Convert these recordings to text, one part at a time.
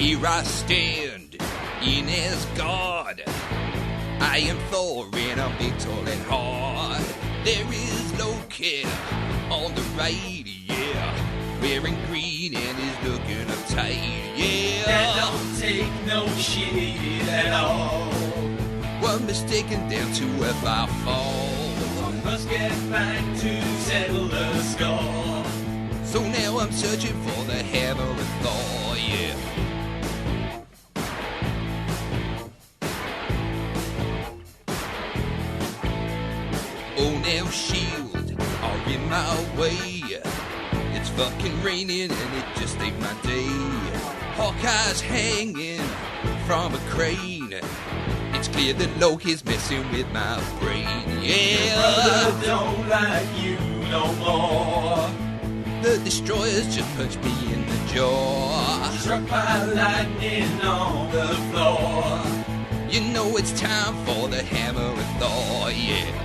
Here I stand in Asgard. I am Thor and I'm big, tall and hard. There is Loki on the right, yeah, wearing green and is looking uptight, yeah. That don't take no shit at all. One mistake and down to earth I fall. Must get back to settle the score. So now I'm searching for the hammer of Thor, yeah. Oh, now shield are in my way. It's fucking raining and it just ain't my day. Hawkeye's hanging from a crane. It's clear that Loki's messing with my brain, yeah. Brother don't like you no more. The destroyers just punched me in the jaw. Struck by lightning on the floor. You know it's time for the hammer of Thor, yeah.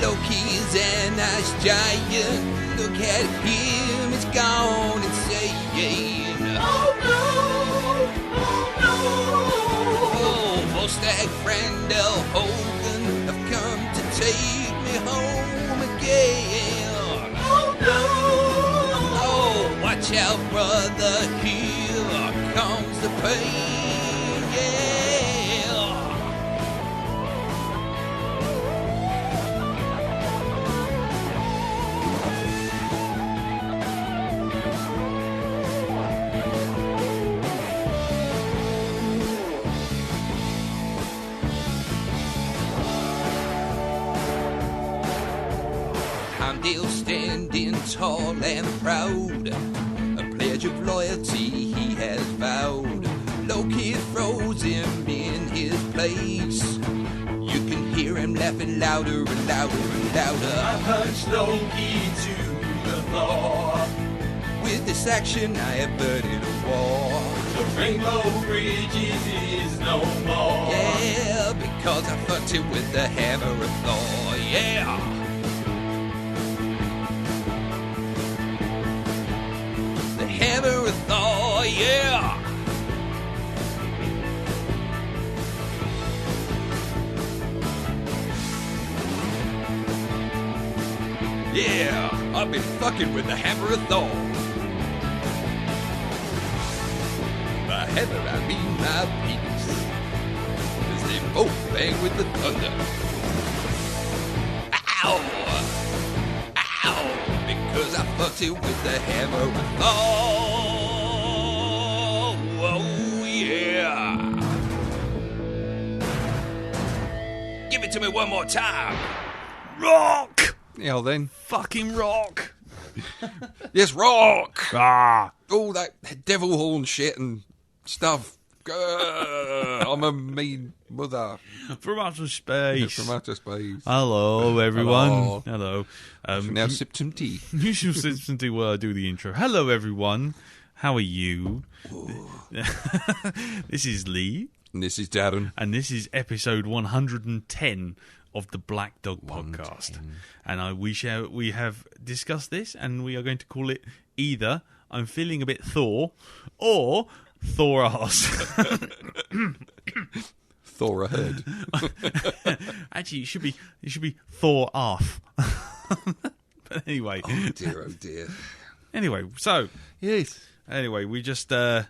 Loki's an ice giant. Look at him, it's gone insane. Oh no, oh no. Oh, Volstagg, Frandel, Hogan have come to take me home again. Oh no. Oh, watch out, brother, here comes the pain, yeah. I'm still standing tall and proud, a pledge of loyalty he has vowed. Loki throws him in his place. You can hear him laughing louder and louder and louder. I punched Loki to the floor. With this action I averted a war. The Rainbow Bridges is no more. Yeah, because I fucked it with the hammer of Thor, yeah. Hammer of Thor, yeah! Yeah, I've been fucking with the hammer of Thor. By hammer, I mean my penis. 'Cause they both bang with the thunder. Ow! Ow! Because I fucked it with the hammer of Thor. Oh, yeah. Give it to me one more time. Rock! Yeah, then. Fucking rock. Yes, rock! Ah. All that devil horn shit and stuff. I'm a mean mother. From outer space. From outer space. Hello, everyone. Hello. Now sip some tea. You should sip some tea while I do the intro. Hello, everyone. How are you? This is Lee. And this is Darren. And this is episode 110 of the Blackdog podcast. And we have discussed this, and we are going to call it either I'm feeling a bit Thor or Thor ass. Thor ahead. Actually, it should be Thor arf. But anyway. Oh dear. Anyway, so yes. Anyway, we just done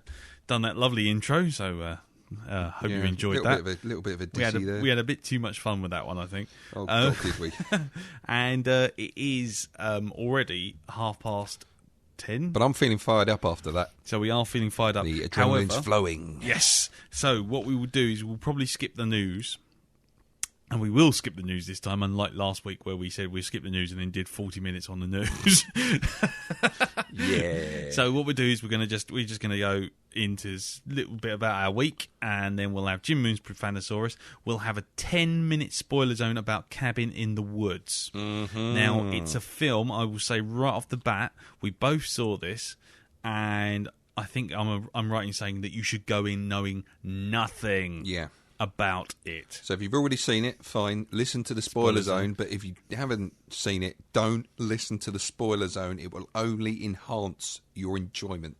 that lovely intro, so hope you enjoyed that. A little bit of a dizzy there. We had a bit too much fun with that one, I think. Oh, God, did we? And it is already 10:30. But I'm feeling fired up after that. So we are feeling fired up. The adrenaline's However, flowing. Yes. So what we will do is we'll probably skip the news. And we will skip the news this time, unlike last week where we said we'd skip the news and then did 40 minutes on the news. Yeah. So what we'll do is we're just going to go into a little bit about our week, and then we'll have Jim Moon's Profanosaurus. We'll have a 10-minute spoiler zone about Cabin in the Woods. Mm-hmm. Now, it's a film, I will say right off the bat, we both saw this, and I think I'm right in saying that you should go in knowing nothing. Yeah. about it. So if you've already seen it, fine, listen to the spoiler zone. But if you haven't seen it, don't listen to the spoiler zone. It will only enhance your enjoyment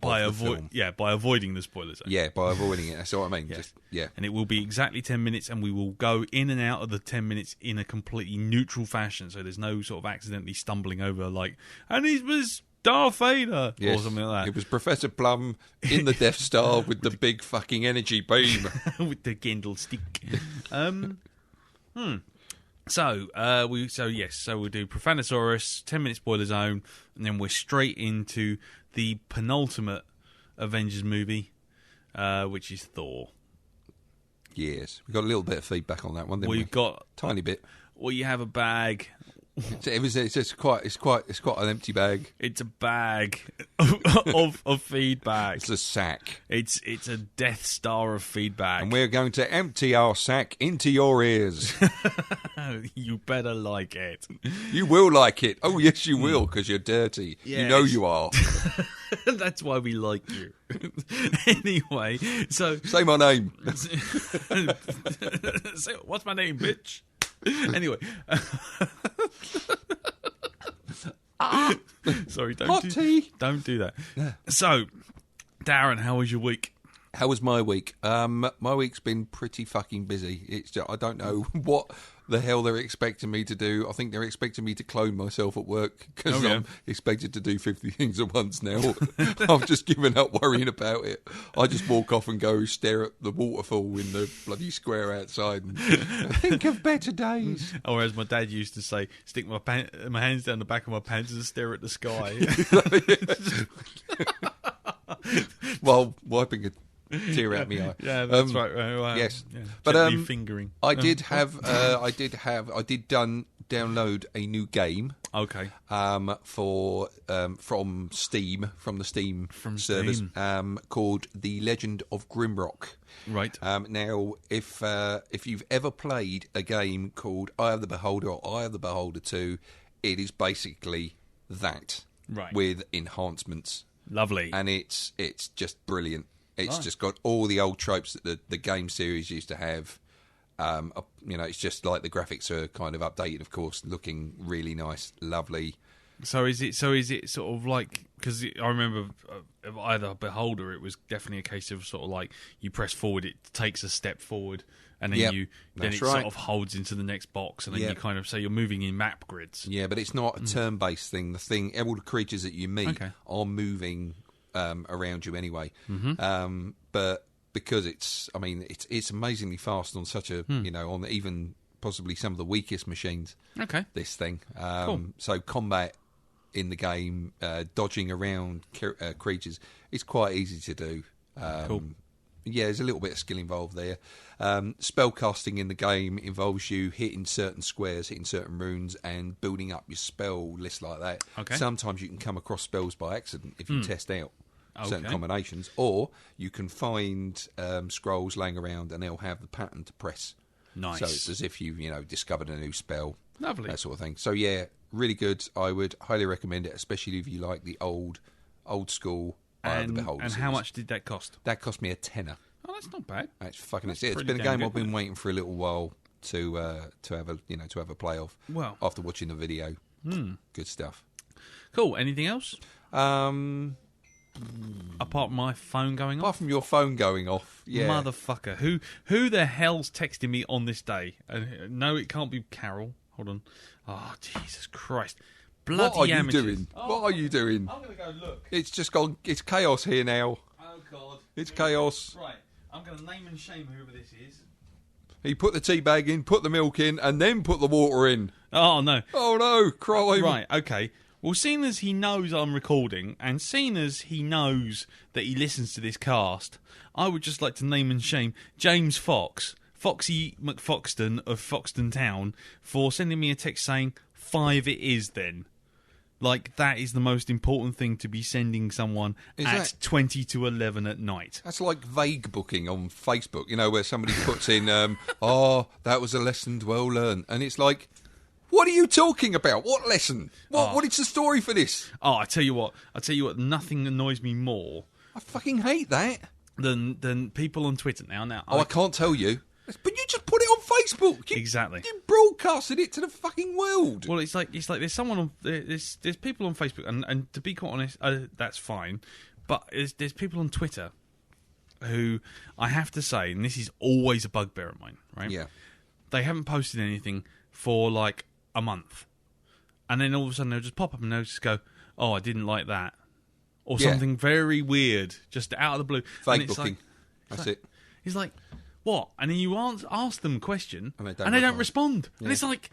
By of the film. by avoiding the spoilers. Yeah, by avoiding it. That's what I mean. Yeah. And it will be exactly 10 minutes, and we will go in and out of the 10 minutes in a completely neutral fashion. So there's no sort of accidentally stumbling over, like, and he was Darth Vader or something like that. It was Professor Plum in the Death Star with the big fucking energy beam. With the Gendel stick. So we'll do Profanosaurus, 10-minute spoiler zone, and then we're straight into the penultimate Avengers movie, which is Thor. Yes, we got a little bit of feedback on that one. Didn't we? Got tiny bit. Well, you have a bag. It's quite an empty bag. It's a bag of feedback. It's a sack. It's a Death Star of feedback, and we're going to empty our sack into your ears. You better like it. You will like it. Oh yes, you will, because you're dirty. Yes. You know you are. That's why we like you. Anyway, so say my name. What's my name, bitch? Anyway, sorry, don't do that. Yeah. So, Darren, how was your week? How was my week? My week's been pretty fucking busy. It's just, I don't know what the hell they're expecting me to do. I think they're expecting me to clone myself at work because I'm expected to do 50 things at once now. I've just given up worrying about it. I just walk off and go stare at the waterfall in the bloody square outside and think of better days. Or as my dad used to say, stick my hands down the back of my pants and stare at the sky. While wiping a tear out my eye. Yeah, that's right. Yes, yeah, but fingering. I did download a new game. Okay. From Steam, from the Steam service, called The Legend of Grimrock. Right. Now, if you've ever played a game called Eye of the Beholder or Eye of the Beholder 2, it is basically that, right, with enhancements. Lovely. And it's just brilliant. It's just got all the old tropes that the game series used to have. It's just like the graphics are kind of updated, of course, looking really nice, lovely. So is it sort of like, because I remember either Beholder, it was definitely a case of sort of like you press forward, it takes a step forward, and then sort of holds into the next box, and then you kind of say you're moving in map grids. Yeah, but it's not a turn-based thing. All the creatures that you meet are moving around you anyway. Mm-hmm. But because it's amazingly fast on such a on even possibly some of the weakest machines. Okay, this thing. Cool. So combat in the game, dodging around creatures, is quite easy to do. Cool. Yeah, there's a little bit of skill involved there. Spellcasting in the game involves you hitting certain squares, hitting certain runes, and building up your spell list like that. Okay. Sometimes you can come across spells by accident if you test out certain combinations, or you can find scrolls laying around and they'll have the pattern to press. Nice. So it's as if you've discovered a new spell. Lovely. That sort of thing. So yeah, really good. I would highly recommend it, especially if you like the old school Eye of the Beholder And series. How much did that cost? That cost me £10. Oh, that's not bad. It's fucking. It's been a game I've been waiting for a little while to have a play of. Well, after watching the video, good stuff. Cool. Anything else? Apart from my phone going off? Apart from your phone going off, yeah. Motherfucker. Who the hell's texting me on this day? No, it can't be Carol. Hold on. Oh, Jesus Christ. Bloody amateurs. What are you doing? I'm going to go look. It's just gone. It's chaos here now. Oh, God. It's chaos. Right. I'm going to name and shame whoever this is. He put the tea bag in, put the milk in, and then put the water in. Oh, no. Oh, no. Crime. Right, okay. Well, seeing as he knows I'm recording, and seeing as he knows that he listens to this cast, I would just like to name and shame James Fox, Foxy McFoxton of Foxton Town, for sending me a text saying, 5 it is then. Like, that is the most important thing to be sending someone at 20 to 11 at night. That's like vague booking on Facebook, where somebody puts in, that was a lesson well learned. And it's like, what are you talking about? What lesson? What is the story for this? Oh, I tell you what, nothing annoys me more. I fucking hate that. than people on Twitter now. I can't tell you. But you just put it on Facebook. Exactly. You broadcasted it to the fucking world. Well, it's like there's someone on there's people on Facebook, and to be quite honest, that's fine. But there's people on Twitter who I have to say, and this is always a bugbear of mine, right? Yeah. They haven't posted anything for like a month, and then all of a sudden they'll just pop up and they'll just go, "Oh, I didn't like that," or something very weird, just out of the blue. Fake booking. That's it. It's like, what? And then you ask them a question, and they don't respond. Yeah. And it's like,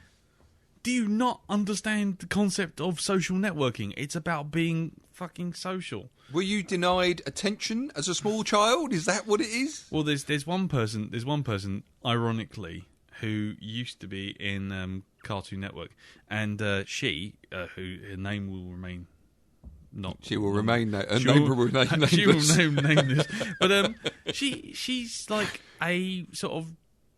do you not understand the concept of social networking? It's about being fucking social. Were you denied attention as a small child? Is that what it is? Well, there's one person, ironically, who used to be in Cartoon Network, and she, who her name will remain. She will remain that. Her name will remain nameless. She will remain nameless. But she's like a sort of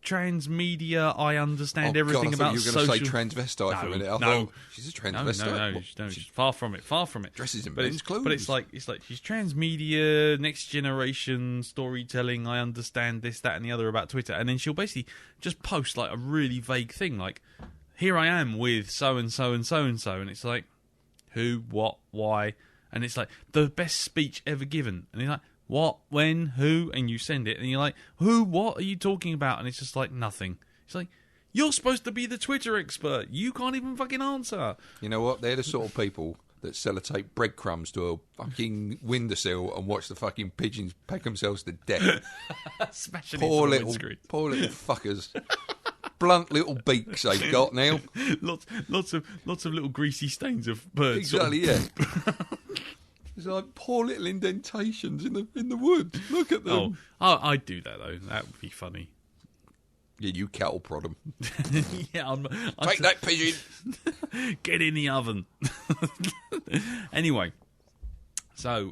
transmedia. I understand everything about social. You were going to say transvestite for a minute. I thought she's a transvestite. No, she's far from it. Far from it. Dresses in men's clothes. But it's like she's transmedia, next generation storytelling. I understand this, that, and the other about Twitter, and then she'll basically just post like a really vague thing, like, "Here I am with so and so and so and so," and it's like, who, what, why. And it's like, the best speech ever given. And you're like, what, when, who? And you send it, and you're like, who, what are you talking about? And it's just like, nothing. It's like, you're supposed to be the Twitter expert. You can't even fucking answer. You know what? They're the sort of people that sellotape breadcrumbs to a fucking windowsill and watch the fucking pigeons peck themselves to death. Smashing poor into the little windscreen. Poor little fuckers. Blunt little beaks they've got now. Lots of little greasy stains of birds. Exactly, yeah. It's like poor little indentations in the woods. Look at them. Oh, I'd do that though. That would be funny. Yeah, you cattle prod them. Yeah, Take that pigeon. Get in the oven. Anyway, so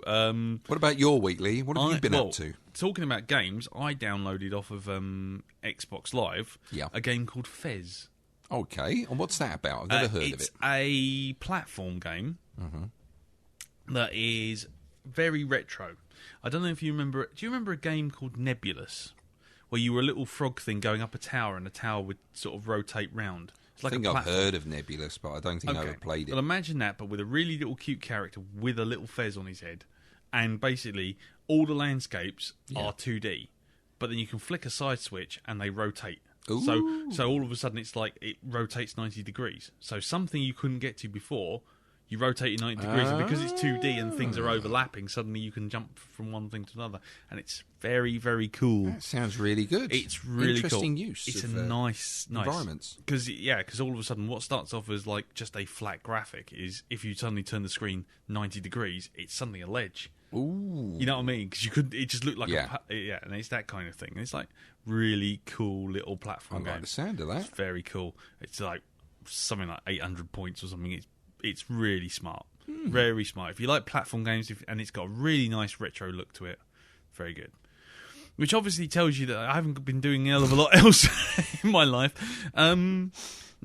what about your weekly? What have you been up to? Talking about games, I downloaded off of Xbox Live a game called Fez. Okay, and what's that about? I've never heard of it. It's a platform game that is very retro. I don't know if you remember it. Do you remember a game called Nebulous, where you were a little frog thing going up a tower, and the tower would sort of rotate round? It's like I think I've heard of Nebulous, but I don't think I've ever played it. Well, imagine that, but with a really little cute character with a little fez on his head. And basically, all the landscapes are 2D. But then you can flick a side switch and they rotate. Ooh. So all of a sudden, it's like it rotates 90 degrees. So something you couldn't get to before, you rotate it 90 degrees. And because it's 2D and things are overlapping, suddenly you can jump from one thing to another. And it's very, very cool. That sounds really good. It's really interesting cool. use. It's of, a nice environments. Because all of a sudden, what starts off as like just a flat graphic is if you suddenly turn the screen 90 degrees, it's suddenly a ledge. Ooh, you know what I mean? Because it just looked like and it's that kind of thing. And it's like really cool little platform game. I like the sound of that. It's very cool. It's like something like 800 points or something. It's really smart, very smart. If you like platform games, and it's got a really nice retro look to it, very good. Which obviously tells you that I haven't been doing a hell of a lot else in my life. No,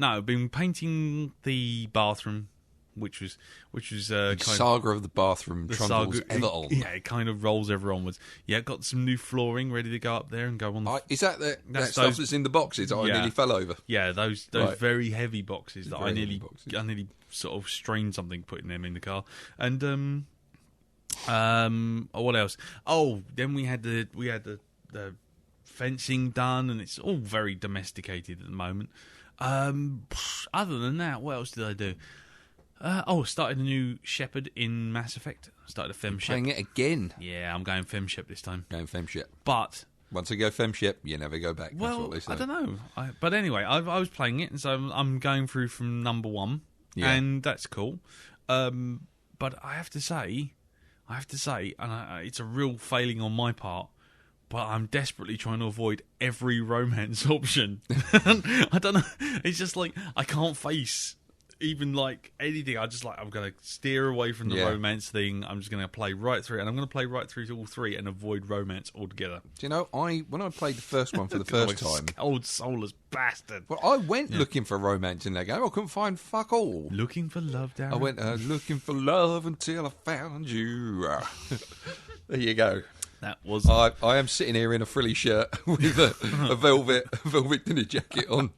I've been painting the bathroom, which was kind saga of the bathroom trundles ever on. Yeah, it kind of rolls ever onwards. Yeah, got some new flooring ready to go up there and go on. Is that that stuff that's in the boxes that I nearly fell over? Yeah, those very heavy boxes that I nearly sort of strained something putting them in the car. And what else? Oh, then we had the fencing done, and it's all very domesticated at the moment. Other than that, what else did I do? Started a new Shepherd in Mass Effect. Started a Fem Shep. Playing it again. Yeah, I'm going Fem Shep this time. Going Fem Shep. But once I go Fem Shep, you never go back. Well, that's what they say. I don't know. But anyway, I was playing it, and so I'm going through from number 1, and that's cool. But I have to say, and it's a real failing on my part, but I'm desperately trying to avoid every romance option. I don't know. It's just like I can't face even like anything. I'm going to steer away from the romance thing. I'm just going to play right through it, and I'm going to play right through to all 3 and avoid romance altogether. Do you know, when I played the first one for the first time, old soulless bastard. Well, I went looking for romance in that game. I couldn't find fuck all. Looking for love, Darren. I went looking for love until I found you. There you go. That was. I am sitting here in a frilly shirt with a velvet dinner jacket on,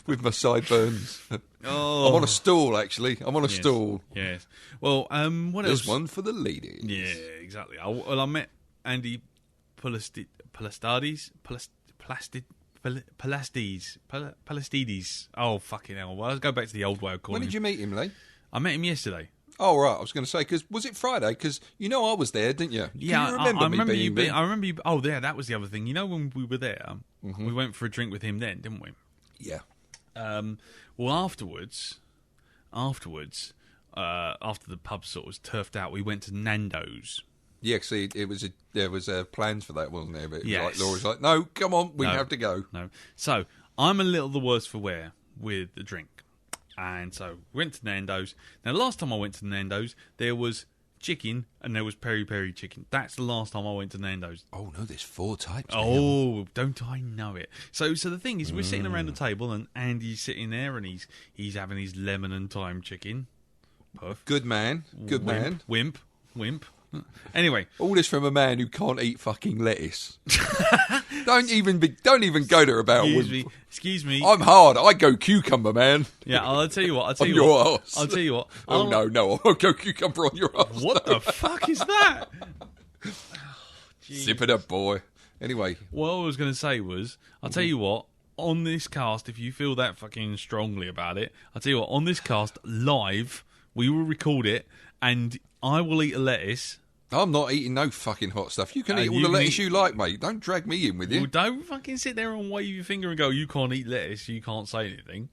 with my sideburns. Oh. I'm on a stool, actually. I'm on a stool. Yes. Well, what else? There's one for the ladies. Yeah, exactly. I met Andy Palastides. Oh, fucking hell. Well, let's go back to the old way of calling him. When did you meet him, Lee? I met him yesterday. Oh, right. I was going to say, because was it Friday? Because you know I was there, didn't you? Yeah, Can you remember I remember you being. there? I remember you. Oh, yeah, that was the other thing. You know, when we were there, we went for a drink with him then, didn't we? Yeah. Well, afterwards, after the pub sort of was turfed out, we went to Nandos. Yeah, see, there was plans for that, wasn't there? But Yes. like Laura's like, no, come on, we have to go. No. So, I'm a little the worse for wear with the drink. And so, we went to Nando's. Now, last time I went to Nando's, there was chicken and there was peri-peri chicken. That's the last time I went to Nando's. Oh, no, there's 4 types. Oh, don't I know it. So the thing is, we're sitting around the table and Andy's sitting there and he's having his lemon and thyme chicken. Puff. Good man. Good man. Wimp. Anyway, All this from a man who can't eat fucking lettuce. Don't even go there about excuse me. I'm hard. I go cucumber, man. Yeah, I'll tell you what. On your arse. I'll tell you what. Oh, no. I'll go cucumber on your arse. What the fuck is that? Zip it up, boy. Anyway. What I was going to say was, I'll tell you what, on this cast, if you feel that fucking strongly about it, I'll tell you what, on this cast, live, we will record it, and I will eat a lettuce. I'm not eating no fucking hot stuff. You can eat all the lettuce you like, mate. Don't drag me in with you. Well, don't fucking sit there and wave your finger and go, you can't eat lettuce, you can't say anything.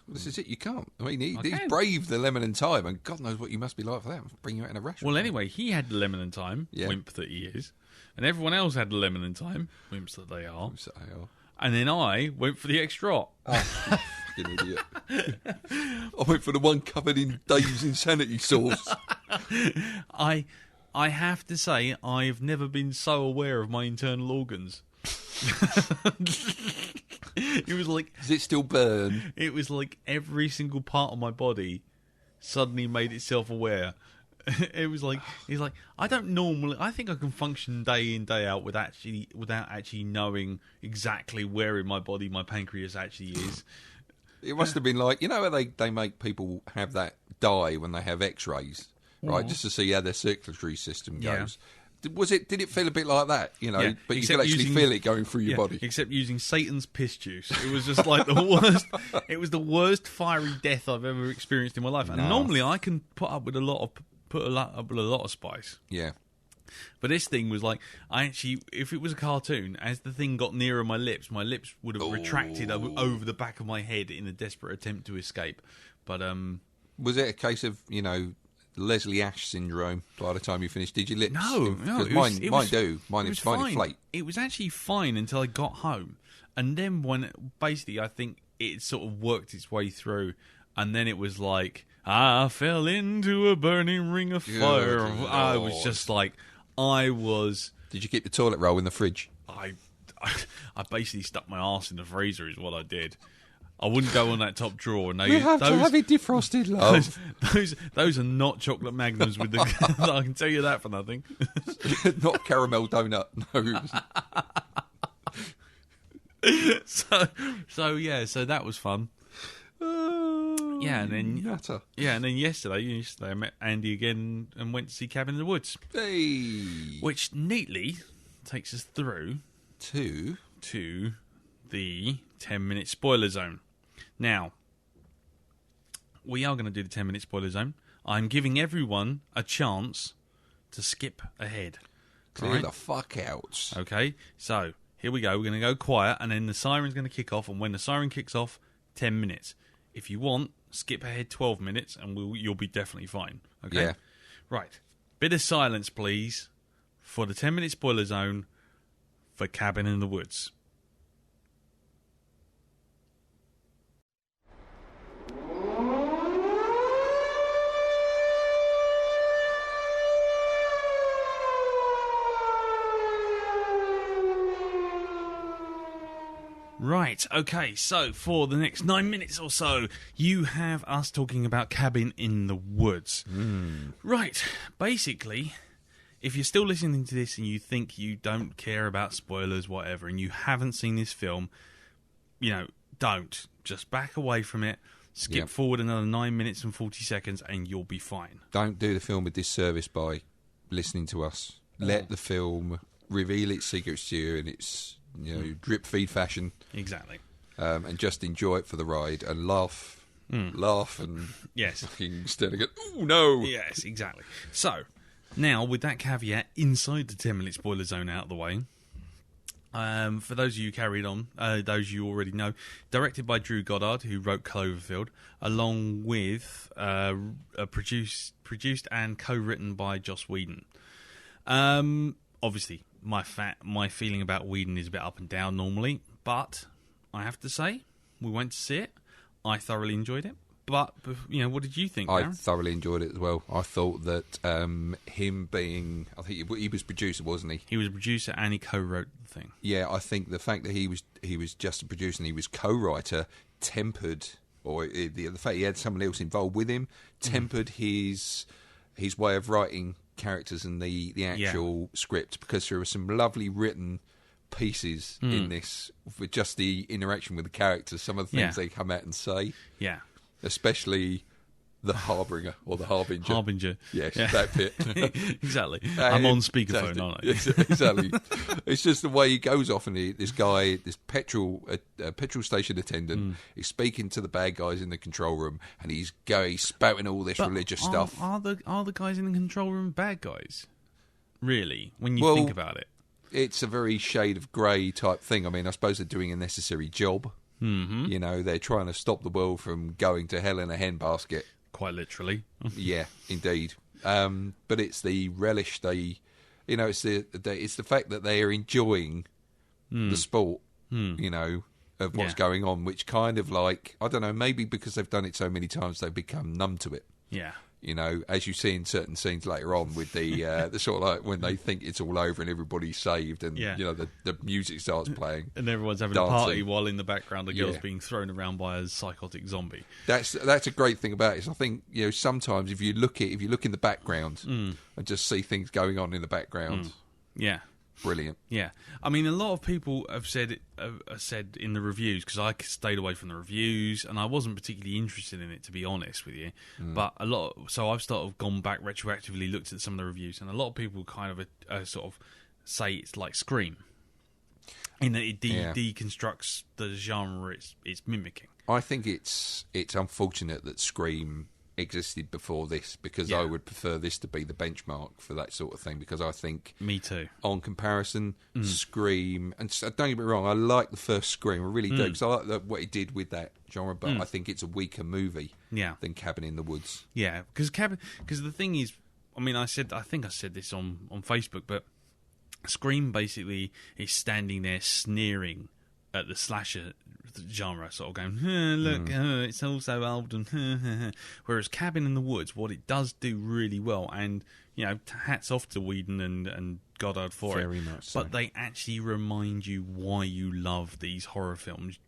This is it. You can't. I mean, he's can. braved the lemon and thyme, and God knows what you must be like for that. Bring you out in a restaurant. Well, anyway, he had the lemon and thyme, wimp that he is, and everyone else had the lemon and thyme, wimps that they are. And then I went for the extra. Oh, fucking idiot. I went for the one covered in Dave's insanity sauce. I have to say, I've never been so aware of my internal organs. It was like... Does it still burn? It was like every single part of my body suddenly made itself aware. It was like... I don't normally... I think I can function day in, day out without actually knowing exactly where in my body my pancreas actually is. It must have been like... You know how they make people have that dye when they have x-rays? Right, just to see how their circulatory system goes. Yeah. Did it feel a bit like that? You know, but you could actually feel it going through your body. Except using Satan's piss juice. It was just like the worst. It was the worst fiery death I've ever experienced in my life. And normally I can put up with a lot of spice. Yeah. But this thing was like, if it was a cartoon, as the thing got nearer my lips would have retracted over the back of my head in a desperate attempt to escape. But was it a case of, you know, Leslie Ash syndrome by the time you finished? Did your lips? No. Mine do. Mine inflate. It was actually fine until I got home. And then when, basically, I think it sort of worked its way through. And then it was like, I fell into a burning ring of fire. I was just like, Did you keep the toilet roll in the fridge? I basically stuck my arse in the freezer is what I did. I wouldn't go on that top drawer. No, we have to have it defrosted, love. Those are not chocolate magnums with the... I can tell you that for nothing. Not caramel donut, no. So that was fun. And then yesterday I met Andy again and went to see Cabin in the Woods. Hey. Which neatly takes us through to the 10-minute spoiler zone. Now, we are going to do the 10-minute spoiler zone. I'm giving everyone a chance to skip ahead. Clear the fuck out. Okay, so here we go. We're going to go quiet, and then the siren's going to kick off, and when the siren kicks off, 10 minutes. If you want, skip ahead 12 minutes, and you'll be definitely fine. Okay? Yeah. Right. Bit of silence, please, for the 10-minute spoiler zone for Cabin in the Woods. Right, okay, so for the next 9 minutes or so, you have us talking about Cabin in the Woods. Right, basically, if you're still listening to this and you think you don't care about spoilers, whatever, and you haven't seen this film, don't. Just back away from it. Skip forward another 9 minutes and 40 seconds and you'll be fine. Don't do the film a disservice by listening to us. Let the film reveal its secrets to you in its drip feed fashion. Exactly. And just enjoy it for the ride and laugh and instead of go, oh no. Yes, exactly. So, now with that caveat inside the 10-minute spoiler zone out of the way, for those of you who carried on, those you already know, directed by Drew Goddard, who wrote Cloverfield, along with produced and co-written by Joss Whedon. Obviously, my feeling about Whedon is a bit up and down normally, but I have to say, we went to see it. I thoroughly enjoyed it. But, what did you think, Darren? I thoroughly enjoyed it as well. I thought that him being... I think he was producer, wasn't he? He was a producer and he co-wrote the thing. Yeah, I think the fact that he was just a producer and he was co-writer tempered... Or the fact he had someone else involved with him tempered his way of writing characters and the actual script, because there were some lovely written pieces in this with just the interaction with the characters, some of the things they come out and say. Yeah. Especially the Harbinger or the Harbinger. Harbinger. Yes, that bit. Exactly. I'm on speakerphone, aren't I? Exactly. It's just the way he goes off, and this guy, this petrol station attendant, is speaking to the bad guys in the control room, and he's spouting all this religious stuff. Are the guys in the control room bad guys? Really? When you think about it? It's a very shade of grey type thing. I mean, I suppose they're doing a necessary job. Mm-hmm. They're trying to stop the world from going to hell in a handbasket. Quite literally. Yeah, indeed. But it's the relish it's the fact that they are enjoying the sport, of what's going on, which kind of like, I don't know, maybe because they've done it so many times, they've become numb to it. Yeah. As you see in certain scenes later on with the sort of like when they think it's all over and everybody's saved and, the music starts playing. And everyone's having a party while in the background the girl's being thrown around by a psychotic zombie. That's a great thing about it. I think, sometimes if you look in the background and just see things going on in the background. Yeah. Brilliant. Yeah. I mean, a lot of people have said in the reviews, because I stayed away from the reviews and I wasn't particularly interested in it, to be honest with you. But so I've sort of gone back retroactively, looked at some of the reviews, and a lot of people kind of sort of say it's like Scream, in that it deconstructs the genre it's mimicking. I think it's unfortunate that Scream existed before this, because I would prefer this to be the benchmark for that sort of thing, because I think... Me too. On comparison, Scream... And don't get me wrong, I like the first Scream, I really do, because I like what he did with that genre, but I think it's a weaker movie than Cabin in the Woods. Yeah, because the thing is... I mean, I think I said this on Facebook, but Scream basically is standing there sneering at the slasher genre, sort of going, look, it's all so old, and whereas Cabin in the Woods, what it does do really well, and hats off to Whedon and Goddard for very it, much so. But they actually remind you why you love these horror films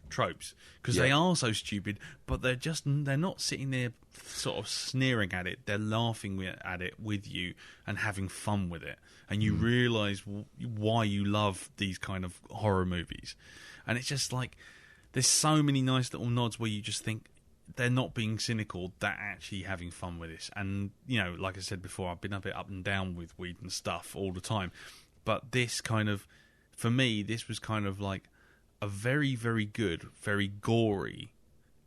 tropes, because they are so stupid, but they're not sitting there sort of sneering at it, they're laughing at it with you and having fun with it, and you realise why you love these kind of horror movies. And it's just like, there's so many nice little nods where you just think they're not being cynical, they're actually having fun with this. And, like I said before, I've been a bit up and down with Whedon stuff all the time. But this kind of, for me, this was kind of like a very, very good, very gory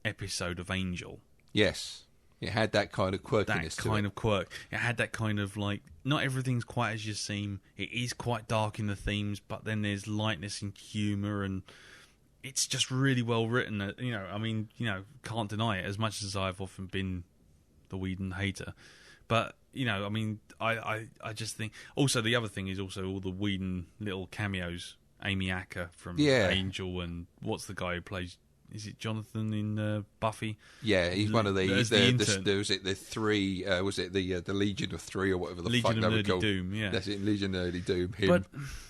episode of Angel. Yes. It had that kind of quirkiness to it. It had that kind of like, not everything's quite as you seem. It is quite dark in the themes, but then there's lightness and humour, and it's just really well written. Can't deny it, as much as I've often been the Whedon hater. But, I just think... Also, the other thing is also all the Whedon little cameos. Amy Acker from Angel, and what's the guy who plays... Is it Jonathan in Buffy? Yeah, he's one of these. The was it the three? Was it the Legion of Three or whatever the Legion fuck they were called? Doom, yeah. That's it, Legion of Nerdy Doom. Him. But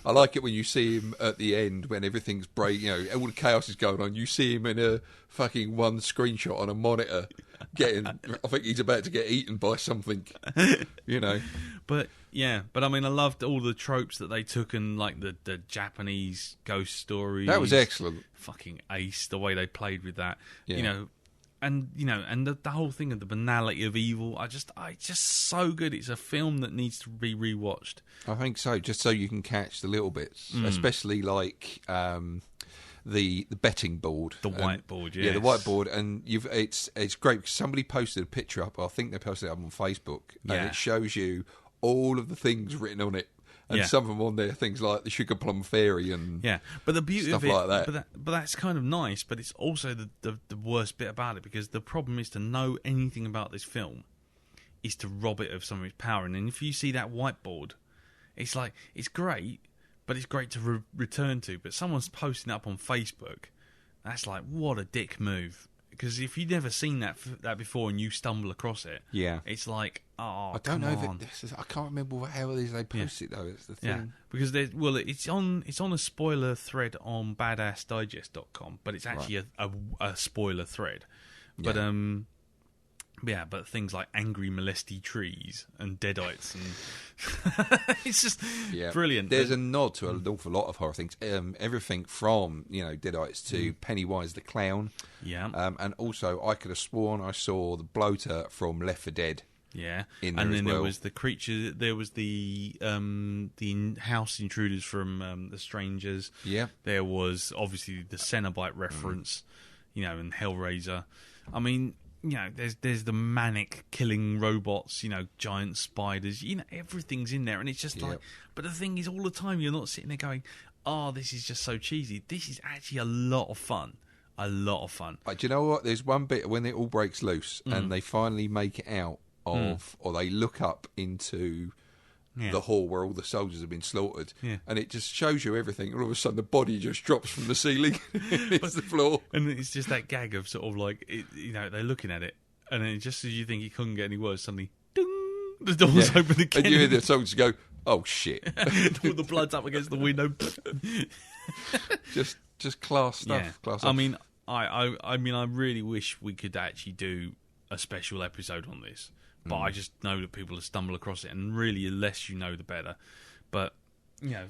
I like it when you see him at the end when everything's break. All the chaos is going on. You see him in a fucking one screenshot on a monitor, I think he's about to get eaten by something, you know. But I mean, I loved all the tropes that they took and like the Japanese ghost stories. That was excellent. Fucking ace, the way they played with that. Yeah. And the whole thing of the banality of evil. It's just so good. It's a film that needs to be rewatched. I think so, just so you can catch the little bits, especially like the betting board, the whiteboard, yeah, the whiteboard, and it's great because somebody posted a picture up. I think they posted it up on Facebook, and it shows you all of the things written on it. And some of them on there, things like the Sugar Plum Fairy and but the beauty stuff of it, like that. But that's kind of nice. But it's also the worst bit about it, because the problem is to know anything about this film is to rob it of some of its power. And then if you see that whiteboard, it's like it's great, but it's great to return to. But someone's posting it up on Facebook. That's like, what a dick move. Because if you've never seen that before and you stumble across it, it's like, oh, I don't know if I can't remember how it is they post it though. It's the thing. Yeah, because it's on a spoiler thread on badassdigest.com, but it's actually a spoiler thread. But but things like angry molesty trees and deadites and it's just brilliant. There's a nod to an awful lot of horror things. Everything from deadites to Pennywise the clown. And also I could have sworn I saw the bloater from Left 4 Dead. Yeah, in there and then as well. There was the creature. There was the house intruders from The Strangers. Yeah, there was obviously the Cenobite reference, and Hellraiser. I mean, there's the manic killing robots, giant spiders. Everything's in there, and it's just like. But the thing is, all the time you're not sitting there going, "Oh, this is just so cheesy." This is actually a lot of fun. A lot of fun. But do you know what? There's one bit when it all breaks loose and they finally make it out. Or they look up into the hall where all the soldiers have been slaughtered, and it just shows you everything. All of a sudden, the body just drops from the ceiling and hits the floor. And it's just that gag of sort of like, they're looking at it, and then just as you think it couldn't get any worse, suddenly, ding, the door's open again. And you hear the soldiers go, "Oh shit!" All the blood's up against the window. just class stuff. Yeah. Class stuff. I mean, I really wish we could actually do a special episode on this. But I just know that people will stumble across it, and really, the less you know, the better. But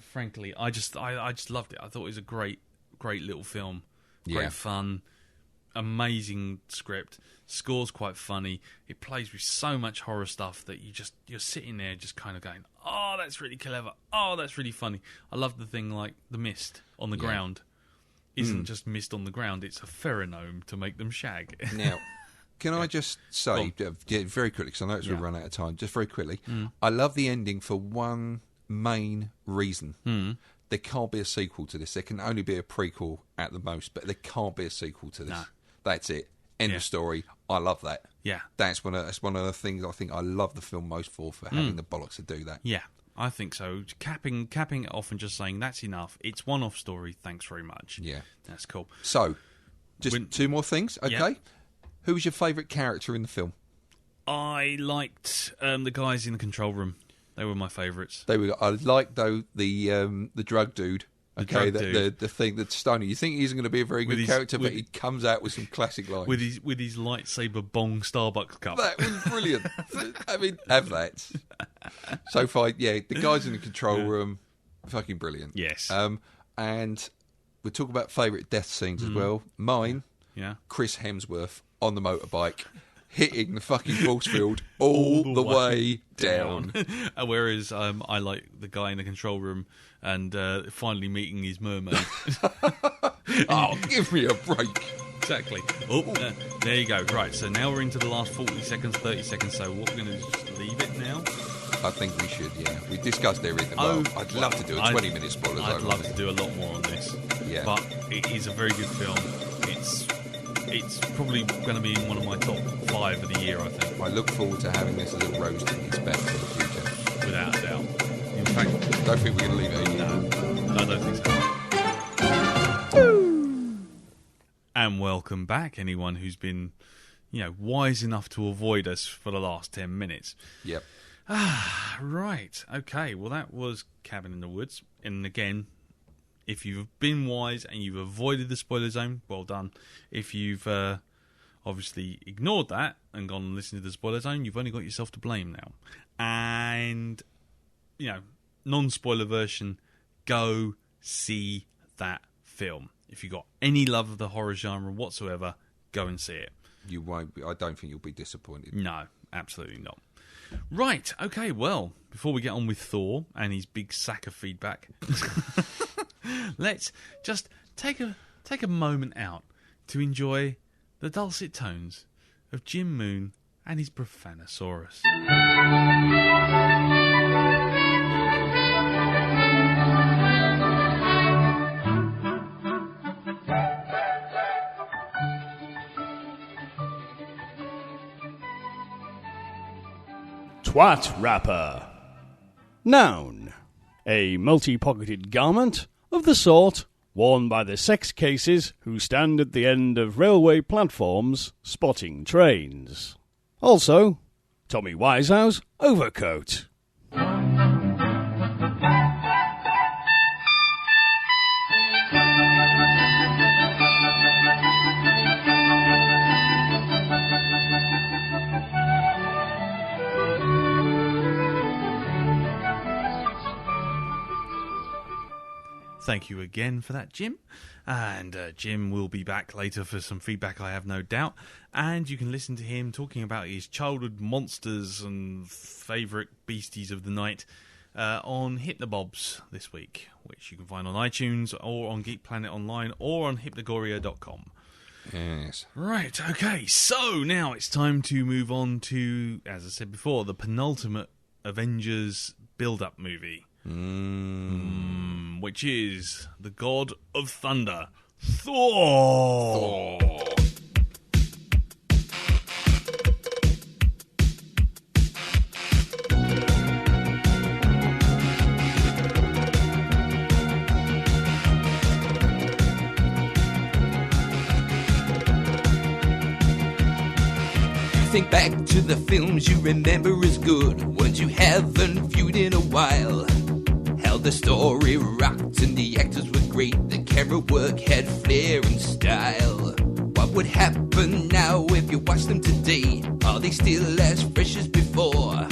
frankly, I just loved it. I thought it was a great little film, great fun, amazing script. Score's quite funny. It plays with so much horror stuff that you're sitting there just kind of going, "Oh, that's really clever. Oh, that's really funny." I love the thing like the mist on the ground isn't just mist on the ground; it's a pheromone to make them shag. Now. Can I just say, very quickly, because I know it's going to run out of time, just very quickly, I love the ending for one main reason. There can't be a sequel to this. There can only be a prequel at the most, but there can't be a sequel to this. No. That's it. End of story. I love that. Yeah. That's one of the things I think I love the film most for having the bollocks to do that. Yeah, I think so. Capping it off and just saying, that's enough. It's one-off story. Thanks very much. Yeah. That's cool. So, just two more things, okay? Yeah. Who was your favourite character in the film? I liked the guys in the control room. They were my favourites. I liked though the drug dude. Okay, the thing that's Stoney. You think he's going to be a very good character, but he comes out with some classic lines with his lightsaber bong Starbucks cup. That was brilliant. I mean, have that. So far, the guys in the control room, fucking brilliant. Yes. And we'll talk about favourite death scenes as well. Mine, Chris Hemsworth on the motorbike, hitting the fucking force field all the way down. Whereas I like the guy in the control room and finally meeting his mermaid. Oh, give me a break. Exactly. Oh, there you go. Right, so now we're into the last 40 seconds, 30 seconds, so what we're going to do is just leave it now. I think we should, We discussed everything. I'd love to do a 20-minute spoiler. I'd love to do a lot more on this. Yeah. But it is a very good film. It's probably going to be in one of my top 5 of the year, I think. I look forward to having this as a roast in its best in the future. Without a doubt. In fact, I don't think we're going to leave it here. No, I don't think so. And welcome back, anyone who's been, wise enough to avoid us for the last 10 minutes. Yep. Right. Okay. Well, that was Cabin in the Woods. And again, If you've been wise and you've avoided the spoiler zone, well done. If you've obviously ignored that and gone and listened to the spoiler zone, you've only got yourself to blame now. And, non-spoiler version, go see that film. If you've got any love of the horror genre whatsoever, go and see it. You won't. I don't think you'll be disappointed. No, absolutely not. Right, okay, well, before we get on with Thor and his big sack of feedback, let's just take a moment out to enjoy the dulcet tones of Jim Moon and his Profanosaurus. Twat wrapper. Noun. A multi-pocketed garment of the sort worn by the sex cases who stand at the end of railway platforms spotting trains. Also, Tommy Wiseau's overcoat. Thank you again for that, Jim. And Jim will be back later for some feedback, I have no doubt. And you can listen to him talking about his childhood monsters and favourite beasties of the night on Hypnobobs this week, which you can find on iTunes or on Geek Planet Online or on hypnogoria.com. Yes. Right, okay, so now it's time to move on to, as I said before, the penultimate Avengers build-up movie. Which is the God of Thunder, Thor. Think back to the films you remember as good, ones you haven't viewed in a while. How the story rocked and the actors were great, the camera work had flair and style. What would happen now if you watch them today? Are they still as fresh as before?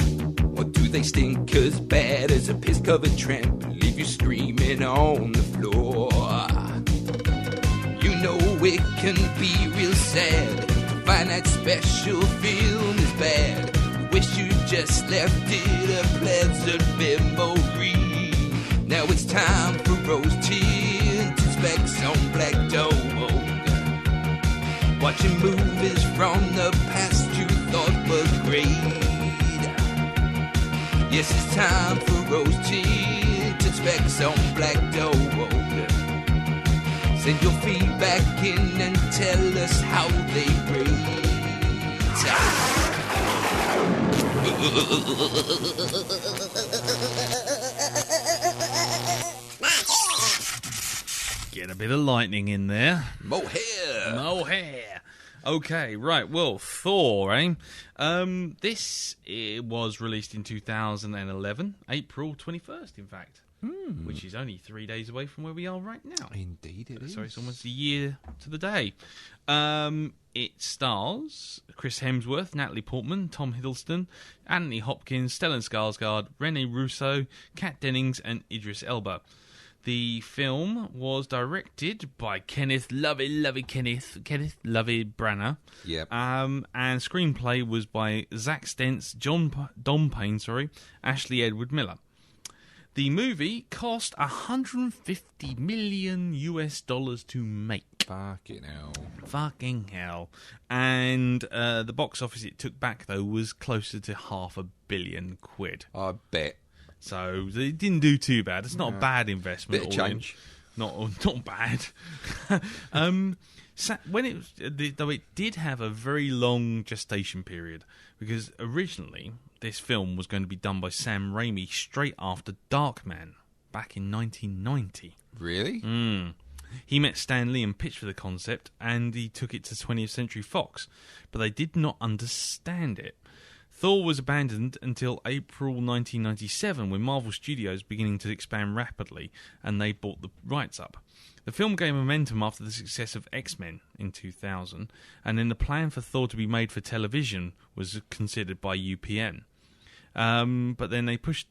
Or do they stink as bad as a piss-covered tramp, leave you screaming on the floor? You know it can be real sad to find that special film is bad. Wish you just left it a pleasant memory. Now it's time for rose-tinted specs on Blackdog. Watching movies from the past you thought were great. Yes, it's time for rose-tinted specs on Blackdog. Send your feedback in and tell us how they rate. Get a bit of lightning in there. Mohair. Okay, right. Well, Thor, eh? This was released in 2011, April 21st, in fact. Which is only 3 days away from where we are right now. Indeed it is. Sorry, it's almost a year to the day. It stars Chris Hemsworth, Natalie Portman, Tom Hiddleston, Anthony Hopkins, Stellan Skarsgård, Rene Russo, Kat Dennings, and Idris Elba. The film was directed by Kenneth Lovey Branagh. Yep. And screenplay was by Zach Stentz, Don Payne, Ashley Edward Miller. The movie cost $150 million to make. Fucking hell. And the box office it took back, though, was closer to £500 million. I bet. So it didn't do too bad. It's not a bad investment. Bit of change. Not bad. Though it did have a very long gestation period, because originally this film was going to be done by Sam Raimi straight after Darkman back in 1990. Really? He met Stan Lee and pitched for the concept, and he took it to 20th Century Fox, but they did not understand it. Thor was abandoned until April 1997, when Marvel Studios beginning to expand rapidly, and they bought the rights up. The film gained momentum after the success of X-Men in 2000, and then the plan for Thor to be made for television was considered by UPN. But then they pushed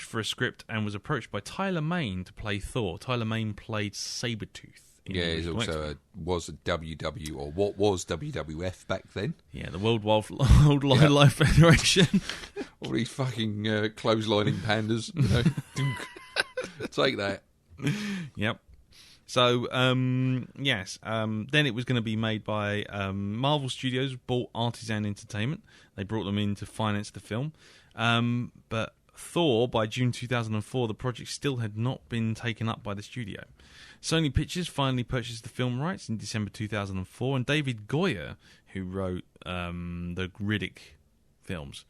for a script and was approached by Tyler Mane to play Thor. Tyler Mane played Sabretooth. Yeah, he's also was a WW, or what was WWF back then. Yeah, the World Wildlife Federation. All these fucking clotheslining pandas, Take that. Yep. So, yes. Then it was going to be made by Marvel Studios, bought Artisan Entertainment. They brought them in to finance the film. But Thor, by June 2004, the project still had not been taken up by the studio. Sony Pictures finally purchased the film rights in December 2004, and David Goyer, who wrote the Riddick films,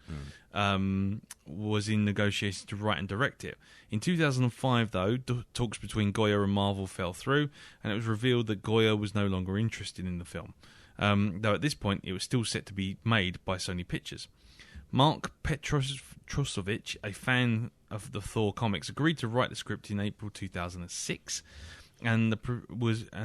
was in negotiations to write and direct it. In 2005, though, talks between Goyer and Marvel fell through, and it was revealed that Goyer was no longer interested in the film, though at this point it was still set to be made by Sony Pictures. Mark Petrosovich, a fan of the Thor comics, agreed to write the script in April 2006, and the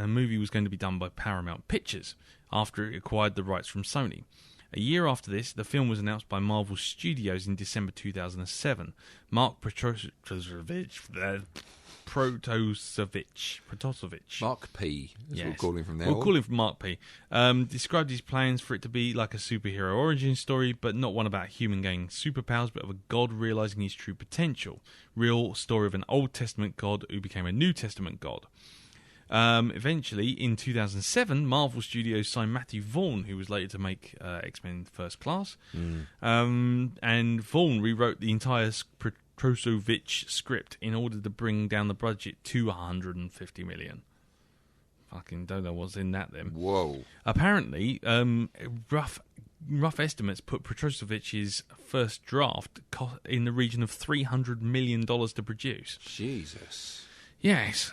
movie was going to be done by Paramount Pictures after it acquired the rights from Sony. A year after this, the film was announced by Marvel Studios in December 2007. Mark Petrosovich, Mark P, as yes. we'll call him from now We'll on. call him Mark P. Described his plans for it to be like a superhero origin story, but not one about a human gaining superpowers, but of a god realizing his true potential. Real story of an Old Testament god who became a New Testament god. Eventually, in 2007, Marvel Studios signed Matthew Vaughn, who was later to make X-Men First Class. And Vaughn rewrote the entire Petrosovich script in order to bring down the budget to $150 million. Fucking don't know what's in that then. Whoa. Apparently, rough estimates put Petrosovich's first draft in the region of $300 million to produce. Jesus. Yes.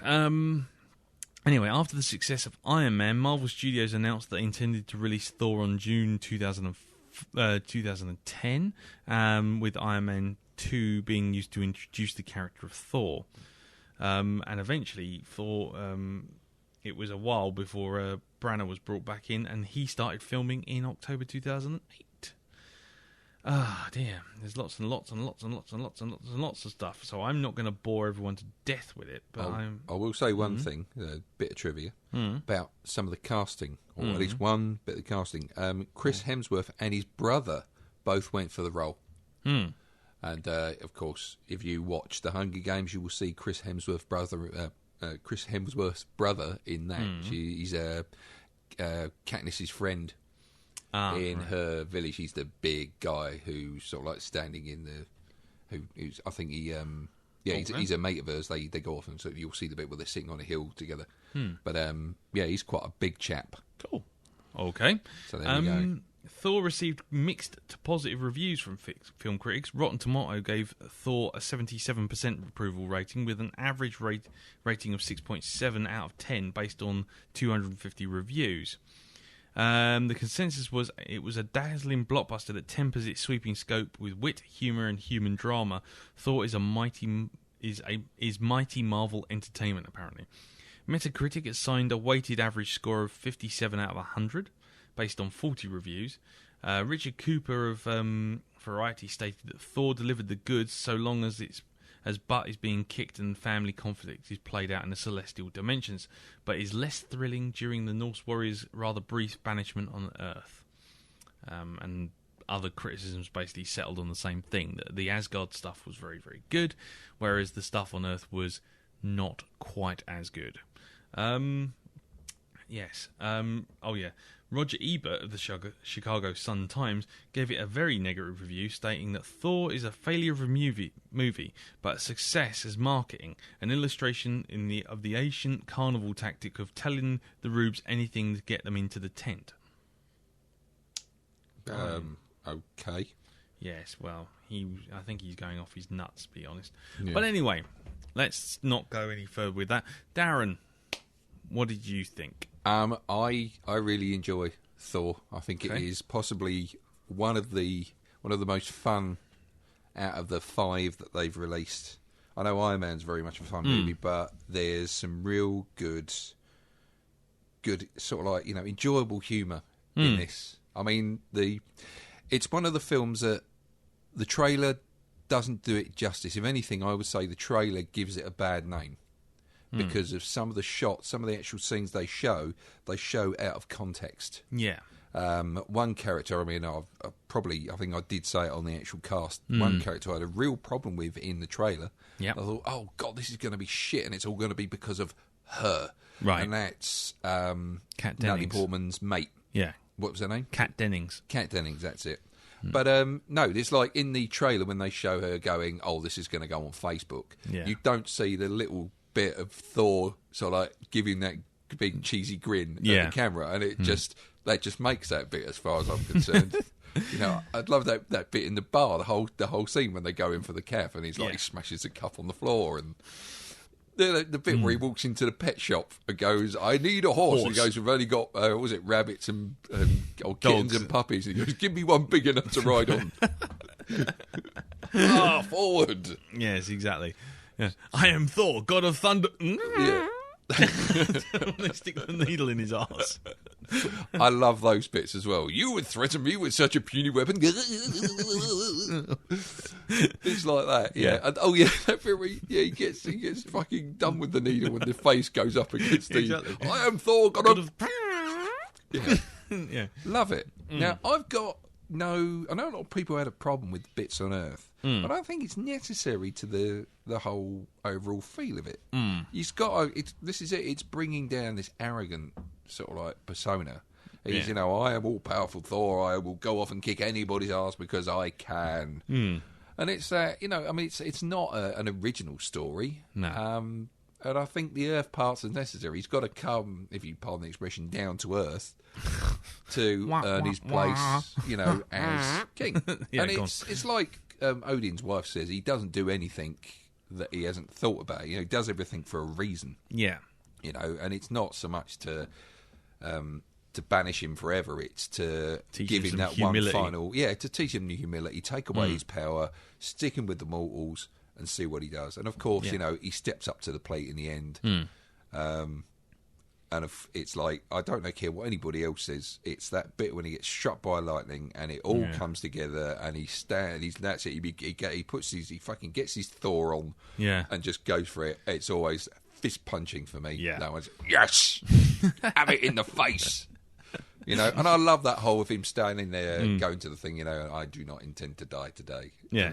Anyway, after the success of Iron Man, Marvel Studios announced they intended to release Thor on June 2010, with Iron Man 2 being used to introduce the character of Thor. And eventually, Thor, it was a while before Branagh was brought back in, and he started filming in October 2008. Ah, dear. There's lots and lots and lots and lots and lots and lots and lots of stuff, so I'm not going to bore everyone to death with it. But I will say one thing, a bit of trivia, about some of the casting, or at least one bit of the casting. Chris Hemsworth and his brother both went for the role. And, of course, if you watch The Hunger Games, you will see Chris Hemsworth's brother in that. He's Katniss's friend. Her village. He's the big guy who's sort of like standing in the. Who's I think he. He's a mate of hers. They go off and so you'll see the bit where they're sitting on a hill together. But he's quite a big chap. Cool. Okay. So there we go. Thor received mixed to positive reviews from film critics. Rotten Tomato gave Thor a 77% approval rating, with an average rating of 6.7 out of 10 based on 250 reviews. The consensus was it was a dazzling blockbuster that tempers its sweeping scope with wit, humour, and human drama. Thor is mighty Marvel entertainment, apparently. Metacritic assigned a weighted average score of 57 out of 100, based on 40 reviews. Richard Cooper of Variety stated that Thor delivered the goods so long as butt is being kicked and family conflict is played out in the celestial dimensions, but is less thrilling during the Norse warriors' rather brief banishment on Earth. And other criticisms basically settled on the same thing, that the Asgard stuff was very, very good, whereas the stuff on Earth was not quite as good. Yes. Roger Ebert of the Chicago Sun-Times gave it a very negative review, stating that Thor is a failure of a movie, but a success as marketing, an illustration of the ancient carnival tactic of telling the rubes anything to get them into the tent. Okay. Yes, well, I think he's going off his nuts, to be honest. Yeah. But anyway, let's not go any further with that. Darren, what did you think? I really enjoy Thor. I think it is possibly one of the one of the most fun out of the 5 that they've released. I know Iron Man's very much a fun movie, but there's some real good sort of like, you know, enjoyable humour in this. I mean, it's one of the films that the trailer doesn't do it justice. If anything, I would say the trailer gives it a bad name because of some of the shots, some of the actual scenes they show out of context. Yeah. One character, I mean, I think I did say it on the actual cast. One character I had a real problem with in the trailer. Yep. I thought, oh God, this is going to be shit, and it's all going to be because of her. Right. And that's Kat Natalie Dennings. Portman's mate. Yeah. What was her name? Kat Dennings. Kat Dennings, that's it. But no, it's like in the trailer when they show her going, oh, this is going to go on Facebook. Yeah. You don't see the little bit of Thor sort of like giving that big cheesy grin at the camera, and that just makes that bit as far as I'm concerned. You know, I'd love that bit in the bar, the whole scene when they go in for the calf, and he's like he smashes the cup on the floor, and the bit where he walks into the pet shop and goes, I need a horse. And he goes, we've only got rabbits and kittens and puppies, and he goes, give me one big enough to ride on. Forward. Yes, exactly. Yeah. I am Thor, god of thunder. Yeah. They stick the needle in his arse. I love those bits as well. You would threaten me with such a puny weapon. It's like that, yeah. And, that bit where he gets fucking done with the needle when the face goes up against the. Exactly. I am Thor, god of. Yeah. Yeah. Love it. Now I've got I know a lot of people had a problem with bits on Earth, but I think it's necessary to the whole overall feel of it. You've got this is it. It's bringing down this arrogant sort of like persona. He's you know, I am all powerful Thor. I will go off and kick anybody's ass because I can. And it's you know, I mean, it's not an original story. No. And I think the Earth parts are necessary. He's got to come, if you pardon the expression, down to Earth to earn his place, you know, as king. Yeah, and it's like Odin's wife says, he doesn't do anything that he hasn't thought about. You know, he does everything for a reason. Yeah. You know, and it's not so much to banish him forever. It's to give him that humility. one final, to teach him the humility, take away his power, stick him with the mortals, and see what he does. And of course, you know, he steps up to the plate in the end. And it's like, I don't care what anybody else says. It's that bit when he gets struck by lightning and it all comes together, and that's it. He fucking gets his Thor on, and just goes for it. It's always fist punching for me. Yeah. That one's yes, have it in the face. You know, and I love that whole of him standing there going to the thing. You know, I do not intend to die today. Yeah,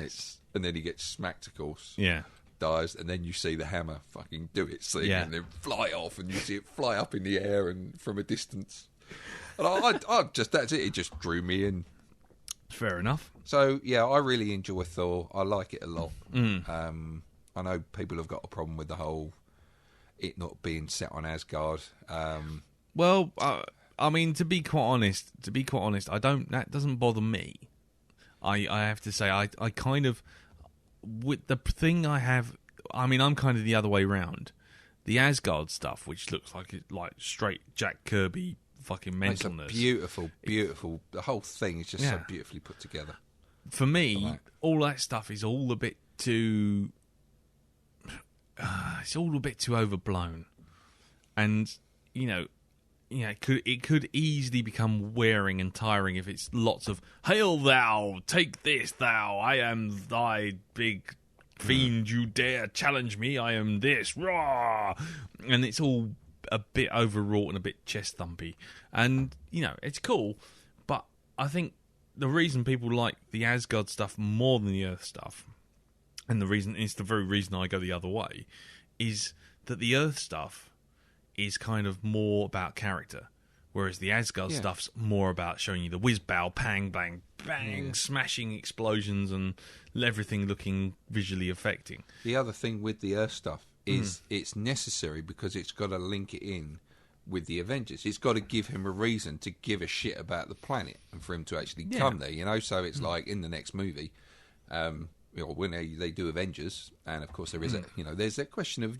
and then he gets smacked, of course. Yeah. Dies, and then you see the hammer fucking do its thing, and then fly off, and you see it fly up in the air and from a distance. And I just, that's it. It just drew me in. Fair enough. So yeah, I really enjoy Thor. I like it a lot. I know people have got a problem with the whole it not being set on Asgard. Well, I mean, to be quite honest, that doesn't bother me. I have to say, I kind of. With the thing I have, I mean, I'm kind of the other way round. The Asgard stuff, which looks like straight Jack Kirby fucking mentalness. It's a beautiful. The whole thing is just so beautifully put together. For me, all that stuff is all a bit too. It's all a bit too overblown, and it could easily become wearing and tiring if it's lots of "Hail thou, take this thou, I am thy big fiend, you dare challenge me, I am this, rah!" And it's all a bit overwrought and a bit chest thumpy. And, it's cool, but I think the reason people like the Asgard stuff more than the Earth stuff, and it's the very reason I go the other way, is that the Earth stuff is kind of more about character, whereas the Asgard stuff's more about showing you the whiz-bow, pang, bang, bang, smashing explosions and everything looking visually affecting. The other thing with the Earth stuff is it's necessary because it's got to link it in with the Avengers. It's got to give him a reason to give a shit about the planet and for him to actually come there, So it's like in the next movie, when they do Avengers, and of course there is there's that question of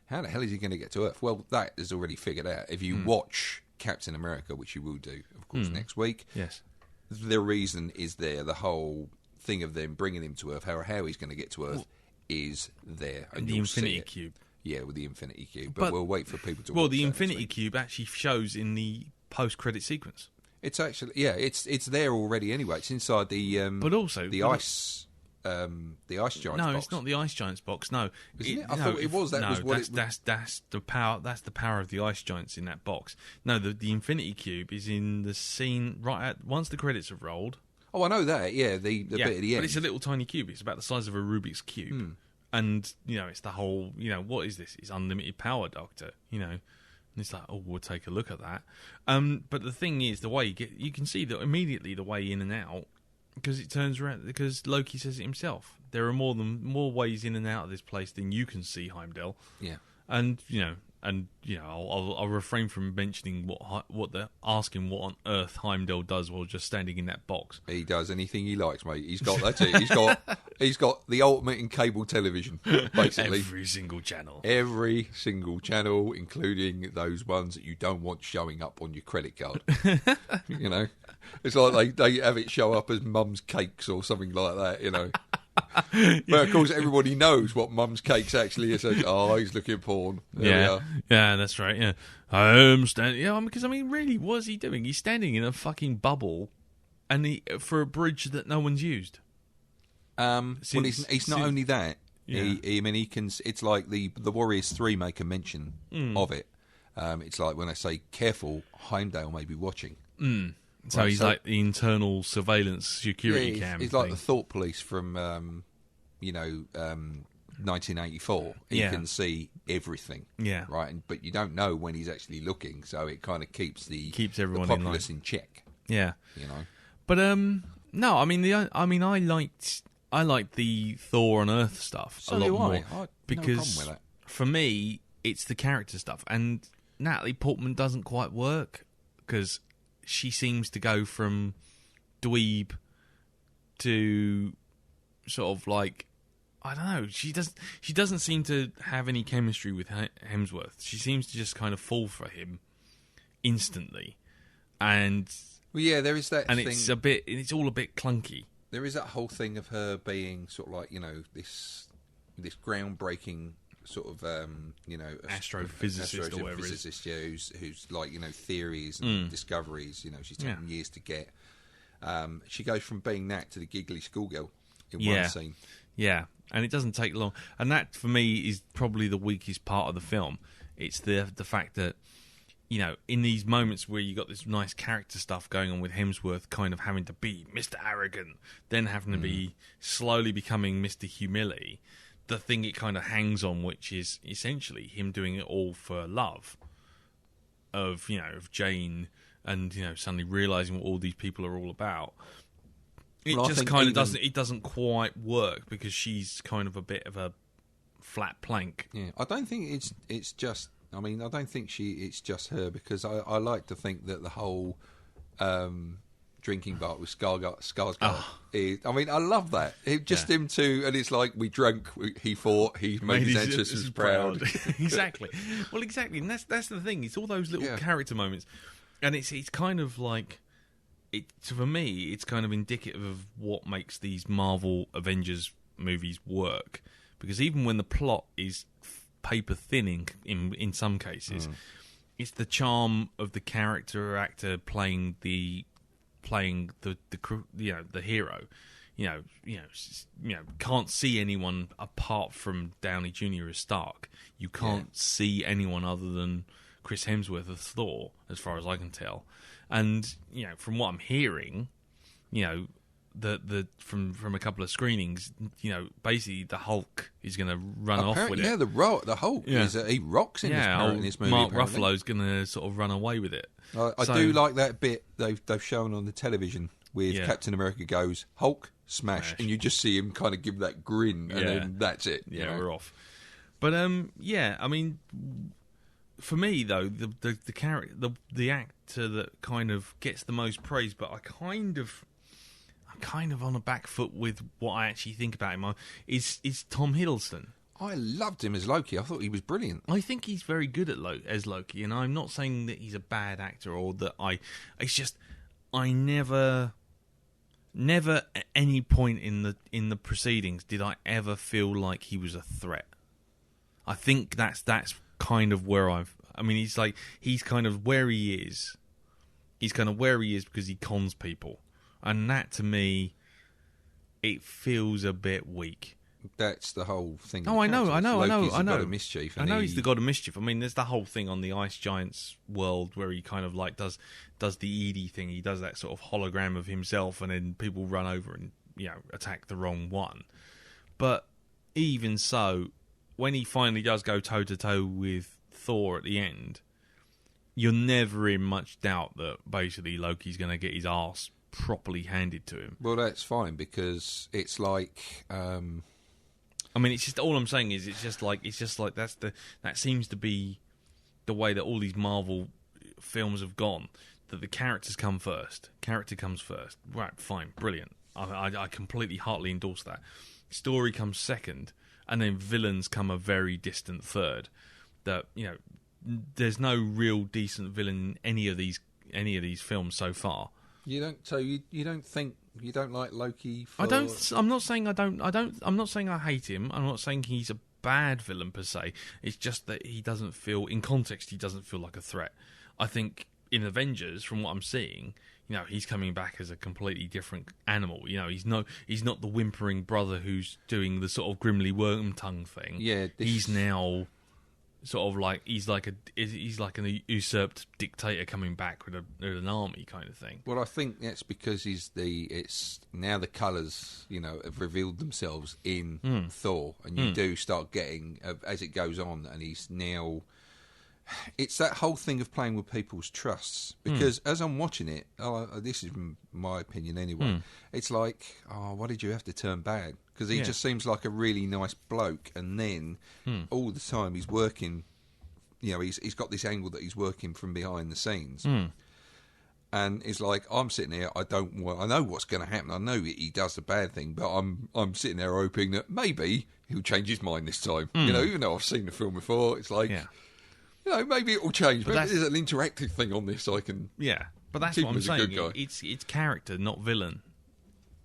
how the hell is he going to get to Earth? Well, that is already figured out. If you watch Captain America, which you will do, of course, next week, yes, the reason is there. The whole thing of them bringing him to Earth, how he's going to get to Earth, is there. And the Infinity Cube. Yeah, with the Infinity Cube. But we'll wait for people to watch. Well, the Infinity Cube actually shows in the post-credit sequence. It's actually it's there already anyway. It's inside the but also the ice giants box. No, it's not the ice giants box. No, isn't it? I thought it was. That's the power. That's the power of the ice giants in that box. No, the Infinity Cube is in the scene once the credits have rolled. Oh, I know that. Yeah, the bit at the end. But it's a little tiny cube. It's about the size of a Rubik's cube, and it's the whole. What is this? It's unlimited power, Doctor. And it's like, oh, we'll take a look at that. But the thing is, the way you can see that immediately the way in and out. Because it turns around, because Loki says it himself. There are more ways in and out of this place than you can see, Heimdall. Yeah, and I'll refrain from mentioning what they're asking what on earth Heimdall does while just standing in that box. He does anything he likes, mate. He's got that's it. He's got the ultimate in cable television, basically. Every single channel, including those ones that you don't want showing up on your credit card. It's like they have it show up as Mum's Cakes or something like that. But of course, everybody knows what Mum's Cakes actually is. Oh, he's looking at porn. Yeah, that's right. Yeah, I'm standing. Yeah, because really, what is he doing? He's standing in a fucking bubble, and for a bridge that no one's used. He's not only that. Yeah. He can. It's like the Warriors 3 make a mention of it. It's like when they say, "Careful, Heimdall may be watching." So he's like the internal surveillance security cam. He's like the thought police from 1984. He can see everything. Yeah. Right. But you don't know when he's actually looking, so it kind of keeps everyone the populace in check. Yeah. But no, I liked the Thor on Earth stuff a lot more because for me it's the character stuff, and Natalie Portman doesn't quite work because she seems to go from dweeb to sort of like, I don't know. She doesn't seem to have any chemistry with Hemsworth. She seems to just kind of fall for him instantly, and there is that, and thing. It's all a bit clunky. There is that whole thing of her being sort of like this groundbreaking sort of astrophysicist or whatever it is. Who's like theories and discoveries. She's taken years to get. She goes from being that to the giggly schoolgirl in one scene. Yeah, and it doesn't take long. And that for me is probably the weakest part of the film. It's the fact that in these moments where you got this nice character stuff going on with Hemsworth kind of having to be Mr. Arrogant, then having to be slowly becoming Mr. Humility. The thing it kind of hangs on, which is essentially him doing it all for love of Jane, and suddenly realizing what all these people are all about. It just kind of doesn't. It doesn't quite work because she's kind of a bit of a flat plank. Yeah, I don't think it's just. I don't think it's just her, because I like to think that the whole drinking bar with Skarsgård is. I love that. Him too, and it's like we drank. He fought. He made his ancestors proud. Exactly. Well, exactly, and that's the thing. It's all those little character moments, and it's kind of like for me. It's kind of indicative of what makes these Marvel Avengers movies work, because even when the plot is paper thin in some cases, it's the charm of the character or actor playing the hero. Can't see anyone apart from Downey Jr. as Stark. You can't see anyone other than Chris Hemsworth as Thor, as far as I can tell. And from what I'm hearing, from a couple of screenings, basically the Hulk is going to run off with it. Yeah, the Hulk he rocks in this movie. Mark Ruffalo's going to sort of run away with it. I do like that bit they've shown on the television with Captain America goes Hulk smash, and you just see him kind of give that grin, and then that's it. Yeah, we're off. But for me though, the character, the actor that kind of gets the most praise, but I'm kind of on a back foot with what I actually think about him, is Tom Hiddleston. I loved him as Loki. I thought he was brilliant. I think he's very good as Loki, and I'm not saying that he's a bad actor or that it's just I never never at any point in the proceedings did I ever feel like he was a threat. I think that's kind of where he's kind of where he is. He's kind of where he is because he cons people, and that to me, it feels a bit weak. That's the whole thing. Oh, I know. Loki's the god of mischief. I know he's the god of mischief. I mean, there's the whole thing on the Ice Giants world where he kind of like does the Edie thing. He does that sort of hologram of himself, and then people run over and attack the wrong one. But even so, when he finally does go toe to toe with Thor at the end, you're never in much doubt that basically Loki's going to get his arse properly handed to him. Well, that's fine because it's like. I mean, it's just all I'm saying is it's just like that seems to be the way that all these Marvel films have gone. That the characters come first. Character comes first. Right, fine, brilliant. I completely heartily endorse that. Story comes second, and then villains come a very distant third. That there's no real decent villain in any of these films so far. You don't. So you don't think you don't like Loki? I'm not saying I don't. I'm not saying I hate him. I'm not saying he's a bad villain per se. It's just that he doesn't feel, in context, he doesn't feel like a threat. I think in Avengers, from what I'm seeing, he's coming back as a completely different animal. He's not the whimpering brother who's doing the sort of Grimly Wormtongue thing. Yeah, he's now sort of like he's like an usurped dictator coming back with an army kind of thing. Well, I think that's because it's now the colours have revealed themselves in Thor, and you do start getting as it goes on, and he's now. It's that whole thing of playing with people's trusts, because as I'm watching it, this is my opinion anyway, it's like, why did you have to turn bad? Because he just seems like a really nice bloke, and then all the time he's working, he's got this angle that he's working from behind the scenes. And it's like, I'm sitting there, I know what's going to happen, I know he does the bad thing, but I'm sitting there hoping that maybe he'll change his mind this time. Even though I've seen the film before, it's like... maybe it will change. Maybe there's an interactive thing on this. I can. Yeah, but that's what I'm saying. It's character, not villain.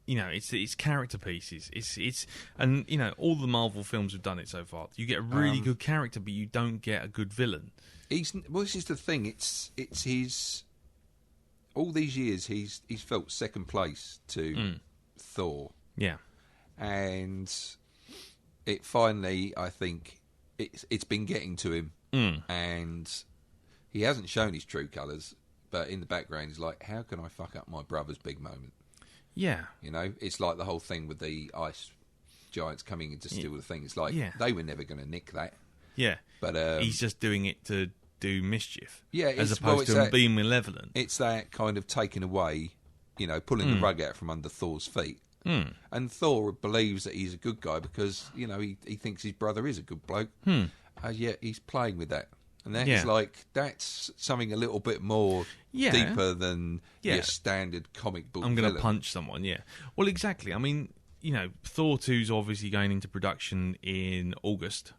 It's character pieces. It's and all the Marvel films have done it so far. You get a really good character, but you don't get a good villain. This is the thing. It's his. All these years, he's felt second place to Thor. Yeah, and it finally, I think, it's been getting to him. And he hasn't shown his true colours, but in the background he's like, how can I fuck up my brother's big moment? Yeah. It's like the whole thing with the Ice Giants coming in to steal the thing. It's like, they were never going to nick that. Yeah. But he's just doing it to do mischief. Yeah. As opposed to being malevolent. It's that kind of taking away, pulling the rug out from under Thor's feet. And Thor believes that he's a good guy because, he thinks his brother is a good bloke. Yet he's playing with that. And that's something a little bit more deeper than your standard comic book I'm going to punch someone, Well, exactly. I mean, Thor 2's obviously going into production in August.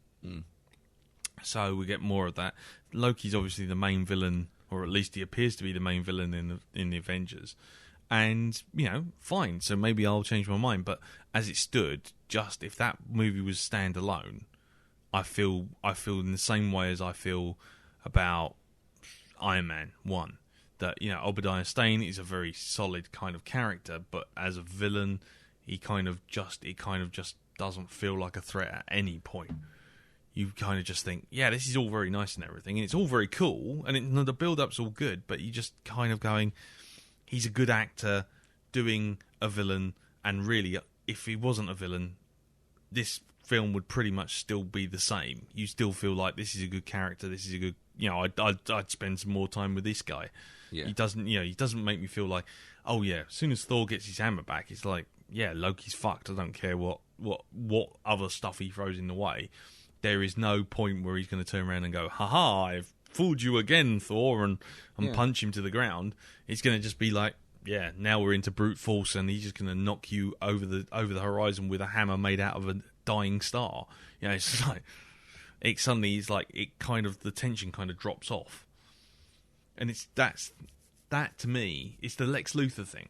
So we get more of that. Loki's obviously the main villain, or at least he appears to be the main villain in the Avengers. And, fine. So maybe I'll change my mind. But as it stood, just if that movie was standalone, I feel in the same way as I feel about Iron Man 1. That, Obadiah Stane is a very solid kind of character, but as a villain, it kind of just doesn't feel like a threat at any point. You kind of just think, this is all very nice and everything, and it's all very cool, and the build-up's all good, but you just kind of going, he's a good actor doing a villain, and really, if he wasn't a villain, this film would pretty much still be the same. You still feel like this is a good character. This is a good, I'd spend some more time with this guy. Yeah. He doesn't make me feel like, as soon as Thor gets his hammer back, it's like, Loki's fucked. I don't care what other stuff he throws in the way. There is no point where he's going to turn around and go, haha, I've fooled you again, Thor, and punch him to the ground. It's going to just be like, now we're into brute force, and he's just going to knock you over the horizon with a hammer made out of a dying star. It's like the tension kind of drops off, and that to me, it's the Lex Luthor thing.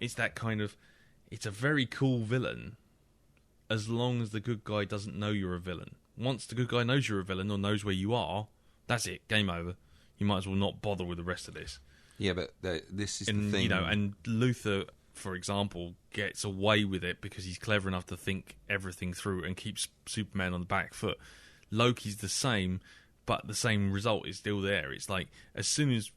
it's that kind of, it's a very cool villain, as long as the good guy doesn't know you're a villain. Once the good guy knows you're a villain or knows where you are, that's it, game over. You might as well not bother with the rest of this. Yeah, but this is the thing. You know, and Luthor, for example, gets away with it because he's clever enough to think everything through and keeps Superman on the back foot. Loki's the same, but the same result is still there. It's like, as soon as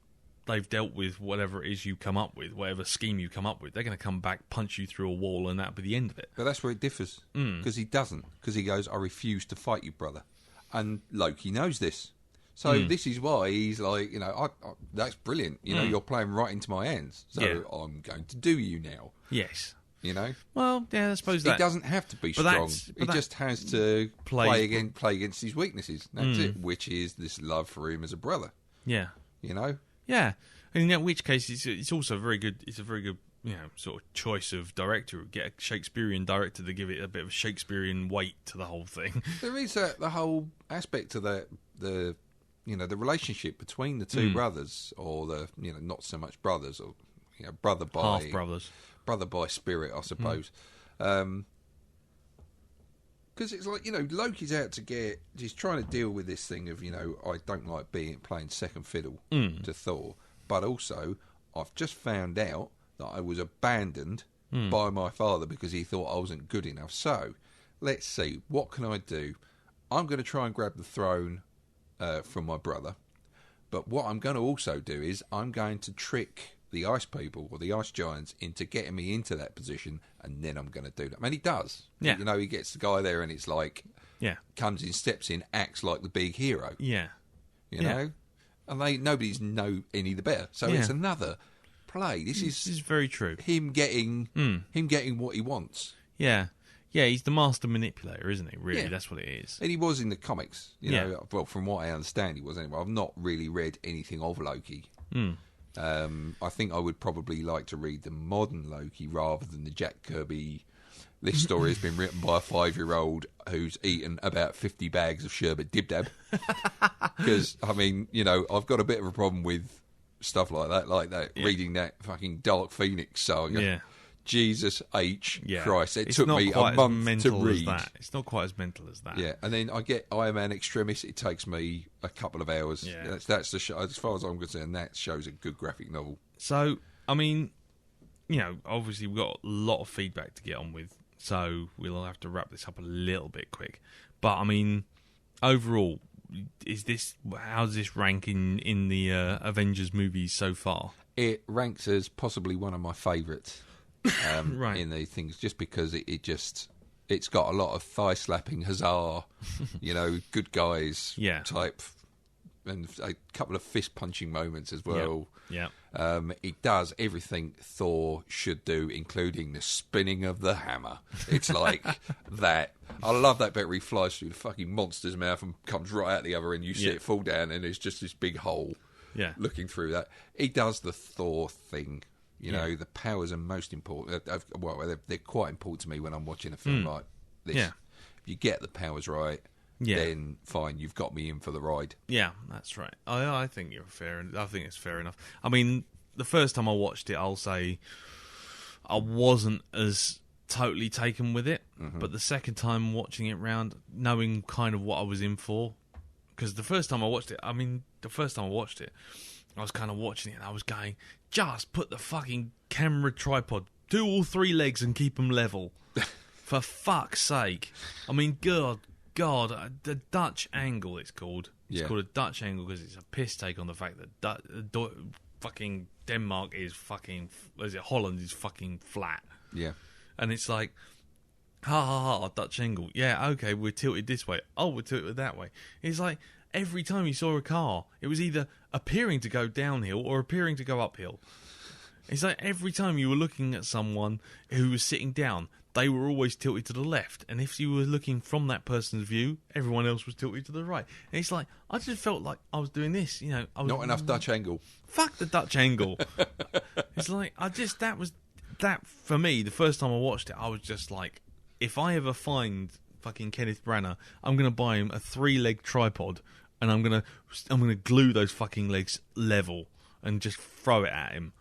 they've dealt with whatever it is you come up with, whatever scheme you come up with, they're going to come back, punch you through a wall, and that'll be the end of it. But that's where it differs, because he doesn't. Because he goes, I refuse to fight you, brother. And Loki knows this. So this is why he's like, you know, that's brilliant. You know, you're playing right into my hands. So I'm going to do you now. Yes. You know? Well, yeah, I suppose that... He doesn't have to be strong. He just has to play against his weaknesses. That's it, which is this love for him as a brother. Yeah. You know? Yeah. And in which case, it's also very good. It's a very good, you know, sort of choice of director. Get a Shakespearean director to give it a bit of Shakespearean weight to the whole thing. There is the whole aspect of the you know, the relationship between the two brothers, or the, you know, not so much brothers, or, you know, brother by half brothers, brother by spirit, I suppose. Because it's like, you know, Loki's out to get, he's trying to deal with this thing of, you know, I don't like playing second fiddle to Thor, but also I've just found out that I was abandoned by my father because he thought I wasn't good enough. So let's see, what can I do? I'm going to try and grab the throne from my brother, but what I'm going to also do is I'm going to trick the ice people or the ice giants into getting me into that position, and then I'm going to do that. I mean, he does. Yeah. You know, he gets the guy there, and it's like, comes in, steps in, acts like the big hero. Yeah. You know, and nobody's any the better. So it's another play. This is very true. Him getting what he wants. Yeah. Yeah, he's the master manipulator, isn't he? Really, that's what it is. And he was in the comics. You know, well, from what I understand, he was anyway. I've not really read anything of Loki. I think I would probably like to read the modern Loki rather than the Jack Kirby. This story has been written by a 5-year-old who's eaten about 50 bags of sherbet dib-dab. Because, I mean, you know, I've got a bit of a problem with stuff like that, reading that fucking Dark Phoenix saga. Yeah. Jesus Christ, it took me a month to read. It's not quite as mental as that. Yeah, and then I get Iron Man Extremis. It takes me a couple of hours. Yeah. That's the show. As far as I'm concerned, that show's a good graphic novel. So, I mean, you know, obviously we've got a lot of feedback to get on with, so we'll have to wrap this up a little bit quick. But, I mean, overall, how does this rank in the Avengers movies so far? It ranks as possibly one of my favourites. Right. In the things, just because it's got a lot of thigh slapping, huzzah, you know, good guys type, and a couple of fist punching moments as well. Yeah. It does everything Thor should do, including the spinning of the hammer. It's like that. I love that bit where he flies through the fucking monster's mouth and comes right out the other end. You see it fall down, and there's just this big hole. Yeah. Looking through that, he does the Thor thing. You know, the powers are most important. Well, they're quite important to me when I'm watching a film like this. Yeah. If you get the powers right, then fine, you've got me in for the ride. Yeah, that's right. I think you're fair. I think it's fair enough. I mean, the first time I watched it, I'll say I wasn't as totally taken with it. But the second time watching it round, knowing kind of what I was in for, because the first time I watched it, I was kind of watching it and I was going, just put the fucking camera tripod, do all 3 legs and keep them level. For fuck's sake. I mean, God, the Dutch angle it's called. It's called a Dutch angle because it's a piss take on the fact that fucking Denmark is fucking, Holland is fucking flat. Yeah. And it's like, ha, Dutch angle. Yeah, okay, we're tilted this way. Oh, we're tilted that way. It's like, every time you saw a car, it was either appearing to go downhill or appearing to go uphill. It's like every time you were looking at someone who was sitting down, they were always tilted to the left. And if you were looking from that person's view, everyone else was tilted to the right. And it's like, I just felt like I was doing this, you know. Not enough Dutch angle. Fuck the Dutch angle. It's like, that for me, the first time I watched it, I was just like, if I ever find fucking Kenneth Branagh, I'm going to buy him a 3-leg tripod and I'm gonna glue those fucking legs level and just throw it at him.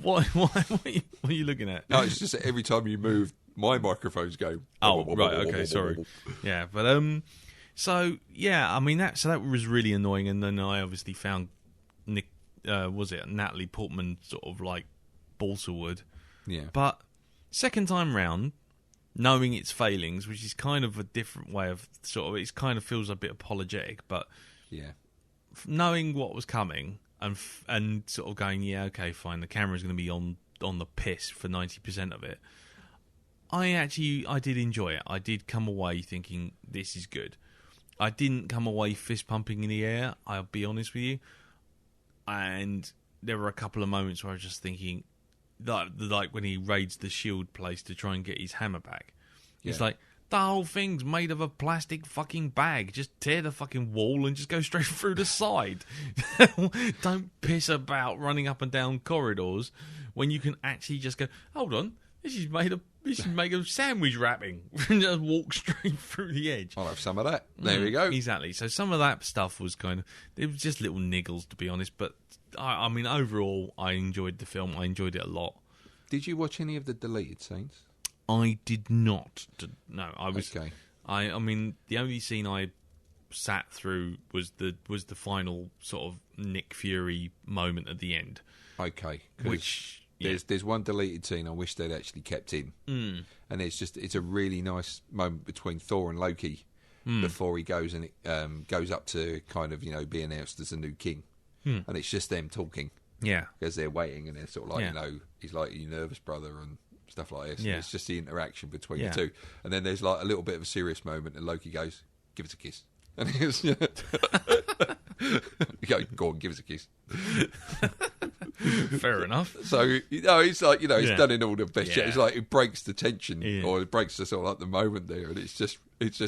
What are you looking at? No, it's just that every time you move, my microphone's going. Oh, right, okay, sorry. Yeah, but so yeah, I mean that was really annoying, and then I obviously found Natalie Portman sort of like balsa wood. Yeah. But second time round, knowing its failings, which is kind of a different way of sort of, it kind of feels a bit apologetic, but yeah, knowing what was coming and sort of going, yeah, okay, fine, the camera's going to be on the piss for 90% of it. I did enjoy it. I did come away thinking this is good. I didn't come away fist pumping in the air, I'll be honest with you. And there were a couple of moments where I was just thinking, like when he raids the shield place to try and get his hammer back. It's like, the whole thing's made of a plastic fucking bag. Just tear the fucking wall and just go straight through the side. Don't piss about running up and down corridors when you can actually just go, hold on, this is made of sandwich wrapping. And just walk straight through the edge. I'll have some of that. There we go. Exactly. So some of that stuff was it was just little niggles, to be honest. But I mean, overall, I enjoyed the film. I enjoyed it a lot. Did you watch any of the deleted scenes? I did not. No, I was. Okay. I mean, the only scene I sat through was the final sort of Nick Fury moment at the end. Okay. Which there's one deleted scene I wish they'd actually kept in, and it's a really nice moment between Thor and Loki before he goes and it goes up to kind of be announced as a new king, and it's just them talking. Yeah, because they're waiting and they're sort of like he's like, you nervous brother and stuff like this. Yeah. It's just the interaction between the two, and then there's like a little bit of a serious moment, and Loki goes, "Give us a kiss," and he's you go on, give us a kiss. Fair enough. So it's like it's done in all the best. Yeah. It's like it breaks the tension or it breaks the sort of like the moment there, and it's just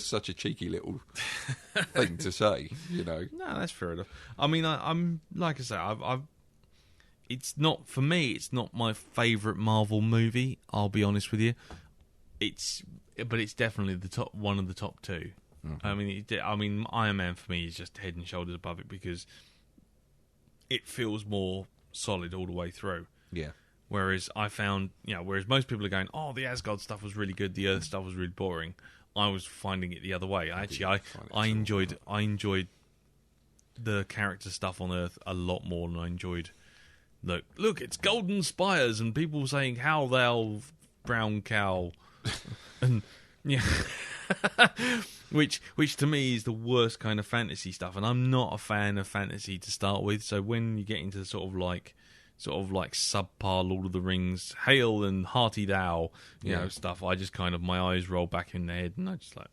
such a cheeky little thing to say. No, that's fair enough. I mean, I'm like I say, I've it's not for me. It's not my favourite Marvel movie. I'll be honest with you. But it's definitely one of the top two. Mm-hmm. I mean, Iron Man for me is just head and shoulders above it because it feels more solid all the way through. Yeah. Whereas I found, whereas most people are going, oh, the Asgard stuff was really good, the Earth stuff was really boring. I was finding it the other way. I enjoyed the character stuff on Earth a lot more than I enjoyed. Look, it's golden spires and people saying how thou brown cow, and which to me is the worst kind of fantasy stuff, and I'm not a fan of fantasy to start with. So when you get into sort of like subpar Lord of the Rings, hail and hearty thou, stuff, I just kind of my eyes roll back in the head, and I just like,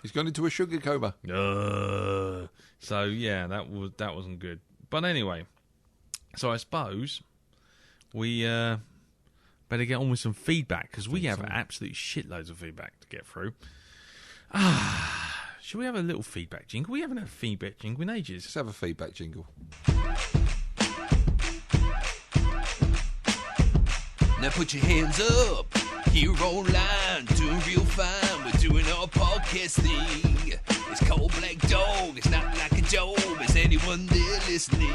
he's gone into a sugar coma. So yeah, that wasn't good. But anyway. So I suppose we better get on with some feedback because we have absolute shitloads of feedback to get through. Should we have a little feedback jingle? We haven't had a feedback jingle in ages. Let's have a feedback jingle. Now put your hands up, here online, doing real fine. We're doing our podcast thing. It's called Blackdog. It's not like a job. Is anyone there listening?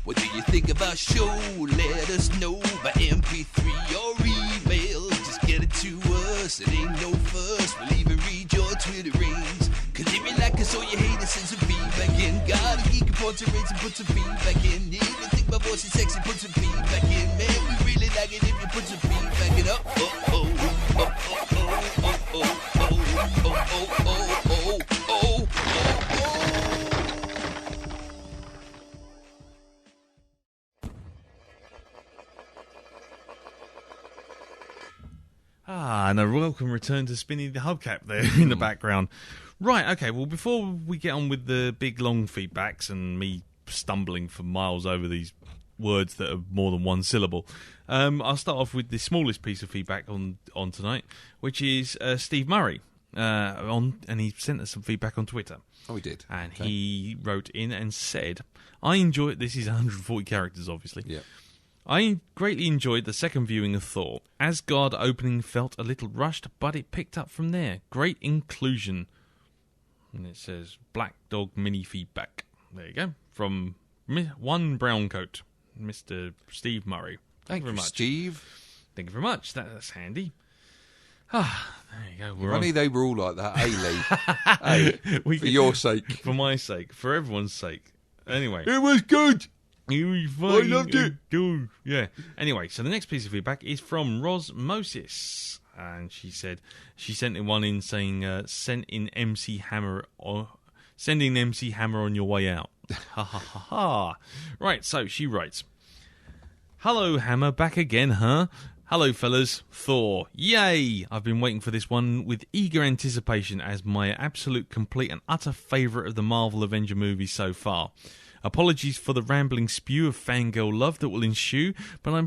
What do you think of our show? Let us know by MP3 or email. Just get it to us. It ain't no fuss. We'll even read your Twitter rings. Cause if you like us or you hate us, send some feedback in. Got a geek and point to rates and put some feedback in. If you think my voice is sexy, put some feedback in. Man, we really like it if you put some feedback in. And a welcome return to spinning the hubcap there in the background. Right, okay, well, before we get on with the big, long feedbacks and me stumbling for miles over these words that are more than one syllable, I'll start off with the smallest piece of feedback on tonight, which is Steve Murray. And he sent us some feedback on Twitter. Oh, he did? And he wrote in and said, I enjoy... This is 140 characters, obviously. Yeah. I greatly enjoyed the second viewing of Thor. Asgard opening felt a little rushed, but it picked up from there. Great inclusion. And it says, Blackdog mini feedback. There you go. From one brown coat. Mr. Steve Murray. Thank you very much, Steve. Thank you very much. That's handy. Ah, there you go. If only they were all like that, Lee? For your sake. For my sake. For everyone's sake. Anyway. It was good. I loved it. Yeah. Anyway, so the next piece of feedback is from Rosmosis. And she said she sent in one in saying, send in MC Hammer on your way out. Ha ha ha ha. Right, so she writes, "Hello, Hammer, back again, huh? Hello, fellas. Thor. Yay! I've been waiting for this one with eager anticipation as my absolute, complete and utter favourite of the Marvel Avenger movies so far. Apologies for the rambling spew of fangirl love that will ensue, but I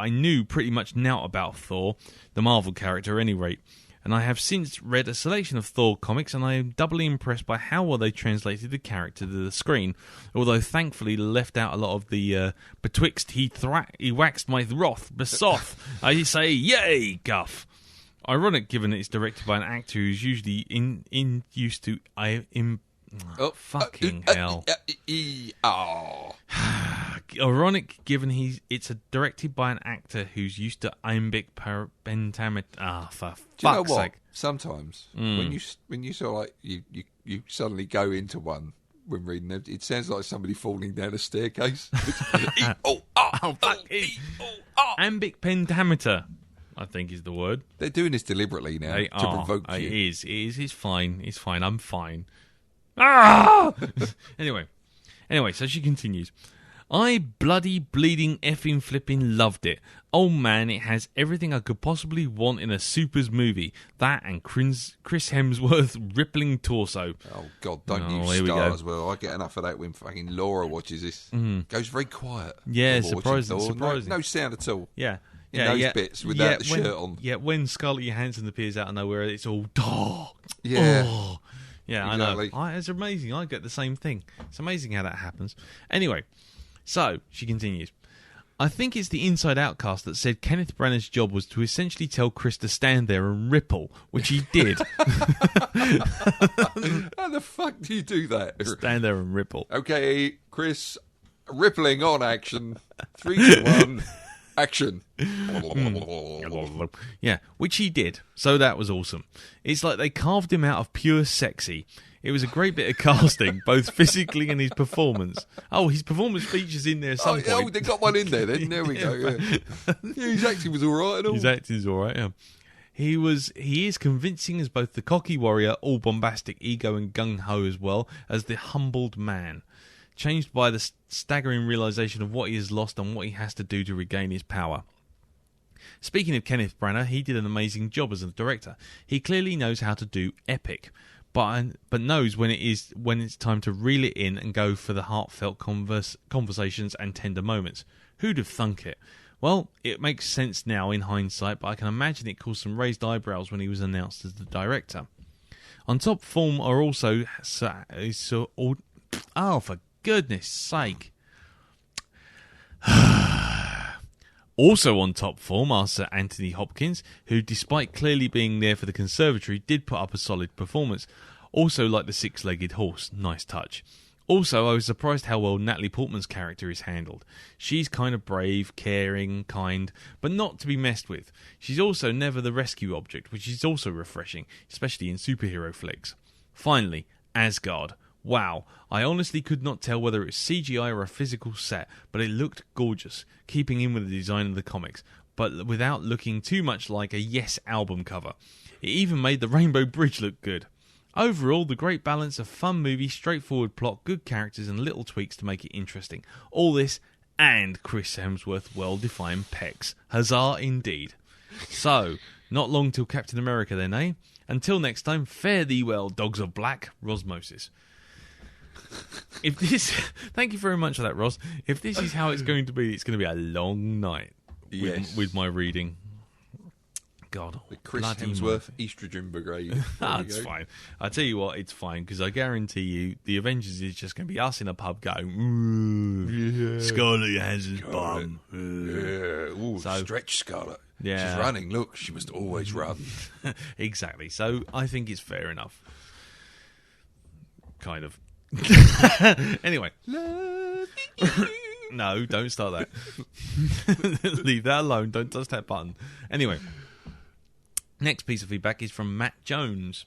knew pretty much now about Thor, the Marvel character at any rate. And I have since read a selection of Thor comics, and I am doubly impressed by how well they translated the character to the screen, although thankfully left out a lot of the betwixt he waxed my wrath, besoth, I say, yay, guff. Ironic given it's directed by an actor who's usually used to... fucking hell. Ironic given it's directed by an actor who's used to iambic pentameter. For fuck's sake. Sometimes when you sort of like you suddenly go into one when reading them, it sounds like somebody falling down a staircase. Iambic pentameter, I think is the word. They're doing this deliberately now to provoke you. It is. It's fine. It's fine. I'm fine. Ah! Anyway, so she continues. I bloody bleeding effing flipping loved it. Oh man, it has everything I could possibly want in a supers movie. That and Chris Hemsworth's rippling torso. Oh God, don't you start as well. I get enough of that when fucking Laura watches this. Goes very quiet. Yeah, surprising. No sound at all. Yeah. In those bits without the shirt on. Yeah, when Scarlett Johansson appears out of nowhere, it's all dark. Yeah. Oh. Yeah, exactly. I know. It's amazing. I get the same thing. It's amazing how that happens. Anyway, so she continues. I think it's the Inside Out cast that said Kenneth Branagh's job was to essentially tell Chris to stand there and ripple, which he did. How the fuck do you do that? Stand there and ripple. Okay, Chris, rippling on action. 3, 2, 1. Action. Yeah, which he did. So that was awesome. It's like they carved him out of pure sexy. It was a great bit of casting, both physically and his performance. Oh, his performance features in there at some point. Oh, they got one in there then. There we go. Yeah. His acting was all right and all. His acting is all right, yeah. He is convincing as both the cocky warrior, all bombastic ego and gung-ho as well, as the humbled man. Changed by the staggering realisation of what he has lost and what he has to do to regain his power. Speaking of Kenneth Branagh, he did an amazing job as a director. He clearly knows how to do epic, but knows when it's time to reel it in and go for the heartfelt conversations and tender moments. Who'd have thunk it? Well, it makes sense now in hindsight, but I can imagine it caused some raised eyebrows when he was announced as the director. On top form are also... for goodness sake. Also on top form are Sir Anthony Hopkins, who, despite clearly being there for the conservatory, did put up a solid performance. Also like the six-legged horse. Nice touch. Also, I was surprised how well Natalie Portman's character is handled. She's kind of brave, caring, kind, but not to be messed with. She's also never the rescue object, which is also refreshing, especially in superhero flicks. Finally, Asgard. Wow, I honestly could not tell whether it was CGI or a physical set, but it looked gorgeous, keeping in with the design of the comics, but without looking too much like a Yes album cover. It even made the Rainbow Bridge look good. Overall, the great balance of fun movie, straightforward plot, good characters and little tweaks to make it interesting. All this, and Chris Hemsworth well-defined pecs. Huzzah indeed. So, not long till Captain America then, eh? Until next time, fare thee well, dogs of black, Rosmosis. Thank you very much for that, Ross. If this is how it's going to be a long night with my reading. God, the Chris Hemsworth Estrogen Brigade. That's fine. I tell you what, it's fine because I guarantee you, the Avengers is just going to be us in a pub going, Scarlett Johansson's bum. Yeah, ooh, stretch Scarlett. Yeah, she's running. Look, she must always run. Exactly. So I think it's fair enough. Kind of. Anyway. No, don't start that. Leave that alone. Don't touch that button. Anyway. Next piece of feedback is from Matt Jones.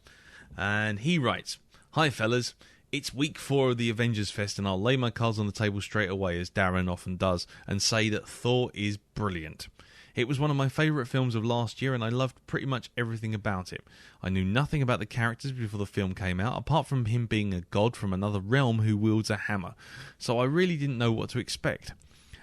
And he writes, "Hi, fellas. It's week 4 of the Avengers Fest, and I'll lay my cards on the table straight away, as Darren often does, and say that Thor is brilliant. It was one of my favourite films of last year, and I loved pretty much everything about it. I knew nothing about the characters before the film came out, apart from him being a god from another realm who wields a hammer, so I really didn't know what to expect.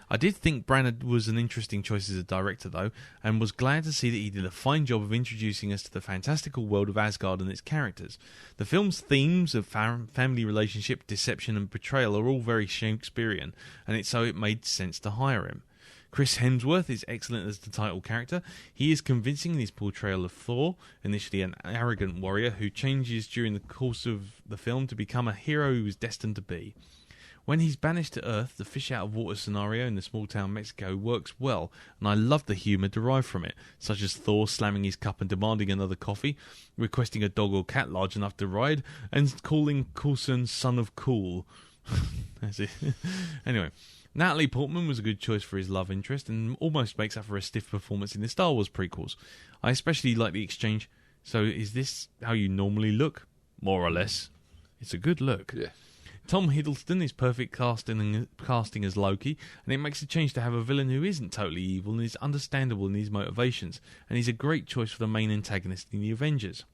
I did think Branagh was an interesting choice as a director, though, and was glad to see that he did a fine job of introducing us to the fantastical world of Asgard and its characters. The film's themes of family relationship, deception and betrayal are all very Shakespearean, and so it made sense to hire him. Chris Hemsworth is excellent as the title character. He is convincing in his portrayal of Thor, initially an arrogant warrior who changes during the course of the film to become a hero he was destined to be. When he's banished to Earth, the fish-out-of-water scenario in the small town Mexico works well, and I love the humour derived from it, such as Thor slamming his cup and demanding another coffee, requesting a dog or cat large enough to ride, and calling Coulson son of cool. That's it. Anyway, Natalie Portman was a good choice for his love interest, and almost makes up for a stiff performance in the Star Wars prequels. I especially like the exchange, "So is this how you normally look?" More or less. It's a good look. Yeah. Tom Hiddleston is perfect casting as Loki, and it makes a change to have a villain who isn't totally evil and is understandable in his motivations, and he's a great choice for the main antagonist in the Avengers.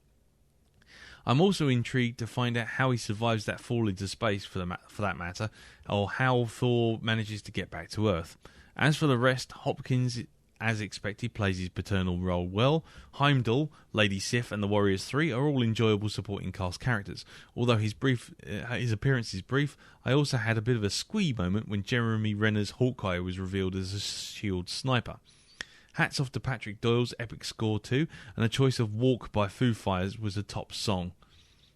I'm also intrigued to find out how he survives that fall into space, for that matter, or how Thor manages to get back to Earth. As for the rest, Hopkins, as expected, plays his paternal role well. Heimdall, Lady Sif, and the Warriors 3 are all enjoyable supporting cast characters. Although his appearance is brief, I also had a bit of a squee moment when Jeremy Renner's Hawkeye was revealed as a S.H.I.E.L.D. sniper. Hats off to Patrick Doyle's epic score too, and the choice of Walk by Foo Fighters was a top song.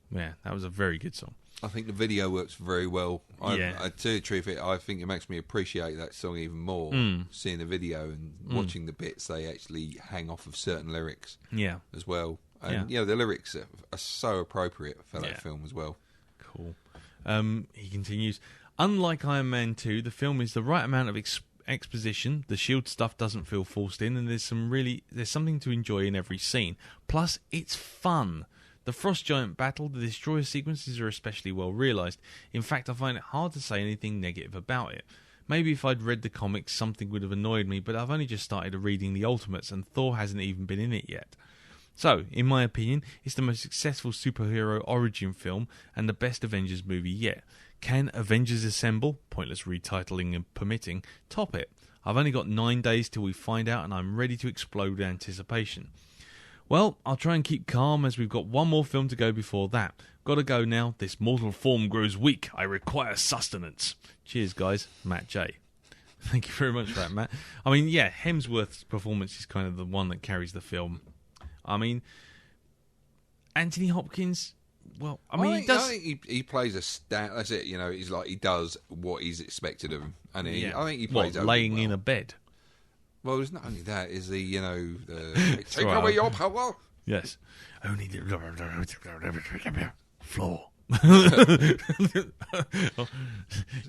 Yeah, that was a very good song. I think the video works very well. Yeah. To tell you the truth, I think it makes me appreciate that song even more, seeing the video and watching the bits they actually hang off of certain lyrics as well. And, the lyrics are so appropriate for that film as well. Cool. He continues, "Unlike Iron Man 2, the film is the right amount of exposition. The S.H.I.E.L.D. stuff doesn't feel forced in, and there's something to enjoy in every scene. Plus, it's fun. The Frost Giant battle, the Destroyer sequences are especially well realised. In fact, I find it hard to say anything negative about it. Maybe if I'd read the comics, something would have annoyed me, but I've only just started reading the Ultimates, and Thor hasn't even been in it yet. So, in my opinion, it's the most successful superhero origin film and the best Avengers movie yet. Can Avengers Assemble, pointless retitling and permitting, top it? I've only got 9 days till we find out, and I'm ready to explode with anticipation. Well, I'll try and keep calm, as we've got one more film to go before that. Gotta go now. This mortal form grows weak. I require sustenance. Cheers, guys. Matt J." Thank you very much for that, Matt. I mean, yeah, Hemsworth's performance is kind of the one that carries the film. I mean, Anthony Hopkins, well, I think he plays a stat. That's it. He's like, he does what he's expected of him, and I think he plays laying in a bed. Well, it's not only that. Is take away your power? Yes. Only the floor.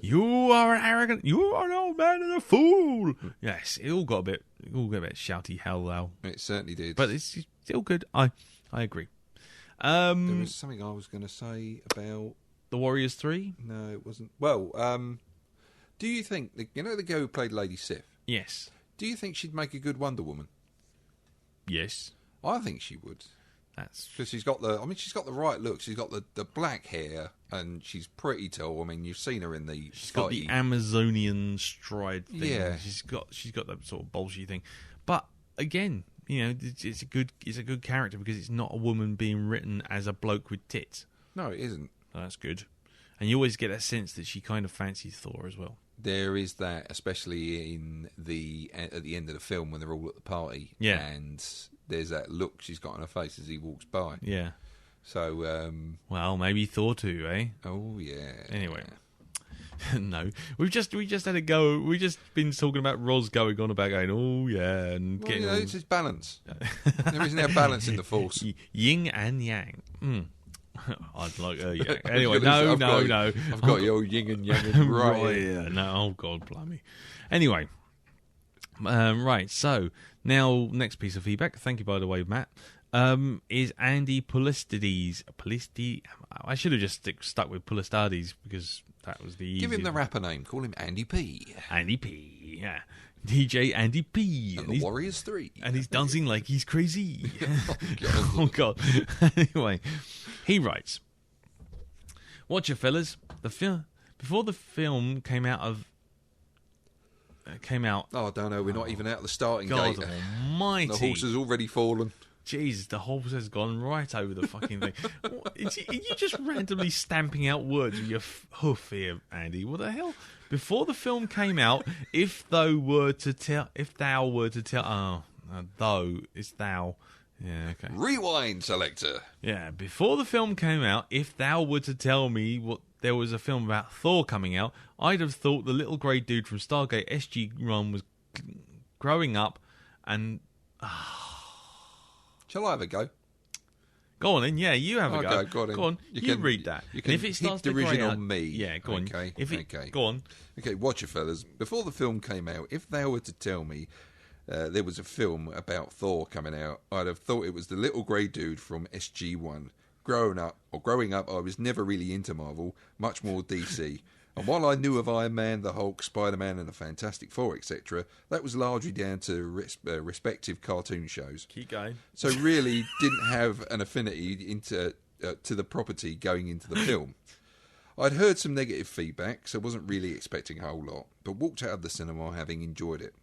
You are an arrogant. You are an old man and a fool. Yes, it all got a bit shouty hell. It certainly did, but it's still good. I agree. There was something I was going to say about the Warriors 3. No, it wasn't. Well, do you think the girl who played Lady Sif? Yes. Do you think she'd make a good Wonder Woman? Yes. I think she would. That's because she's got the right look. She's got the black hair, and she's pretty tall. I mean, you've seen her in the. She's got the Amazonian stride thing. Yeah. She's got that sort of bolshy thing. But again, it's a good character because it's not a woman being written as a bloke with tits. No, it isn't. So that's good. And you always get that sense that she kind of fancies Thor as well. There is that, especially at the end of the film when they're all at the party. Yeah. And there's that look she's got on her face as he walks by. Yeah. So, well, maybe Thor too, eh? Oh, yeah. Anyway. No. We've just had a go. We've just been talking about Roz going on about going, oh, yeah, and well, getting it's just balance. There isn't a balance in the Force. Yin and yang. I'd like yeah. Anyway, no. I've got your yin and yang right. Yeah, no, oh God, blimey. Anyway, right. So now, next piece of feedback. Thank you, by the way, Matt. Is Andy Pulistides. I should have just stuck with Pulistades because that was the easiest. Give him the rapper name. Call him Andy P. Andy P. Yeah. DJ Andy P. And the Warriors 3. And he's dancing like he's crazy. Oh, God. Anyway, he writes, "Watch it, fellas. Before the film came out. Oh, I don't know. We're not even out of the starting God gate. Almighty. The horse has already fallen. Jesus, the horse has gone right over the fucking thing. Are you just randomly stamping out words with your hoof here, Andy? What the hell? Before the film came out, if thou were to tell, it's thou. Yeah, okay. Rewind, selector. Yeah, before the film came out, if thou were to tell me what there was a film about Thor coming out, I'd have thought the little grey dude from Stargate SG-1 was growing up and... Shall I have a go? Go on then, yeah, you have a go. Go on. You read that. You can if it starts to derision grey out, on me. Yeah, go on. Okay. Go on. Okay, watch it, fellas. Before the film came out, if they were to tell me there was a film about Thor coming out, I'd have thought it was the little grey dude from SG-1. Growing up, I was never really into Marvel, much more DC. And while I knew of Iron Man, the Hulk, Spider-Man and the Fantastic Four, etc., that was largely down to respective cartoon shows. Keep going. So really didn't have an affinity to the property going into the film. I'd heard some negative feedback, so wasn't really expecting a whole lot, but walked out of the cinema having enjoyed it.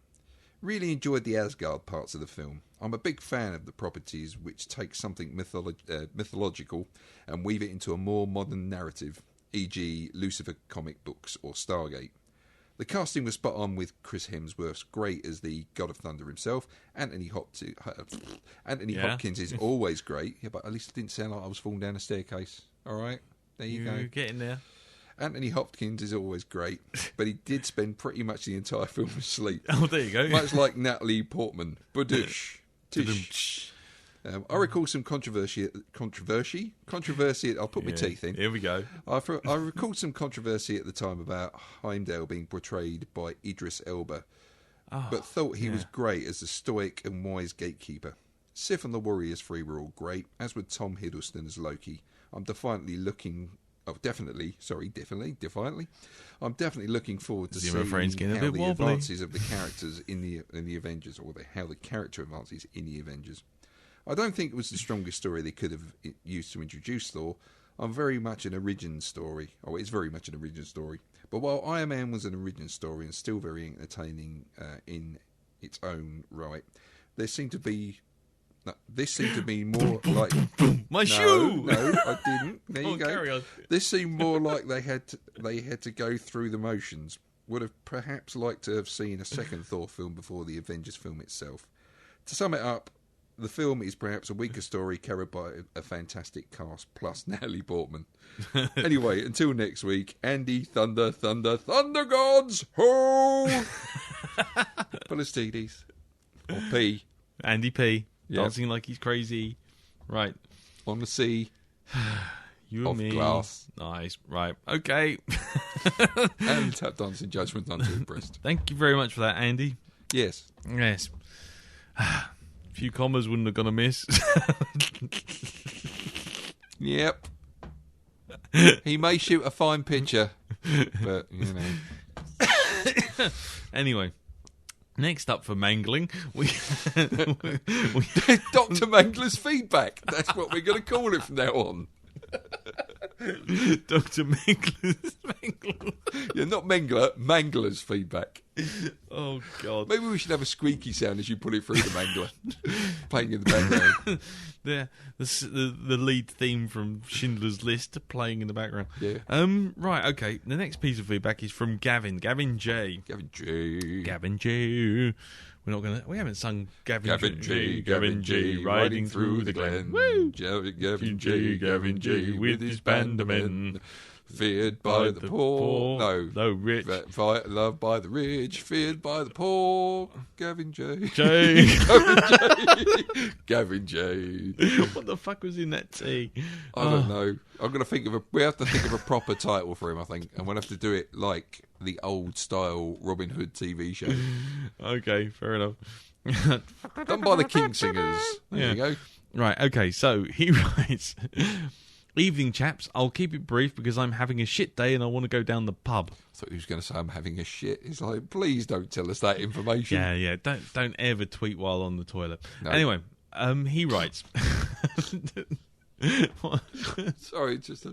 Really enjoyed the Asgard parts of the film. I'm a big fan of the properties which take something mythological and weave it into a more modern narrative, e.g. Lucifer comic books or Stargate. The casting was spot on with Chris Hemsworth's great as the God of Thunder himself. Anthony Hopkins is always great. Yeah, but at least it didn't sound like I was falling down a staircase. All right, there you go. You're getting there. Anthony Hopkins is always great, but he did spend pretty much the entire film asleep. Oh, there you go. Much like Natalie Portman. Badoosh. Tish. I recall some controversy. I'll put my teeth in. Here we go. I recall some controversy at the time about Heimdall being portrayed by Idris Elba, but thought he was great as a stoic and wise gatekeeper. Sif and the Warriors 3 were all great, as were Tom Hiddleston as Loki. I'm definitely looking forward to seeing how the advances of the characters in the Avengers, or how the character advances in the Avengers. I don't think it was the strongest story they could have used to introduce Thor. It's very much an origin story. But while Iron Man was an origin story and still very entertaining in its own right, this seemed to be more like... My shoe! No, I didn't. There you go. Carry on. This seemed more like they had to go through the motions. Would have perhaps liked to have seen a second Thor film before the Avengers film itself. To sum it up, the film is perhaps a weaker story carried by a fantastic cast plus Natalie Portman. Anyway, until next week, Andy Thunder Gods, ho! Pulistades. Or P. Andy P. Yep. Dancing like he's crazy. Right. On the sea. You of and me. Glass. Nice. Right. Okay. And tap dancing judgment unto his breast. Thank you very much for that, Andy. Yes. Yes. A few commas wouldn't have gone amiss. Yep. He may shoot a fine picture, but, you know. Anyway. Next up for mangling, we Dr. Mangler's feedback. That's what we're going to call it from now on. Dr. Mangler's Mangler. Yeah, not Mangler, Mangler's feedback. Oh, God. Maybe we should have a squeaky sound as you put it through the Mangler. Playing in the background. The lead theme from Schindler's List playing in the background. Yeah. Right, okay. The next piece of feedback is from Gavin J. We haven't sung Gavin J. Riding through the glen. Woo! Gavin J. With his band of men. feared by the poor. No, rich. Loved by the rich, feared by the poor. Gavin J. Gavin J. What the fuck was in that tea? I don't know. We have to think of a proper title for him, I think, and we'll have to do it like the old style Robin Hood TV show. Okay, fair enough. Done by the King Singers. There you go. Right, okay, so he writes, evening chaps, I'll keep it brief because I'm having a shit day and I want to go down the pub. I thought he was going to say I'm having a shit. It's like, please don't tell us that information. Yeah, don't ever tweet while on the toilet. No. Anyway, he writes... Sorry, just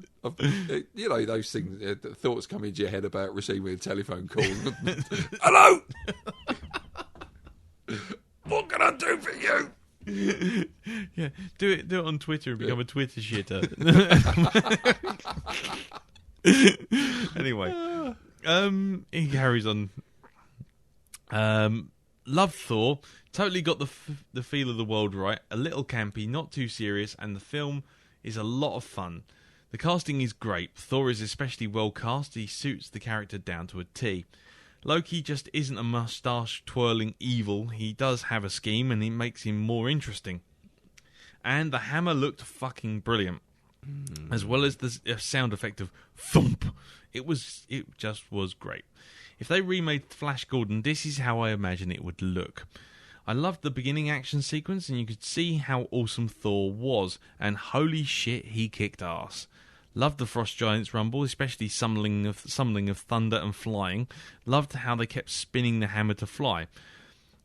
you know those things, thoughts come into your head about receiving a telephone call. Hello, what can I do for you? Yeah, do it on Twitter and become a Twitter shitter. Anyway, he carries on. Love Thor. Totally got the feel of the world right. A little campy, not too serious, and the film is a lot of fun. The casting is great. Thor is especially well cast. He suits the character down to a T. Loki just isn't a moustache-twirling evil. He does have a scheme, and it makes him more interesting. And the hammer looked fucking brilliant, as well as the sound effect of thump. It just was great. If they remade Flash Gordon, this is how I imagine it would look. I loved the beginning action sequence, and you could see how awesome Thor was, and holy shit, he kicked ass. Loved the Frost Giants rumble, especially summoning of thunder and flying. Loved how they kept spinning the hammer to fly.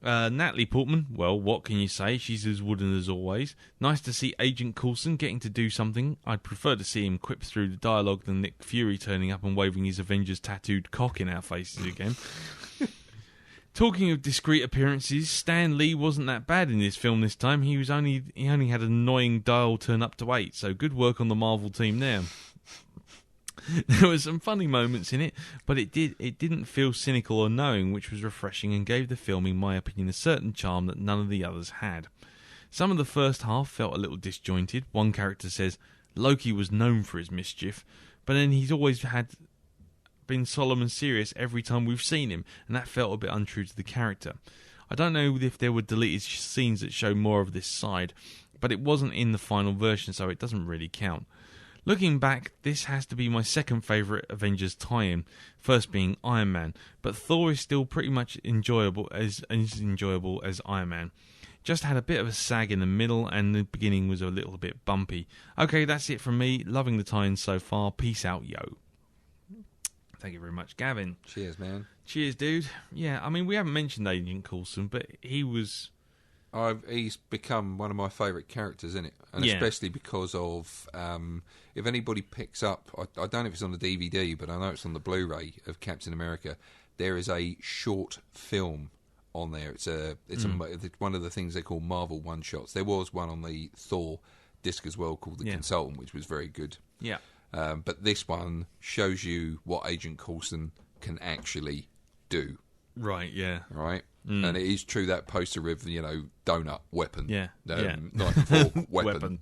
Natalie Portman, well, what can you say? She's as wooden as always. Nice to see Agent Coulson getting to do something. I'd prefer to see him quip through the dialogue than Nick Fury turning up and waving his Avengers tattooed cock in our faces again. Talking of discreet appearances, Stan Lee wasn't that bad in this film this time. He only had an annoying dial turn up to 8, so good work on the Marvel team there. There were some funny moments in it, but it didn't feel cynical or knowing, which was refreshing and gave the film, in my opinion, a certain charm that none of the others had. Some of the first half felt a little disjointed. One character says Loki was known for his mischief, but then he's always been solemn and serious every time we've seen him, and that felt a bit untrue to the character. I don't know if there were deleted scenes that show more of this side, but it wasn't in the final version, so it doesn't really count. Looking back, this has to be my second favourite Avengers tie-in, first being Iron Man, but Thor is still pretty much as enjoyable as Iron Man. Just had a bit of a sag in the middle, and the beginning was a little bit bumpy. Okay, that's it from me. Loving the tie-in so far. Peace out, yo. Thank you very much, Gavin. Cheers, man. Cheers, dude. Yeah, I mean, we haven't mentioned Agent Coulson, but he's become one of my favourite characters in it, and especially because of if anybody picks up, I don't know if it's on the DVD, but I know it's on the Blu-ray of Captain America. There is a short film on there. It's one of the things they call Marvel one-shots. There was one on the Thor disc as well called The Consultant, which was very good. Yeah. But this one shows you what Agent Coulson can actually do. Right, yeah. Right? Mm. And it is true that poster with, donut, weapon. Yeah. Knife, fork, weapon.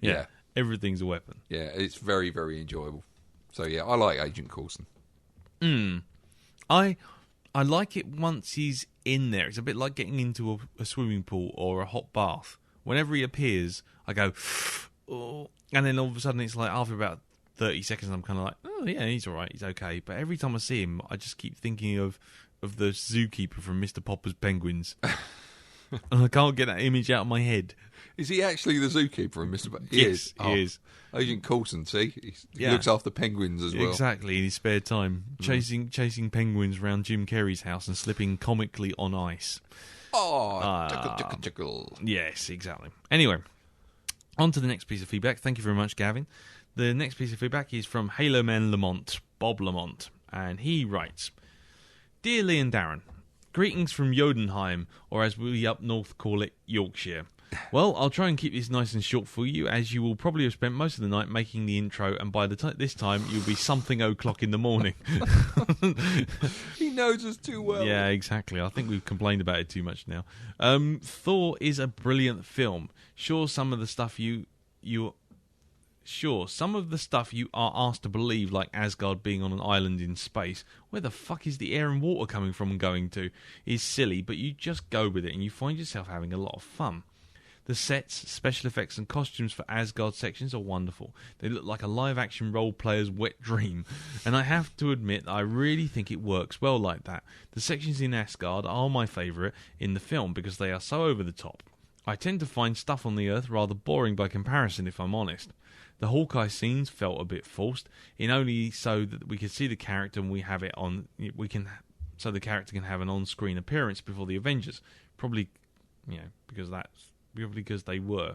Yeah. Everything's a weapon. Yeah, it's very, very enjoyable. So, yeah, I like Agent Coulson. I like it once he's in there. It's a bit like getting into a swimming pool or a hot bath. Whenever he appears, I go, oh. And then all of a sudden it's like after about 30 seconds I'm kind of like, oh yeah, he's alright, he's okay. But every time I see him, I just keep thinking of the zookeeper from Mr. Popper's Penguins. And I can't get that image out of my head. Is he actually the zookeeper from Mr. Popper? Yes, he is. Agent Coulson, see? He looks after penguins as well. Exactly, in his spare time. Chasing penguins around Jim Carrey's house and slipping comically on ice. Oh, tickle. Yes, exactly. Anyway, on to the next piece of feedback. Thank you very much, Gavin. The next piece of feedback is from Halo Man Lamont, Bob Lamont, and he writes, Dear Lee and Darren, greetings from Jotunheim, or as we up north call it, Yorkshire. Well, I'll try and keep this nice and short for you, as you will probably have spent most of the night making the intro, and by this time you'll be something o'clock in the morning. He knows us too well. Yeah, exactly. I think we've complained about it too much now. Thor is a brilliant film. Sure, some of the stuff you Sure, some of the stuff you are asked to believe, like Asgard being on an island in space, where the fuck is the air and water coming from and going to, is silly, but you just go with it and you find yourself having a lot of fun. The sets, special effects and costumes for Asgard sections are wonderful. They look like a live-action role-player's wet dream, and I have to admit that I really think it works well like that. The sections in Asgard are my favourite in the film because they are so over the top. I tend to find stuff on the Earth rather boring by comparison, if I'm honest. The Hawkeye scenes felt a bit forced, in only so that we could see the character and so the character can have an on-screen appearance before the Avengers. Probably, because they were.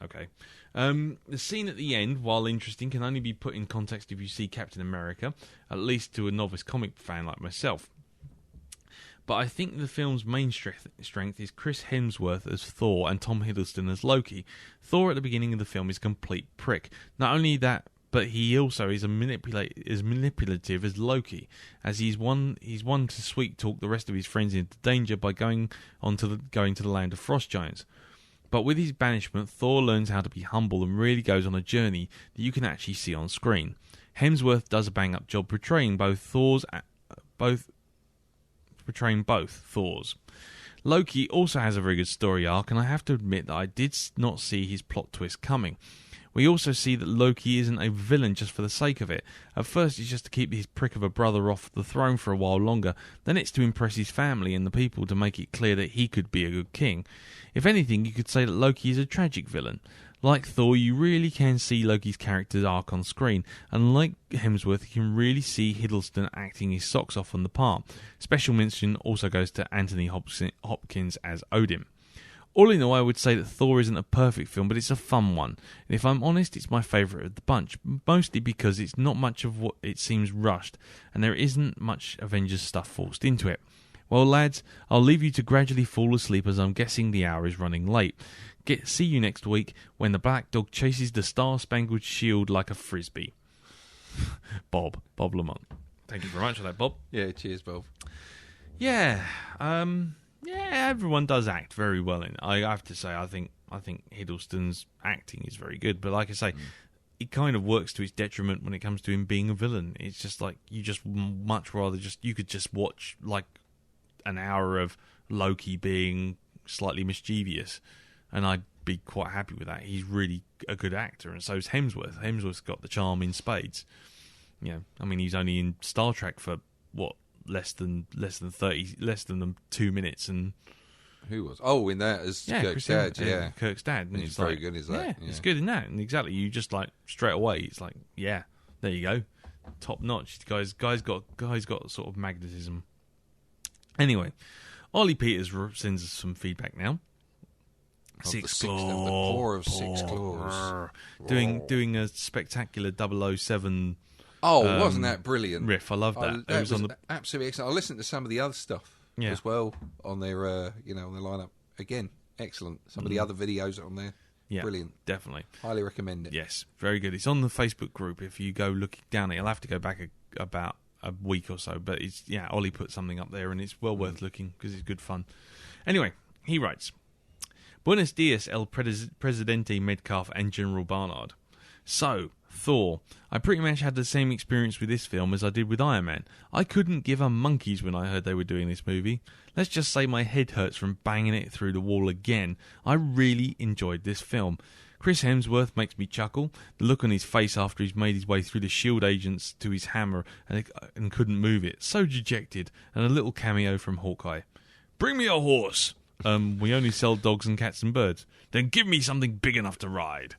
Okay. The scene at the end, while interesting, can only be put in context if you see Captain America, at least to a novice comic fan like myself. But I think the film's main strength is Chris Hemsworth as Thor and Tom Hiddleston as Loki. Thor at the beginning of the film is a complete prick. Not only that, but he also is manipulative as Loki, as he's one to sweet talk the rest of his friends into danger by going to the land of frost giants. But with his banishment, Thor learns how to be humble and really goes on a journey that you can actually see on screen. Hemsworth does a bang-up job portraying both Thors. Loki also has a very good story arc, and I have to admit that I did not see his plot twist coming. We also see that Loki isn't a villain just for the sake of it. At first it's just to keep his prick of a brother off the throne for a while longer, then it's to impress his family and the people to make it clear that he could be a good king. If anything, you could say that Loki is a tragic villain. Like Thor, you really can see Loki's character's arc on screen, and like Hemsworth, you can really see Hiddleston acting his socks off on the part. Special mention also goes to Anthony Hopkins as Odin. All in all, I would say that Thor isn't a perfect film, but it's a fun one. And if I'm honest, it's my favourite of the bunch, mostly because it's not much of what it seems rushed, and there isn't much Avengers stuff forced into it. Well, lads, I'll leave you to gradually fall asleep as I'm guessing the hour is running late. See you next week when the Blackdog chases the Star-Spangled Shield like a frisbee. Bob Lamont. Thank you very much for that, Bob. Yeah, cheers, Bob. Yeah, everyone does act very well in it. I have to say, I think Hiddleston's acting is very good, but like I say, it kind of works to his detriment when it comes to him being a villain. It's just like you could just watch like an hour of Loki being slightly mischievous, and I'd be quite happy with that. He's really a good actor, and so is Hemsworth. Hemsworth's got the charm in spades. Yeah, I mean, he's only in Star Trek for what, less than 2 minutes, and who was? Oh, in that as Kirk's dad, yeah, Kirk's dad, and he's very good, is that? Yeah, it's good in that, and exactly, you just like straight away, it's like, yeah, there you go, top notch. Guy's got sort of magnetism. Anyway, Ollie Peters sends us some feedback now. The Paw of Six Claws. Doing a spectacular 007. Oh, wasn't that brilliant? Riff, I love that. That was absolutely excellent. I listened to some of the other stuff as well on their, on their lineup. Again, excellent. Some of the other videos on there. Yeah, brilliant. Definitely. Highly recommend it. Yes, very good. It's on the Facebook group. If you go looking down it, I'll have to go back about a week or so, but it's Ollie put something up there and it's well worth looking because it's good fun. Anyway, he writes, Buenos dias, El Presidente Metcalf and General Barnard. So, Thor. I pretty much had the same experience with this film as I did with Iron Man. I couldn't give a monkeys when I heard they were doing this movie. Let's just say my head hurts from banging it through the wall again. I really enjoyed this film. Chris Hemsworth makes me chuckle. The look on his face after he's made his way through the S.H.I.E.L.D. agents to his hammer and couldn't move it. So dejected. And a little cameo from Hawkeye. Bring me a horse. We only sell dogs and cats and birds. Then give me something big enough to ride.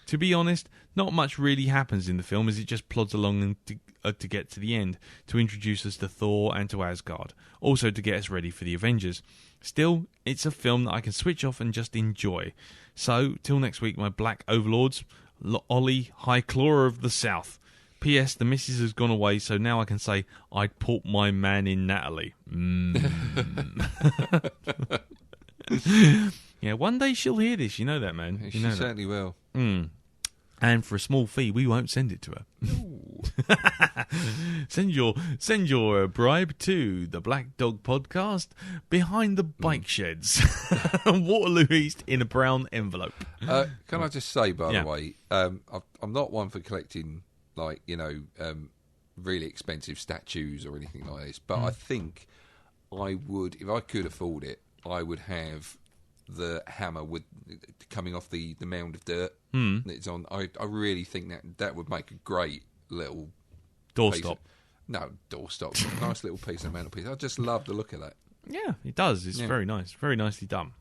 To be honest, not much really happens in the film as it just plods along to get to the end, to introduce us to Thor and to Asgard, also to get us ready for the Avengers. Still, it's a film that I can switch off and just enjoy. So, till next week, my black overlords, Ollie, High Claw of the South. P.S. The missus has gone away, so now I can say, I'd put my man in Natalie. Yeah, one day she'll hear this, you know that, man. She certainly will. And for a small fee, we won't send it to her. Send your bribe to the Black Dog Podcast, behind the bike sheds, Waterloo East, in a brown envelope. Can I just say, by the way, I'm not one for collecting really expensive statues or anything like this, but I think I would, if I could afford it, I would have the hammer coming off the mound of dirt that it's on. I really think that would make a great little doorstop. Doorstop. Nice little piece of mantelpiece. I just love the look of that. Yeah, it does. It's very nice. Very nicely done.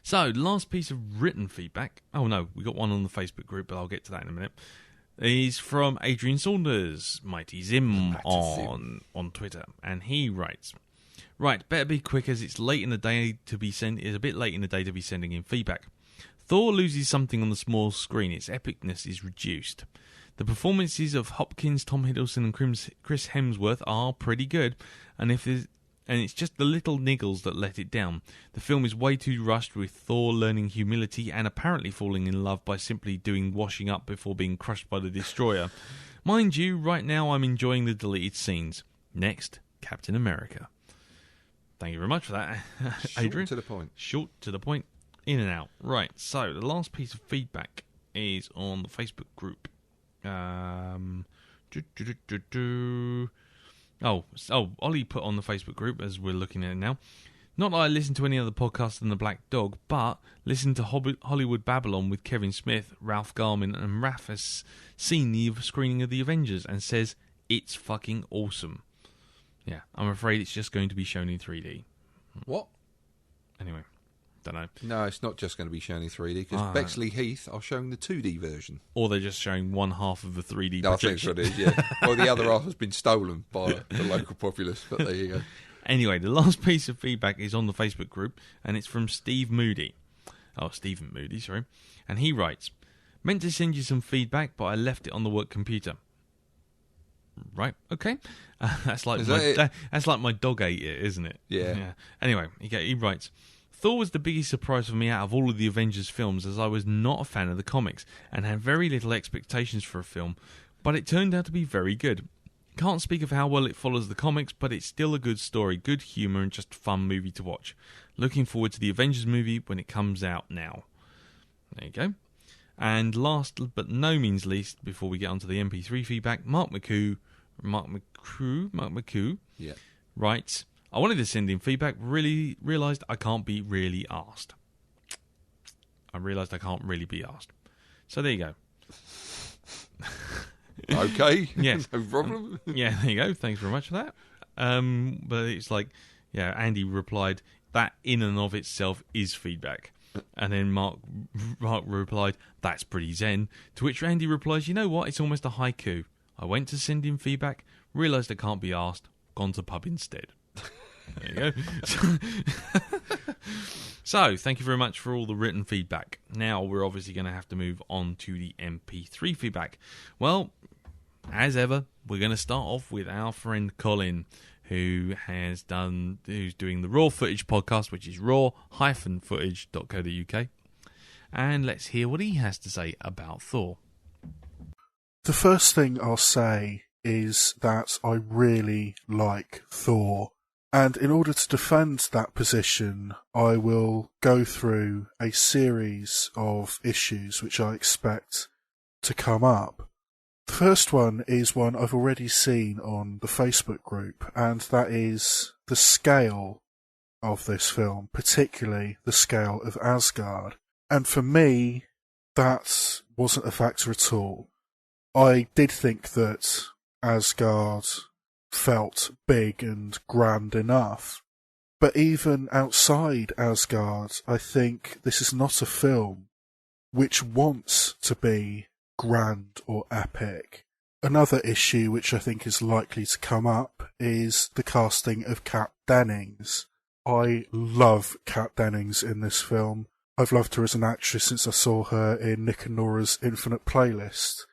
So, last piece of written feedback. Oh no, we got one on the Facebook group, but I'll get to that in a minute. Is from Adrian Saunders, Mighty Zim on Twitter, and he writes, "Right, better be quick as it's late in the day to be It's a bit late in the day to be sending in feedback. Thor loses something on the small screen. Its epicness is reduced. The performances of Hopkins, Tom Hiddleston, and Chris Hemsworth are pretty good, and it's just the little niggles that let it down. The film is way too rushed, with Thor learning humility and apparently falling in love by simply doing washing up before being crushed by the Destroyer. Mind you, right now I'm enjoying the deleted scenes. Next, Captain America." Thank you very much for that, Adrian. Short to the point. Short to the point. In and out. Right, so the last piece of feedback is on the Facebook group. Ollie put on the Facebook group, as we're looking at it now. "Not that I listen to any other podcast than the Black Dog, but listen to Hollywood Babylon with Kevin Smith, Ralph Garman, and Raph has seen the screening of the Avengers and says it's fucking awesome. Yeah, I'm afraid it's just going to be shown in 3D. What? Anyway, don't know. No, it's not just going to be shown in 3D, because Bexley Heath are showing the 2D version. Or they're just showing one half of the 3D projection. I think so it is, yeah. Well, the other half has been stolen by the local populace, but there you go. Anyway, the last piece of feedback is on the Facebook group, and it's from Stephen Moody, sorry. And he writes, "Meant to send you some feedback, but I left it on the work computer." Right, okay. That's like my dog ate it, isn't it? Yeah. Anyway, he writes, "Thor was the biggest surprise for me out of all of the Avengers films, as I was not a fan of the comics and had very little expectations for a film, but it turned out to be very good. Can't speak of how well it follows the comics, but it's still a good story, good humour, and just a fun movie to watch. Looking forward to the Avengers movie when it comes out now." There you go. And last but no means least, before we get onto the MP3 feedback, Mark McCoo writes, "I wanted to send in feedback, really realised I can't be really asked." I realised I can't really be asked. So there you go. Okay. Yes. No problem. Yeah, there you go. Thanks very much for that. But it's like, Andy replied, "That in and of itself is feedback." And then Mark replied, "That's pretty zen." To which Andy replies, "You know what? It's almost a haiku. I went to send in feedback, realised I can't be asked, gone to pub instead." There you go. So, thank you very much for all the written feedback. Now, we're obviously going to have to move on to the MP3 feedback. Well, as ever, we're going to start off with our friend Colin, who's doing the Raw Footage podcast, which is raw-footage.co.uk. And let's hear what he has to say about Thor. The first thing I'll say is that I really like Thor. And in order to defend that position, I will go through a series of issues which I expect to come up. The first one is one I've already seen on the Facebook group, and that is the scale of this film, particularly the scale of Asgard. And for me, that wasn't a factor at all. I did think that Asgard felt big and grand enough, but even outside Asgard, I think this is not a film which wants to be grand or epic. Another issue which I think is likely to come up is the casting of Kat Dennings. I love Kat Dennings in this film. I've loved her as an actress since I saw her in Nick and Nora's Infinite Playlist.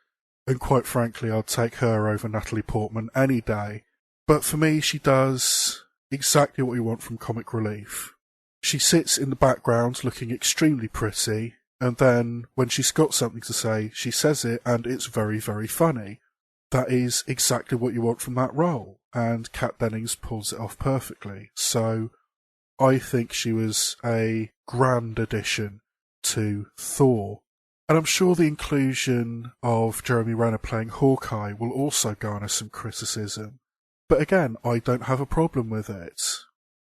And quite frankly, I'd take her over Natalie Portman any day. But for me, she does exactly what you want from comic relief. She sits in the background looking extremely pretty, and then when she's got something to say, she says it, and it's very, very funny. that is exactly what you want from that role, and Kat Dennings pulls it off perfectly. So I think she was a grand addition to Thor. And I'm sure the inclusion of Jeremy Renner playing Hawkeye will also garner some criticism. But again, I don't have a problem with it.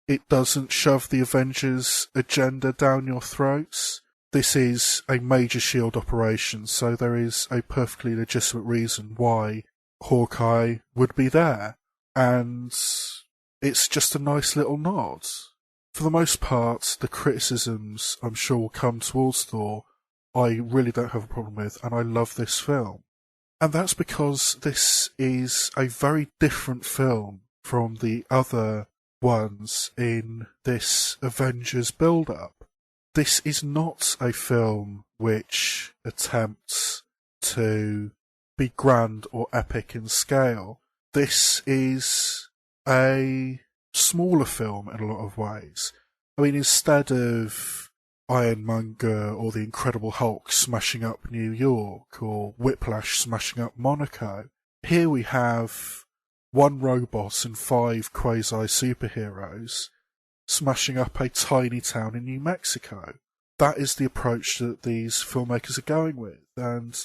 It doesn't shove the Avengers agenda down your throats. This is a major S.H.I.E.L.D. operation, so there is a perfectly legitimate reason why Hawkeye would be there. And it's just a nice little nod. For the most part, the criticisms I'm sure will come towards Thor, I really don't have a problem with, and I love this film. And that's because this is a very different film from the other ones in this Avengers build-up. This is not a film which attempts to be grand or epic in scale. This is a smaller film in a lot of ways. I mean, instead of Ironmonger or the Incredible Hulk smashing up New York or Whiplash smashing up Monaco, here we have one robot and 5 quasi-superheroes smashing up a tiny town in New Mexico. That is the approach that these filmmakers are going with, and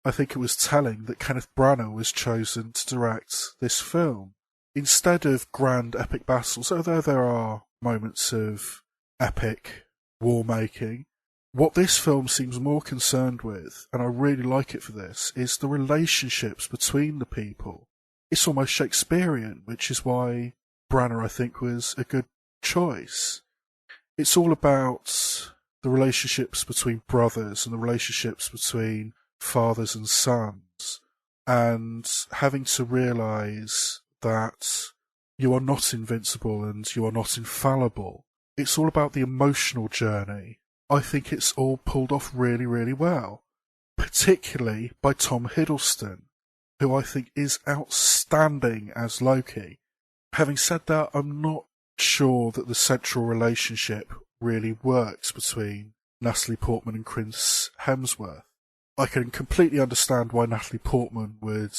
I think it was telling that Kenneth Branagh was chosen to direct this film. Instead of grand epic battles, although there are moments of epic war-making, what this film seems more concerned with, and I really like it for this, is the relationships between the people. It's almost Shakespearean, which is why Branagh, I think, was a good choice. It's all about the relationships between brothers and the relationships between fathers and sons, and having to realise that you are not invincible and you are not infallible. It's all about the emotional journey. I think it's all pulled off really, really well, particularly by Tom Hiddleston, who I think is outstanding as Loki. Having said that, I'm not sure that the central relationship really works between Natalie Portman and Chris Hemsworth. I can completely understand why Natalie Portman would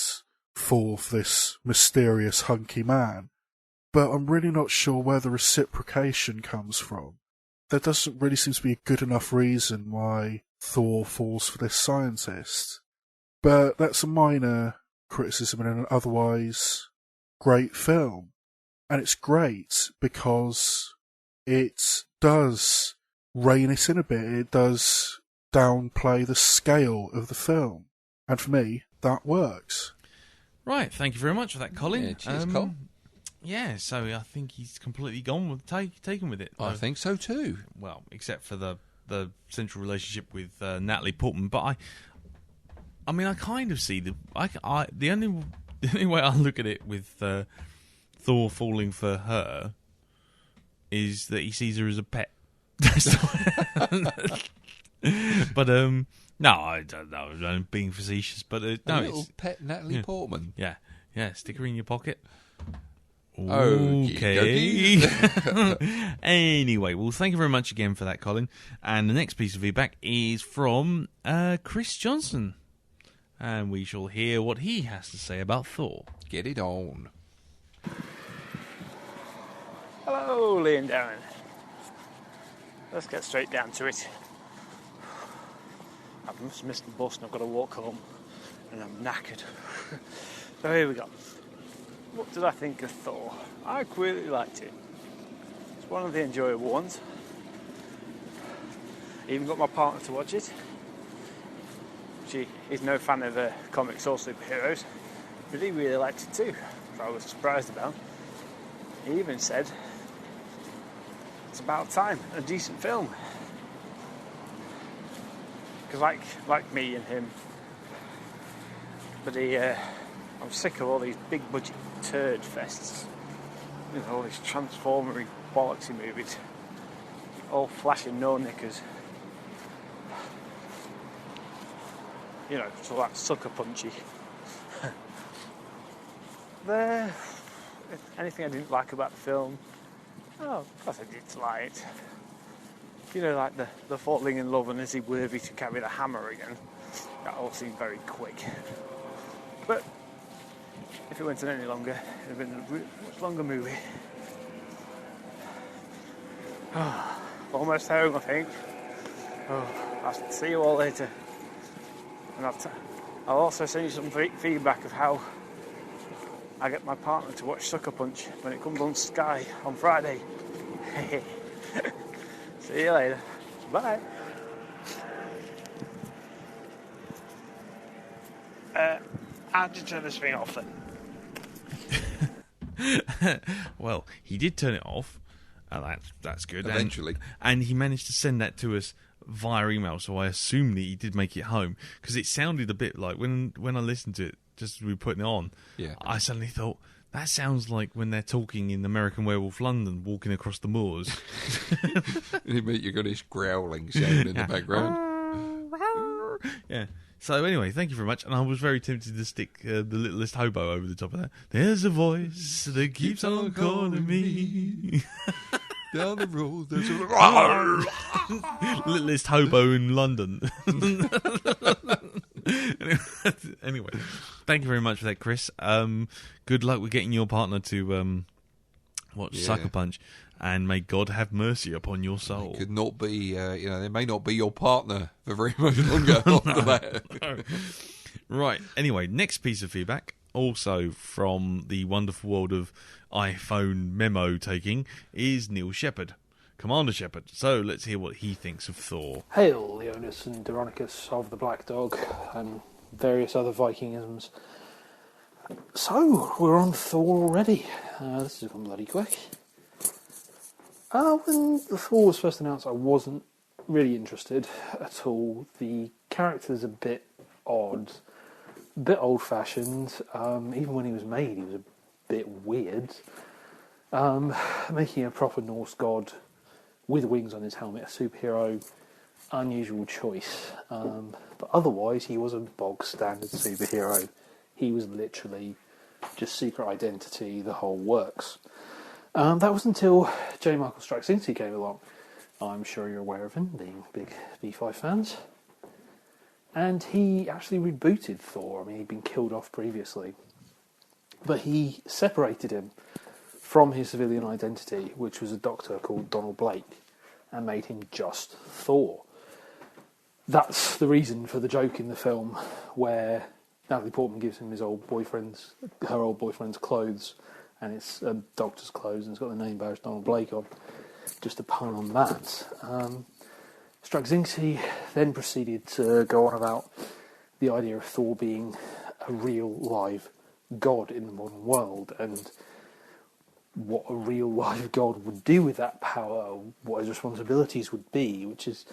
fall for this mysterious hunky man, but I'm really not sure where the reciprocation comes from. There doesn't really seem to be a good enough reason why Thor falls for this scientist. But that's a minor criticism in an otherwise great film. And it's great because it does rein it in a bit. It does downplay the scale of the film. And for me, that works. Right, thank you very much for that, Colin. Yeah, cheers, Col. Yeah, so I think he's completely gone with taken with it. I think so too. Well, except for the central relationship with Natalie Portman, but I mean, I kind of see the only way I look at it with Thor falling for her is that he sees her as a pet. But no, I don't know. I'm being facetious, but no, little pet Natalie Portman. Yeah, stick her in your pocket. Okay. Anyway, well, thank you very much again for that, Colin. And the next piece of feedback is from Chris Johnson. And we shall hear what he has to say about Thor. Get it on. Hello, Lee and Darren. Let's get straight down to it. I've just missed the bus and I've got to walk home. And I'm knackered. So here we go. What did I think of Thor? I really liked it. It's one of the enjoyable ones. I even got my partner to watch it. She is no fan of comics or superheroes, but he really liked it too, which I was surprised about. He even said it's about time, a decent film. Because like me and him, but I'm sick of all these big budget turd fests. You know, all these transformery bollocksy movies. All flashing no knickers. You know, so that sucker punchy. Anything I didn't like about the film? Oh, of course I did like it. You know, like the falling in love and is he worthy to carry the hammer again? That all seemed very quick. But if it went on any longer, it would have been a much longer movie. Almost home, I think. I'll see you all later. And I'll also send you some feedback of how I get my partner to watch Sucker Punch when it comes on Sky on Friday. See you later. Bye. How did you turn this thing off then? Well, he did turn it off. That's good. Eventually. And he managed to send that to us via email, so I assume that he did make it home, because it sounded a bit like, when I listened to it, just as we were putting it on, I suddenly thought, that sounds like when they're talking in American Werewolf London, walking across the moors. You got this growling sound in the background. Yeah. So anyway, thank you very much. And I was very tempted to stick the Littlest Hobo over the top of that. There's a voice that keeps on calling me. Down the road, there's a... Littlest Hobo in London. Anyway, thank you very much for that, Chris. Good luck with getting your partner to watch Sucker Punch, and may God have mercy upon your soul. It could not be, they may not be your partner for very much longer after that. No. Right, anyway, next piece of feedback, also from the wonderful world of iPhone memo taking, is Neil Shepherd, Commander Shepherd. So let's hear what he thinks of Thor. Hail, Leonis and Doronicus of the Blackdog, and various other Vikingisms. So, we're on Thor already. This has gone bloody quick. When the Thor was first announced, I wasn't really interested at all. The character's a bit odd, a bit old-fashioned. Even when he was made, he was a bit weird. Making a proper Norse god with wings on his helmet, a superhero, unusual choice. But otherwise, he was a bog-standard superhero. He was literally just secret identity, the whole works. That was until J. Michael Straczynski came along. I'm sure you're aware of him, being big B5 fans. And he actually rebooted Thor. I mean, he'd been killed off previously. But he separated him from his civilian identity, which was a doctor called Donald Blake, and made him just Thor. That's the reason for the joke in the film where Natalie Portman gives him her old boyfriend's clothes, and it's a doctor's clothes, and it's got the name Barris Donald Blake on. Just a pun on that. Straczynski then proceeded to go on about the idea of Thor being a real live god in the modern world, and what a real live god would do with that power, what his responsibilities would be, which is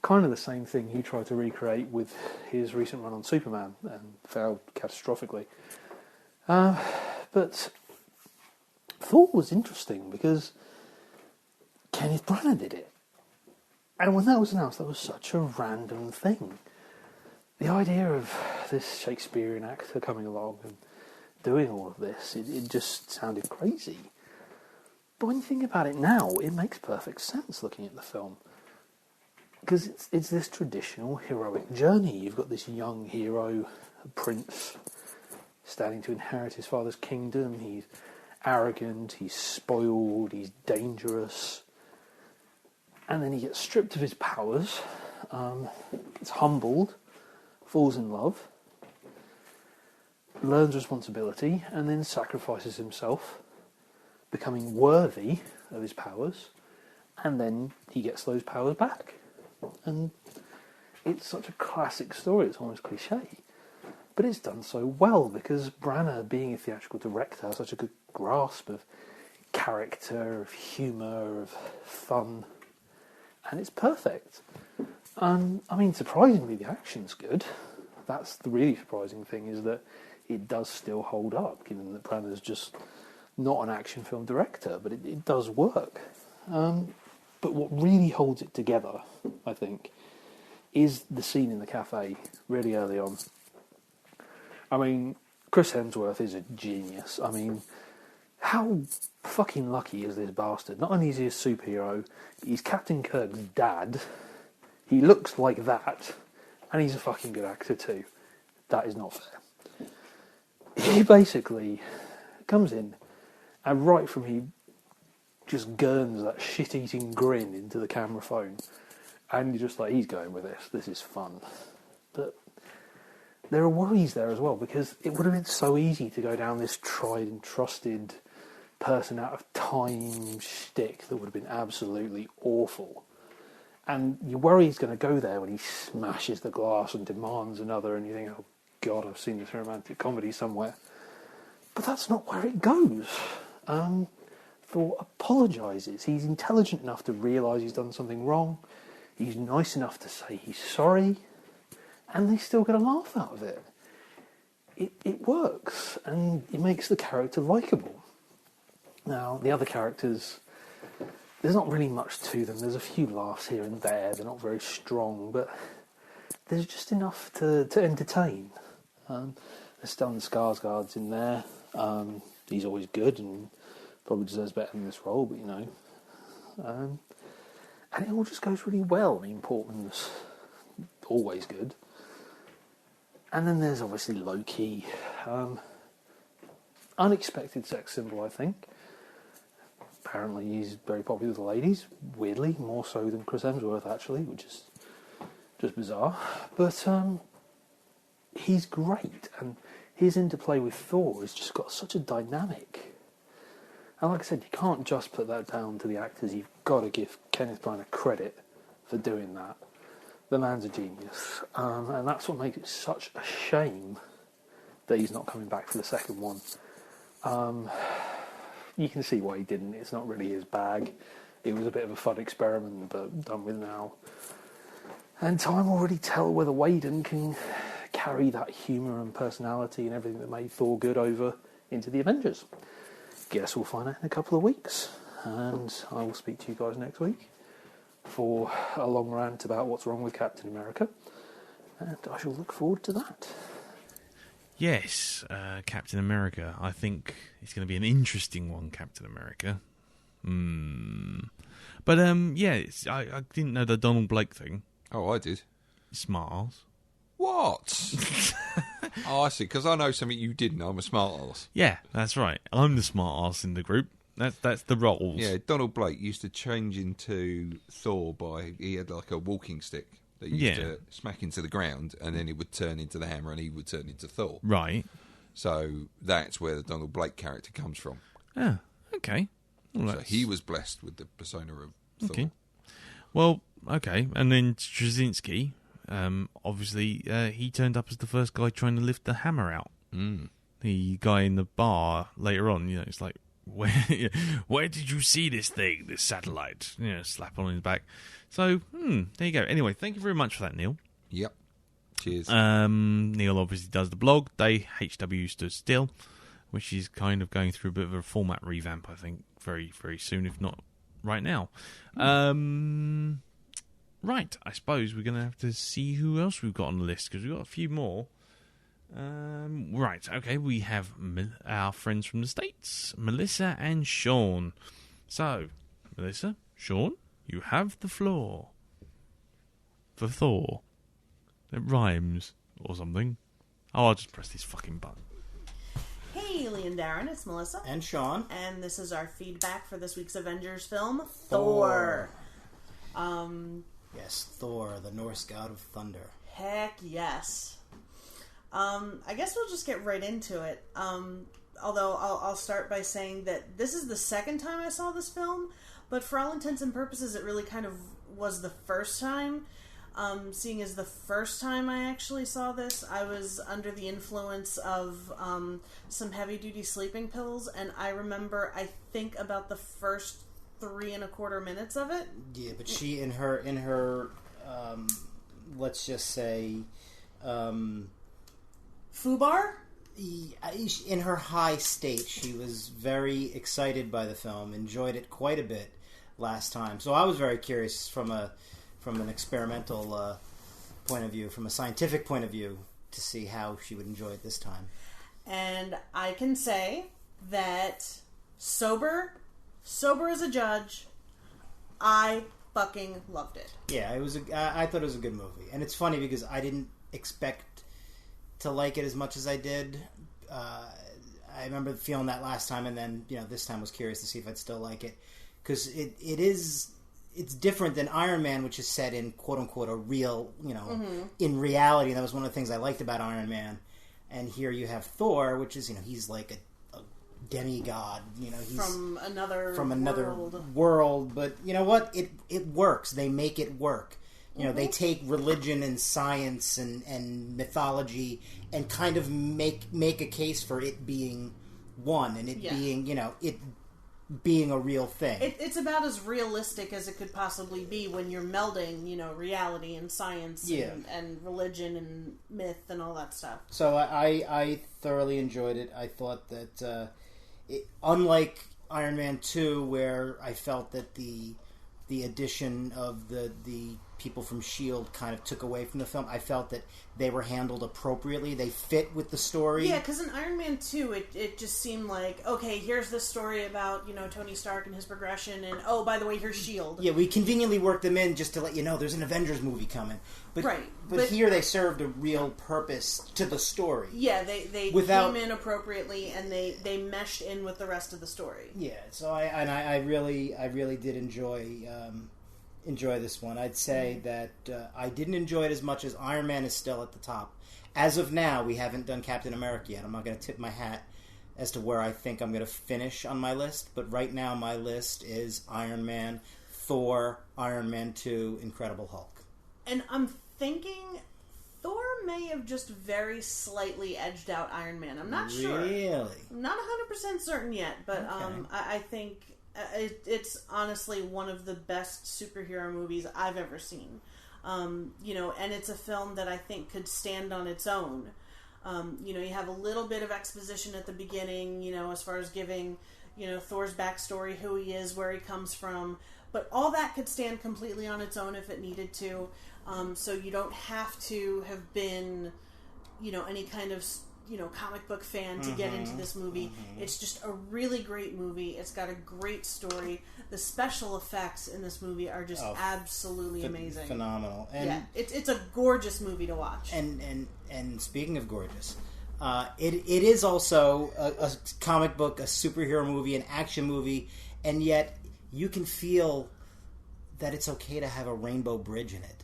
kind of the same thing he tried to recreate with his recent run on Superman and failed catastrophically. But Thor was interesting because Kenneth Branagh did it. And when that was announced, that was such a random thing. The idea of this Shakespearean actor coming along and doing all of this, it just sounded crazy. But when you think about it now, it makes perfect sense looking at the film. Because it's this traditional heroic journey. You've got this young hero, a prince, standing to inherit his father's kingdom. He's arrogant, he's spoiled, he's dangerous. And then he gets stripped of his powers, gets humbled, falls in love, learns responsibility, and then sacrifices himself, becoming worthy of his powers, and then he gets those powers back. And it's such a classic story, it's almost cliche. But it's done so well because Branagh, being a theatrical director, has such a good grasp of character, of humour, of fun. And it's perfect. I mean, surprisingly, the action's good. That's the really surprising thing, is that it does still hold up, given that Branagh's just not an action film director, but it does work. But what really holds it together, I think, is the scene in the cafe really early on. I mean, Chris Hemsworth is a genius. I mean, how fucking lucky is this bastard? Not only is he a superhero, he's Captain Kirk's dad, he looks like that, and he's a fucking good actor too. That is not fair. he basically comes in, and right from he just gurns that shit-eating grin into the camera phone, and you're just like, he's going with this. This is fun. But there are worries there as well, because it would have been so easy to go down this tried and trusted person out of time shtick that would have been absolutely awful. And you worry he's going to go there when he smashes the glass and demands another, and you think, oh God, I've seen this romantic comedy somewhere. But that's not where it goes. Thor apologises. He's intelligent enough to realise he's done something wrong. He's nice enough to say he's sorry. And they still get a laugh out of it. It works, and it makes the character likeable. Now, the other characters, there's not really much to them. There's a few laughs here and there. They're not very strong, but there's just enough to entertain. There's Stellan Skarsgård's in there. He's always good and probably deserves better in this role, but you know. And it all just goes really well. I mean, Portman's always good. And then there's obviously Loki. Unexpected sex symbol, I think. Apparently he's very popular with the ladies. Weirdly, more so than Chris Hemsworth, actually, which is just bizarre. But he's great, and his interplay with Thor has just got such a dynamic. And like I said, you can't just put that down to the actors. You've got to give Kenneth Branagh credit for doing that. The man's a genius. And that's what makes it such a shame that he's not coming back for the second one. You can see why he didn't. It's not really his bag. It was a bit of a fun experiment, but done with now. And time will really tell whether Whedon can carry that humour and personality and everything that made Thor good over into the Avengers. Guess we'll find out in a couple of weeks. And I will speak to you guys next week for a long rant about what's wrong with Captain America. And I shall look forward to that. Yes, Captain America. I think it's going to be an interesting one, Captain America. But, yeah, I didn't know the Donald Blake thing. Oh, I did. Smart arse. What? Oh, I see, because I know something you didn't. I'm a smart arse. Yeah, that's right. I'm the smart arse in the group. That's the roles. Yeah, Donald Blake used to change into Thor he had like a walking stick that used to smack into the ground, and then it would turn into the hammer and he would turn into Thor. Right. So that's where the Donald Blake character comes from. Ah, okay. Well, so he was blessed with the persona of Thor. Okay. Well, okay. And then Straczynski, obviously, he turned up as the first guy trying to lift the hammer out. The guy in the bar later on, it's like, where did you see this thing, this satellite? Slap on his back. So, there you go. Anyway, thank you very much for that, Neil. Yep. Cheers. Neil obviously does the blog, Day HW Stood Still, which is kind of going through a bit of a format revamp, I think, very, very soon, if not right now. Right, I suppose we're going to have to see who else we've got on the list, because we've got a few more. Right, okay, we have our friends from the States, Melissa and Sean. So, Melissa, Sean, you have the floor. For Thor. It rhymes, or something. Oh, I'll just press this fucking button. Hey, Lee and Darren, it's Melissa. And Sean. And this is our feedback for this week's Avengers film, Thor. Yes, Thor, the Norse god of thunder. Heck yes. I guess we'll just get right into it. Although I'll start by saying that this is the second time I saw this film, but for all intents and purposes, it really kind of was the first time. Seeing as the first time I actually saw this, I was under the influence of some heavy-duty sleeping pills, and I remember, I think, about the first 3.25 minutes of it. Yeah, but she, in her let's just say, Fubar? In her high state, she was very excited by the film, enjoyed it quite a bit last time. So I was very curious from an experimental point of view, from a scientific point of view, to see how she would enjoy it this time. And I can say that sober as a judge, I fucking loved it. Yeah, I thought it was a good movie. And it's funny because I didn't expect to like it as much as I did. I remember feeling that last time, and then this time was curious to see if I'd still like it, because it's different than Iron Man, which is set in quote unquote a real in reality. And that was one of the things I liked about Iron Man. And here you have Thor, which is he's like a demigod. He's from another world. But you know what? It works. They make it work. They take religion and science and mythology and kind of make a case for it being one, and it being it being a real thing. It's about as realistic as it could possibly be when you're melding reality and science and religion and myth and all that stuff. So I thoroughly enjoyed it. I thought that unlike Iron Man 2, where I felt that the addition of the people from S.H.I.E.L.D. kind of took away from the film, I felt that they were handled appropriately. They fit with the story. Yeah, because in Iron Man 2, it just seemed like, okay, here's this story about, Tony Stark and his progression, and, oh, by the way, here's S.H.I.E.L.D. Yeah, we conveniently worked them in just to let you know there's an Avengers movie coming. But, right. But here they served a real purpose to the story. Yeah, they came in appropriately, and they meshed in with the rest of the story. Yeah, so I really did enjoy this one. I'd say that I didn't enjoy it as much as Iron Man is still at the top. As of now, we haven't done Captain America yet. I'm not going to tip my hat as to where I think I'm going to finish on my list, but right now my list is Iron Man, Thor, Iron Man 2, Incredible Hulk. And I'm thinking Thor may have just very slightly edged out Iron Man. I'm not sure. Really? I'm not 100% certain yet, but okay. I think it's honestly one of the best superhero movies I've ever seen. And it's a film that I think could stand on its own. You have a little bit of exposition at the beginning, as far as giving, Thor's backstory, who he is, where he comes from, but all that could stand completely on its own if it needed to. So you don't have to have been, any kind of comic book fan to get into this movie. Mm-hmm. It's just a really great movie. It's got a great story. The special effects in this movie are just absolutely amazing. Phenomenal. And yeah, it's a gorgeous movie to watch. And speaking of gorgeous, it is also a comic book, a superhero movie, an action movie, and yet you can feel that it's okay to have a rainbow bridge in it.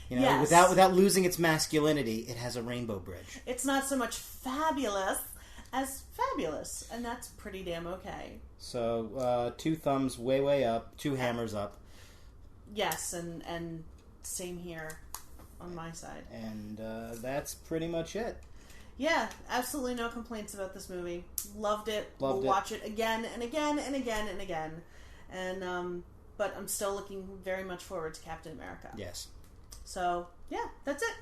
Yes. Without losing its masculinity, it has a rainbow bridge. It's not so much fabulous as fabulous, and that's pretty damn okay. So, 2 thumbs way up, 2 hammers up. Yes, and same here on my side. And that's pretty much it. Yeah, absolutely no complaints about this movie. Loved it. We'll watch it again and again and again and again. And but I'm still looking very much forward to Captain America. Yes. So, yeah, that's it.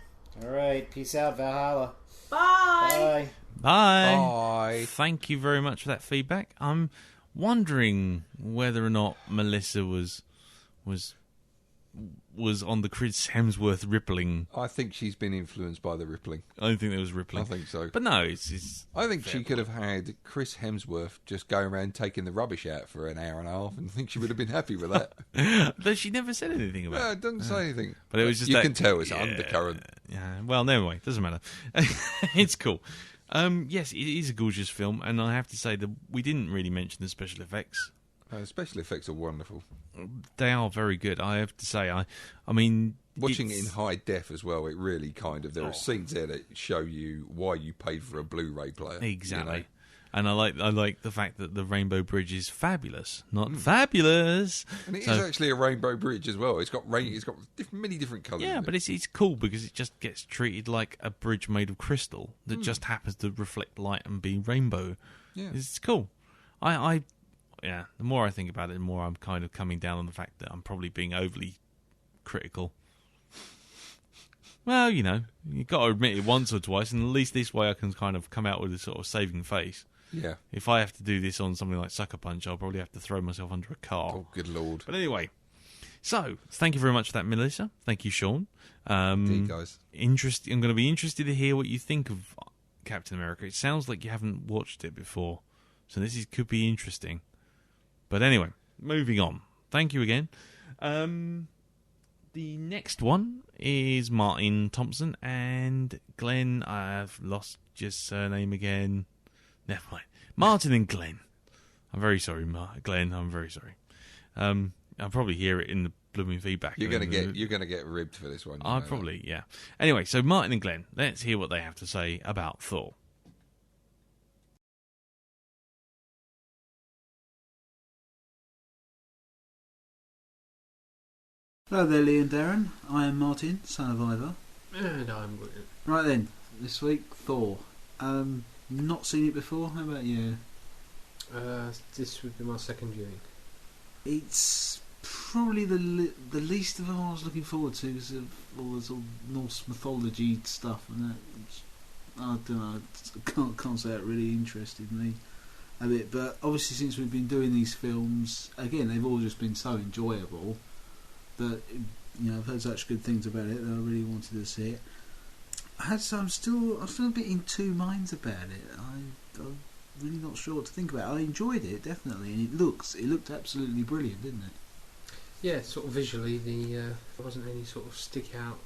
All right. Peace out, Valhalla. Bye. Bye. Bye. Thank you very much for that feedback. I'm wondering whether or not Melissa was on the Chris Hemsworth rippling. I think she's been influenced by the rippling. I don't think there was rippling. I think so. But no, it's I think she could have had Chris Hemsworth just go around taking the rubbish out for an hour and a half, and I think she would have been happy with that. But she never said anything about it. No, it doesn't say anything. But it was just you can tell it's undercurrent. Yeah. Well, anyway, doesn't matter. It's cool. Yes, it is a gorgeous film, and I have to say that we didn't really mention the special effects. Special effects are wonderful. They are very good. I have to say, I mean, watching it in high def as well, it really kind of there are scenes there that show you why you paid for a Blu-ray player. Exactly. And I like the fact that the Rainbow Bridge is fabulous, not fabulous. And it is actually a rainbow bridge as well. It's got many different colours. Yeah, but it's cool because it just gets treated like a bridge made of crystal that just happens to reflect light and be rainbow. Yeah, it's cool. Yeah, the more I think about it, the more I'm kind of coming down on the fact that I'm probably being overly critical. Well, you've got to admit it once or twice, and at least this way I can kind of come out with a sort of saving face. Yeah. If I have to do this on something like Sucker Punch, I'll probably have to throw myself under a car. Oh, good Lord. But anyway, so thank you very much for that, Melissa. Thank you, Sean. Indeed, guys. I'm going to be interested to hear what you think of Captain America. It sounds like you haven't watched it before, so could be interesting. But anyway, moving on. Thank you again. The next one is Martin Thompson and Glenn. I've lost your surname again. Never mind. Martin and Glenn. I'm very sorry, Glenn. I'm very sorry. I'll probably hear it in the blooming feedback. You're gonna get ribbed for this one. I'll probably, yeah. Anyway, so Martin and Glenn, let's hear what they have to say about Thor. Hello there, Lee and Darren. I am Martin, son of Ivor. And I'm William. Right then, this week, Thor. Not seen it before. How about you? This would be my second viewing. It's probably the least of all I was looking forward to because of all the sort of Norse mythology stuff and that. I don't know. Can't say it really interested me a bit. But obviously, since we've been doing these films, again, they've all just been so enjoyable that I've heard such good things about it that I really wanted to see it. I'm still a bit in two minds about it. I'm really not sure what to think about it. I enjoyed it definitely, and it looked absolutely brilliant, didn't it? Yeah, sort of visually, there wasn't any sort of stick out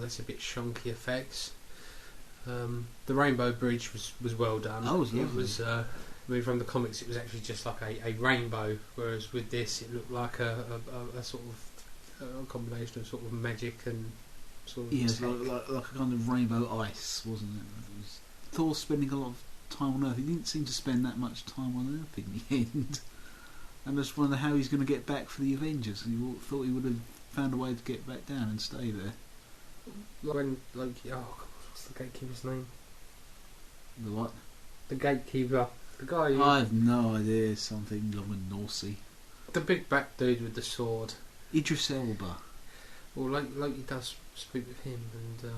that's a bit shonky effects. The Rainbow Bridge was well done. Oh, it was lovely. It was, from the comics, it was actually just like a rainbow, whereas with this, it looked like a sort of a combination of sort of magic and sort of like a kind of rainbow ice, wasn't it? It was Thor spending a lot of time on Earth. He didn't seem to spend that much time on Earth in the end. I just wonder how he's going to get back for the Avengers. He thought he would have found a way to get back down and stay there. What's the gatekeeper's name? The what? The gatekeeper. The guy. I have no idea. Something long and Norsey. The big back dude with the sword. Idris Elba. Well, like he does speak with him and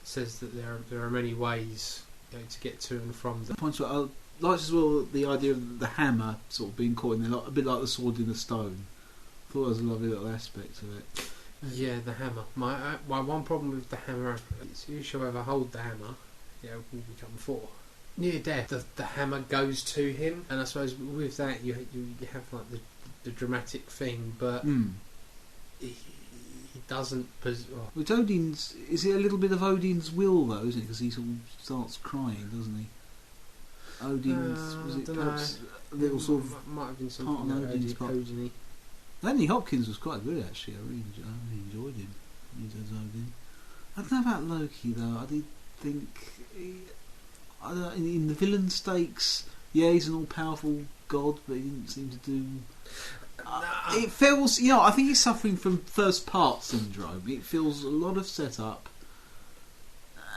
says that there are many ways to get to and from the points. I like as well the idea of the hammer sort of being caught in there, a bit like the sword in the stone. I thought that was a lovely little aspect of it. Yeah, the hammer. My one problem with the hammer is whosoever hold the hammer, will become Thor. Near death, the hammer goes to him, and I suppose with that you have like the dramatic thing, but he doesn't. But Odin's, is it a little bit of Odin's will though, isn't it? Because he sort of starts crying, doesn't he? Odin's, was it perhaps a little sort of might have been something part of Odin's part? Anthony Hopkins was quite good actually. I really enjoyed him. He does Odin. I don't know about Loki though. I did think in the villain stakes, he's an all-powerful god, but he didn't seem to do. It feels, I think he's suffering from first part syndrome. It feels a lot of setup,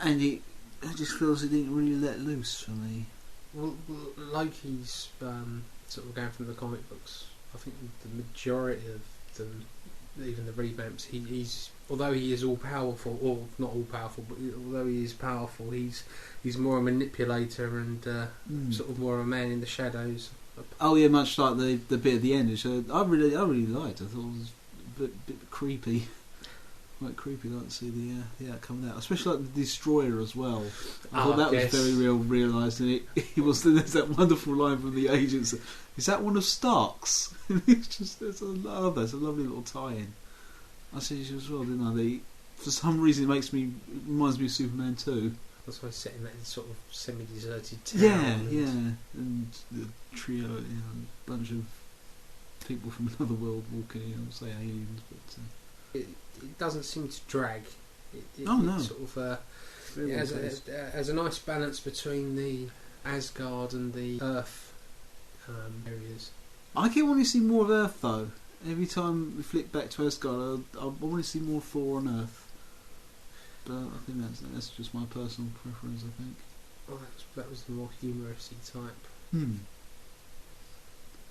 and it just feels it didn't really let loose for me. Well, Loki's sort of going from the comic books. I think the majority of them, even the revamps, he's although he is all powerful, or not all powerful, but although he is powerful, he's more a manipulator and sort of more a man in the shadows. Oh yeah, much like the bit at the end, which I really liked. I thought it was a bit creepy, quite creepy. Like to see the outcome of that, especially like the Destroyer as well. I thought that was very realised, and there's that wonderful line from the agents. Is that one of Stark's? It's a lovely little tie-in. I said you as well, didn't I? For some reason, it reminds me of Superman 2. That's why setting that in sort of semi-deserted town. Yeah, and the trio, a bunch of people from another world walking in, I'll say aliens, but it doesn't seem to drag. No. It sort of has a nice balance between the Asgard and the Earth areas. I keep wanting to see more of Earth though. Every time we flip back to Asgard, I want to see more Thor on Earth. But I think that's just my personal preference, I think. Well, that was the more humorous-y type. And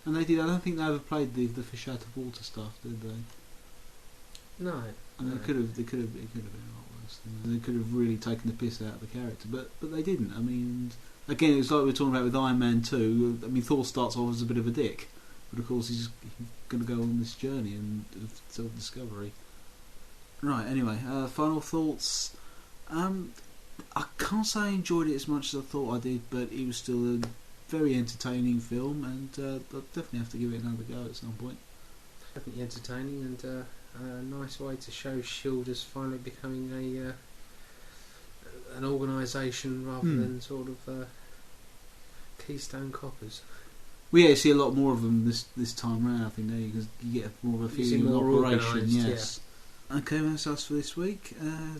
they did. I don't think they ever played the fish out of water stuff, did they? No. And it could have been a lot worse. They could have really taken the piss out of the character, but they didn't. I mean, again, it's like we were talking about with Iron Man 2. I mean, Thor starts off as a bit of a dick, but of course he's going to go on this journey and self-discovery. Right, anyway, final thoughts. I can't say I enjoyed it as much as I thought I did, but it was still a very entertaining film, and I'll definitely have to give it another go at some point. Definitely entertaining, and a nice way to show S.H.I.E.L.D. as finally becoming an organisation rather than sort of Keystone Coppers. We see a lot more of them this time round, I think, don't you? Because you get more of a feeling of operation. Yes. Yeah. Okay, well, that's us for this week.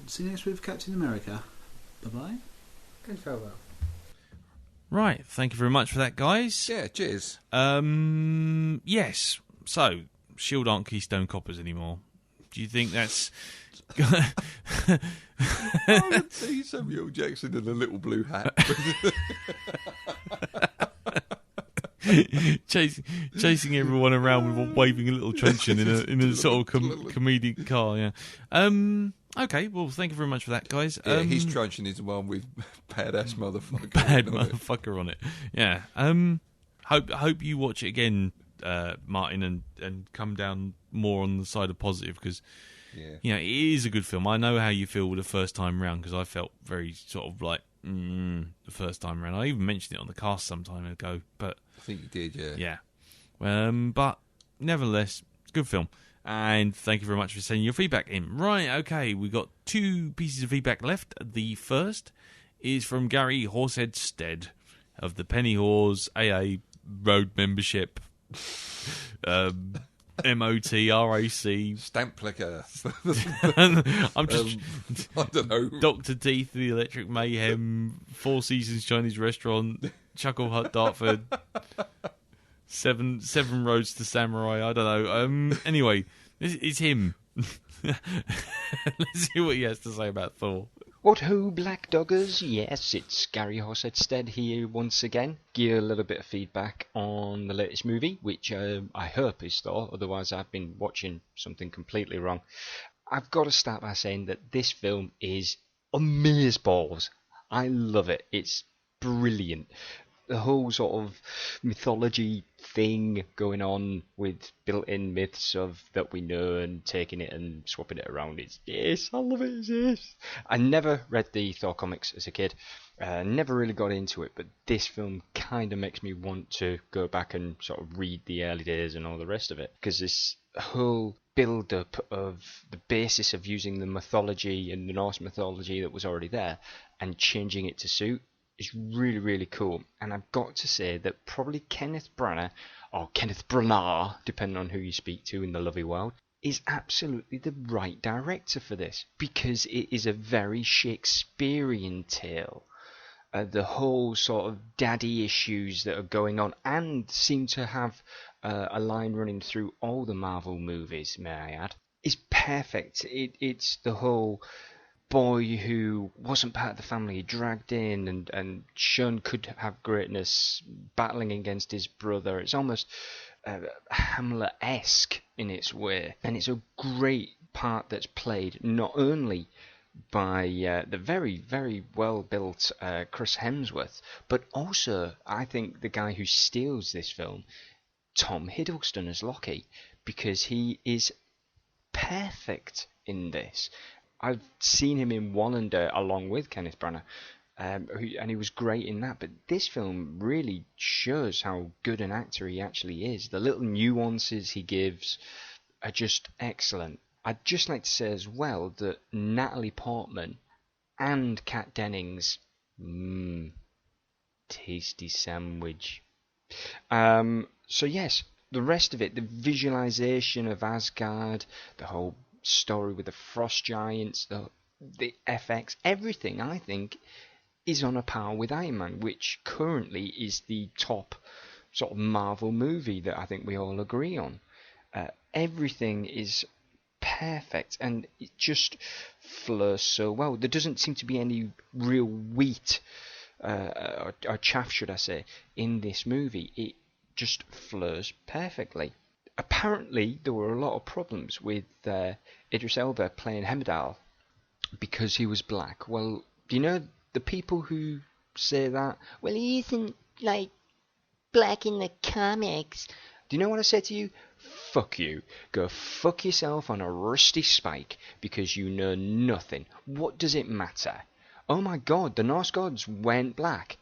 See you next week with Captain America. Bye-bye. And farewell. Right, thank you very much for that, guys. Yeah, cheers. Yes, so, S.H.I.E.L.D. aren't Keystone Coppers anymore. Do you think that's... I can see Samuel Jackson in a little blue hat. chasing everyone around with waving a little truncheon in a sort of comedic car, yeah. Okay, well, thank you very much for that, guys. Yeah, his truncheon is the one with badass motherfucker. Bad motherfucker on it. Yeah. Hope you watch it again, Martin, and come down more on the side of positive, because it is a good film. I know how you feel with the first time round, because I felt very sort of like the first time round. I even mentioned it on the cast some time ago, but I think you did, yeah. Yeah. But nevertheless, it's a good film. And thank you very much for sending your feedback in. Right, okay, we've got 2 pieces of feedback left. The first is from Gary Horsehead Stead of the Penny Whores AA Road Membership, MOT, RAC. Stamp clicker. I'm just... I don't know. Dr. Teeth, The Electric Mayhem, Four Seasons Chinese Restaurant, Chuckle Hut Dartford... Seven Roads to Samurai. I don't know. Anyway, it's him. Let's see what he has to say about Thor. What ho, Black Doggers? Yes, it's Gary Horsehead here once again. Give a little bit of feedback on the latest movie, which I hope is Thor. Otherwise, I've been watching something completely wrong. I've got to start by saying that this film is amazeballs. I love it. It's brilliant. The whole sort of mythology thing going on with built-in myths of that we know and taking it and swapping it around. I love it. It's yes. I never read the Thor comics as a kid. Never really got into it, but this film kind of makes me want to go back and sort of read the early days and all the rest of it, because this whole build-up of the basis of using the mythology and the Norse mythology that was already there and changing it to suit is really, really cool. And I've got to say that probably Kenneth Branagh, or Kenneth Branagh, depending on who you speak to in the lovely world, is absolutely the right director for this, because it is a very Shakespearean tale. The whole sort of daddy issues that are going on, and seem to have a line running through all the Marvel movies, may I add, is perfect. It's the whole boy who wasn't part of the family dragged in, and shown could have greatness, battling against his brother. It's almost Hamlet-esque in its way, and it's a great part that's played not only by the very, very well built Chris Hemsworth, but also I think the guy who steals this film, Tom Hiddleston as Loki, because he is perfect in this. I've seen him in Wallander along with Kenneth Branagh, and he was great in that. But this film really shows how good an actor he actually is. The little nuances he gives are just excellent. I'd just like to say as well that Natalie Portman and Kat Dennings, tasty sandwich. So yes, the rest of it, the visualization of Asgard, the whole story with the frost giants, the FX, everything I think is on a par with Iron Man, which currently is the top sort of Marvel movie that I think we all agree on. Everything is perfect, and it just flows so well. There doesn't seem to be any real wheat or chaff, should I say, in this movie. It just flows perfectly. Apparently, there were a lot of problems with Idris Elba playing Heimdall because he was black. Well, do you know the people who say that? Well, he isn't, like, black in the comics. Do you know what I say to you? Fuck you. Go fuck yourself on a rusty spike because you know nothing. What does it matter? Oh my god, the Norse gods went black.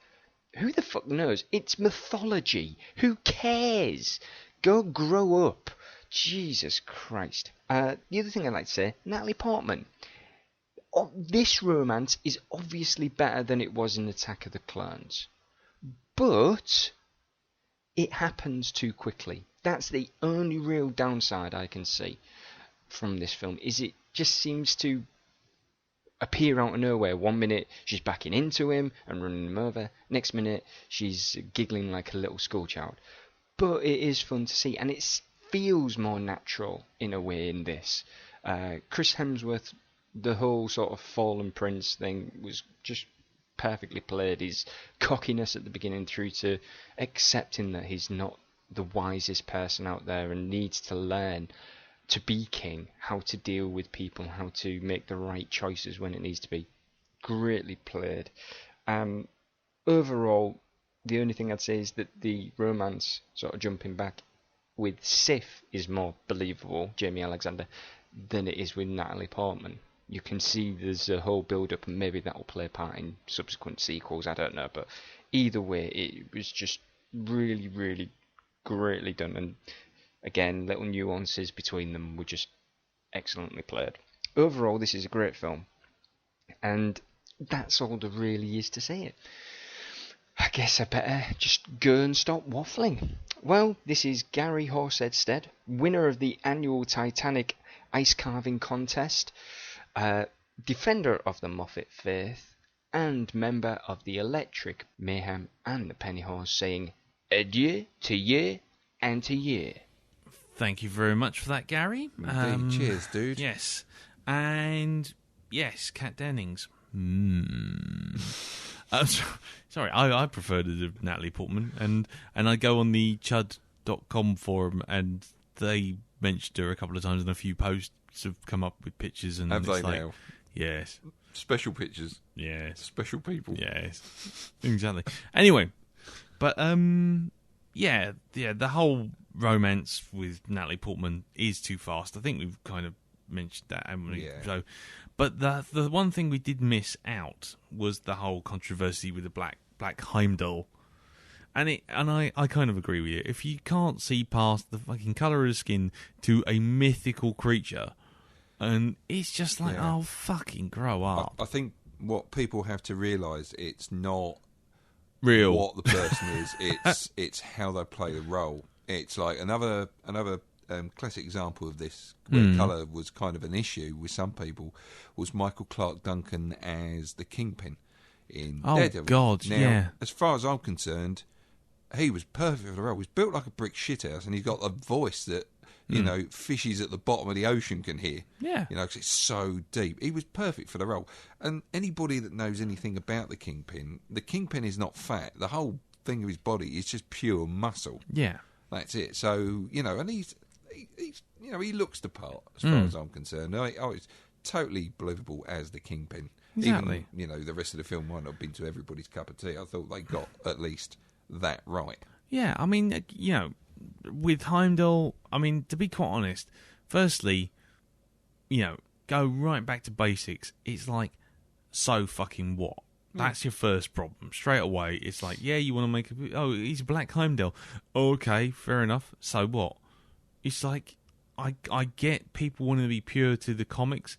Who the fuck knows? It's mythology. Who cares? Go grow up. Jesus Christ. The other thing I'd like to say, Natalie Portman. This romance is obviously better than it was in Attack of the Clones. but it happens too quickly. That's the only real downside I can see from this film, is it just seems to appear out of nowhere. 1 minute she's backing into him and running him over, next minute she's giggling like a little schoolchild. But it is fun to see, and it feels more natural in a way in this. Chris Hemsworth, the whole sort of fallen prince thing was just perfectly played. His cockiness at the beginning through to accepting that he's not the wisest person out there and needs to learn to be king, how to deal with people, how to make the right choices when it needs to be. Greatly played. Overall, the only thing I'd say is that the romance, sort of jumping back, with Sif is more believable, Jamie Alexander, than it is with Natalie Portman. You can see there's a whole build-up, and maybe that will play a part in subsequent sequels, I don't know, but either way, it was just really, really greatly done, and again, little nuances between them were just excellently played. Overall, this is a great film, and that's all there really is to say it. I guess I better just go and stop waffling. Well, this is Gary Horsedstead, winner of the annual Titanic ice carving contest, defender of the Moffat faith, and member of the Electric Mayhem and the Penny Horse, saying adieu to you and to you. Thank you very much for that, Gary. Cheers, dude. Yes. And yes, Kat Dennings. Sorry, I prefer the Natalie Portman, and I go on the chud.com forum, and they mentioned her a couple of times, and a few posts have come up with pictures. And have it's they like, now? Yes. Special pictures. Yes. Special people. Yes. Exactly. Anyway, but yeah, the whole romance with Natalie Portman is too fast. I think we've kind of mentioned that, haven't we? Yeah. So, but the one thing we did miss out was the whole controversy with the Black Heimdall. And I kind of agree with you. If you can't see past the fucking colour of the skin to a mythical creature, and it's just like, oh, fucking grow up. I think what people have to realise, it's not real what the person is. It's how they play the role. It's like another classic example of this, where colour was kind of an issue with some people, was Michael Clarke Duncan as the Kingpin in Daredevil. God, now, yeah. As far as I'm concerned, he was perfect for the role. He's built like a brick shithouse, and he's got a voice that, you know, fishes at the bottom of the ocean can hear. Yeah. You know, because it's so deep. He was perfect for the role. And anybody that knows anything about the Kingpin is not fat. The whole thing of his body is just pure muscle. Yeah. That's it. So, you know, and he's you know, he looks the part as far as I'm concerned. It's totally believable as the Kingpin. Exactly. Even, you know, the rest of the film might not have been to everybody's cup of tea. I thought they got at least that right. Yeah, I mean, you know, with Heimdall, I mean, to be quite honest, firstly, you know, go right back to basics. It's like, so fucking what? That's your first problem. Straight away, it's like, yeah, you want to make he's Black Heimdall. Okay, fair enough. So what? It's like, I get people wanting to be pure to the comics,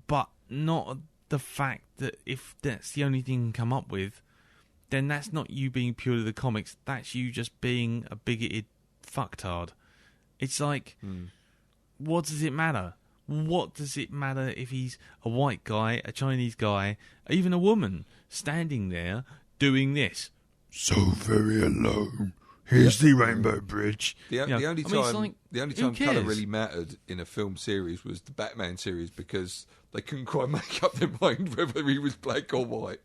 but not the fact that if that's the only thing you can come up with, then that's not you being pure to the comics. That's you just being a bigoted fucktard. It's like, what does it matter? What does it matter if he's a white guy, a Chinese guy, even a woman standing there doing this? So very alone. Here's the Rainbow Bridge. The only time colour really mattered in a film series was the Batman series, because they couldn't quite make up their mind whether he was black or white.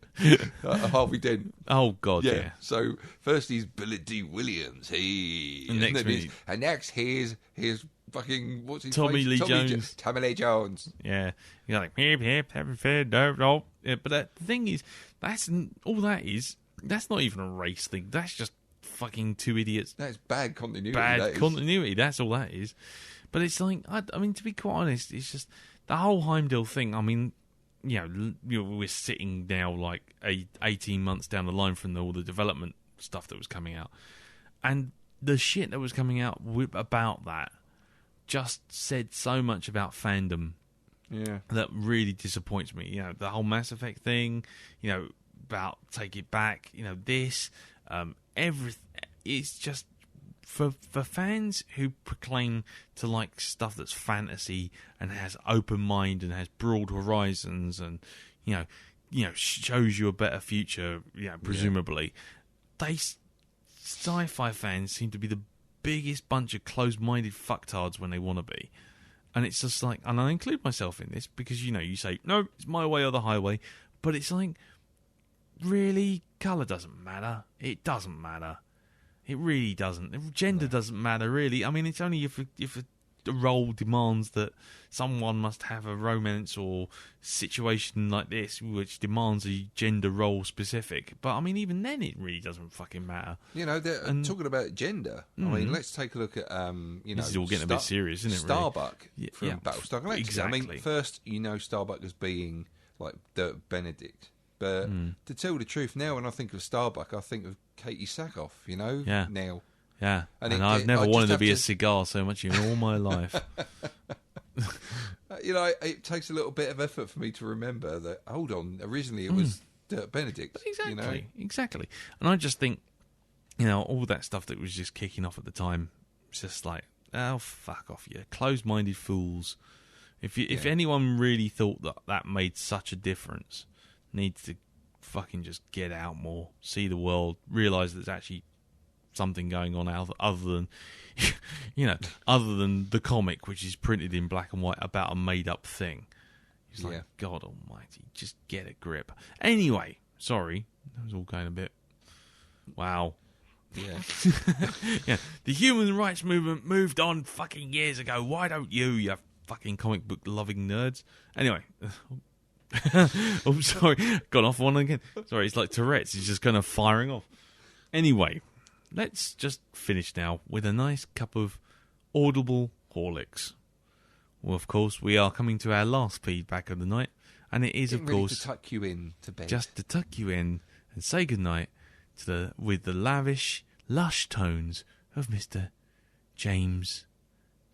Harvey Dent. Oh, God, yeah. So first he's Billy D. Williams. And next here's fucking, what's his Tommy face? Lee Jones. Tommy Lee Jones. Yeah. You're like, hip, happy fair, no. Yeah, but the thing is, that's not even a race thing. That's just fucking two idiots. That's bad continuity. That's all that is. But it's like, I mean, to be quite honest, it's just the whole Heimdall thing. I mean, you know, we're sitting now like 18 months down the line from all the development stuff that was coming out, and the shit that was coming out about that just said so much about fandom. Yeah, that really disappoints me. You know, the whole Mass Effect thing. You know, about Take It Back, this, everything. It's just for fans who proclaim to like stuff that's fantasy and has open mind and has broad horizons and shows you a better future, presumably. Sci-fi fans seem to be the biggest bunch of closed-minded fucktards when they want to be. And it's just like, and I include myself in this because, you say, no, it's my way or the highway. But it's like, really? Colour doesn't matter. It doesn't matter. It really doesn't. Gender doesn't matter, really. I mean, it's only if the role demands that someone must have a romance or situation like this, which demands a gender role specific. But, I mean, even then, it really doesn't fucking matter. Talking about gender, I mean, let's take a look at, this is all getting a bit serious, isn't it, really? Starbuck from Battlestar Galactica. Exactly. I mean, first, Starbuck as being, like, Dirk Benedict. But to tell the truth, now when I think of Starbuck, I think of Katie Sackhoff, now. Yeah, and I've never wanted to be a cigar so much in all my life. It takes a little bit of effort for me to remember that, hold on, originally it was Dirk Benedict. Exactly. And I just think, all that stuff that was just kicking off at the time, it's just like, oh, fuck off, you closed-minded fools. If anyone really thought that made such a difference, needs to fucking just get out more, see the world, realise there's actually something going on other than other than the comic, which is printed in black and white about a made-up thing. It's like, God almighty, just get a grip. Anyway, sorry, that was all going a bit... Wow. Yeah. Yeah. The human rights movement moved on fucking years ago. Why don't you fucking comic book loving nerds? Anyway... oh, sorry, gone off one again. Sorry, it's like Tourette's. He's just kind of firing off. Anyway, let's just finish now with a nice cup of audible Horlicks. Well, of course, we are coming to our last feedback of the night, and it is, of course, to tuck you in to bed. Just to tuck you in and say goodnight with the lavish, lush tones of Mr. Jiminy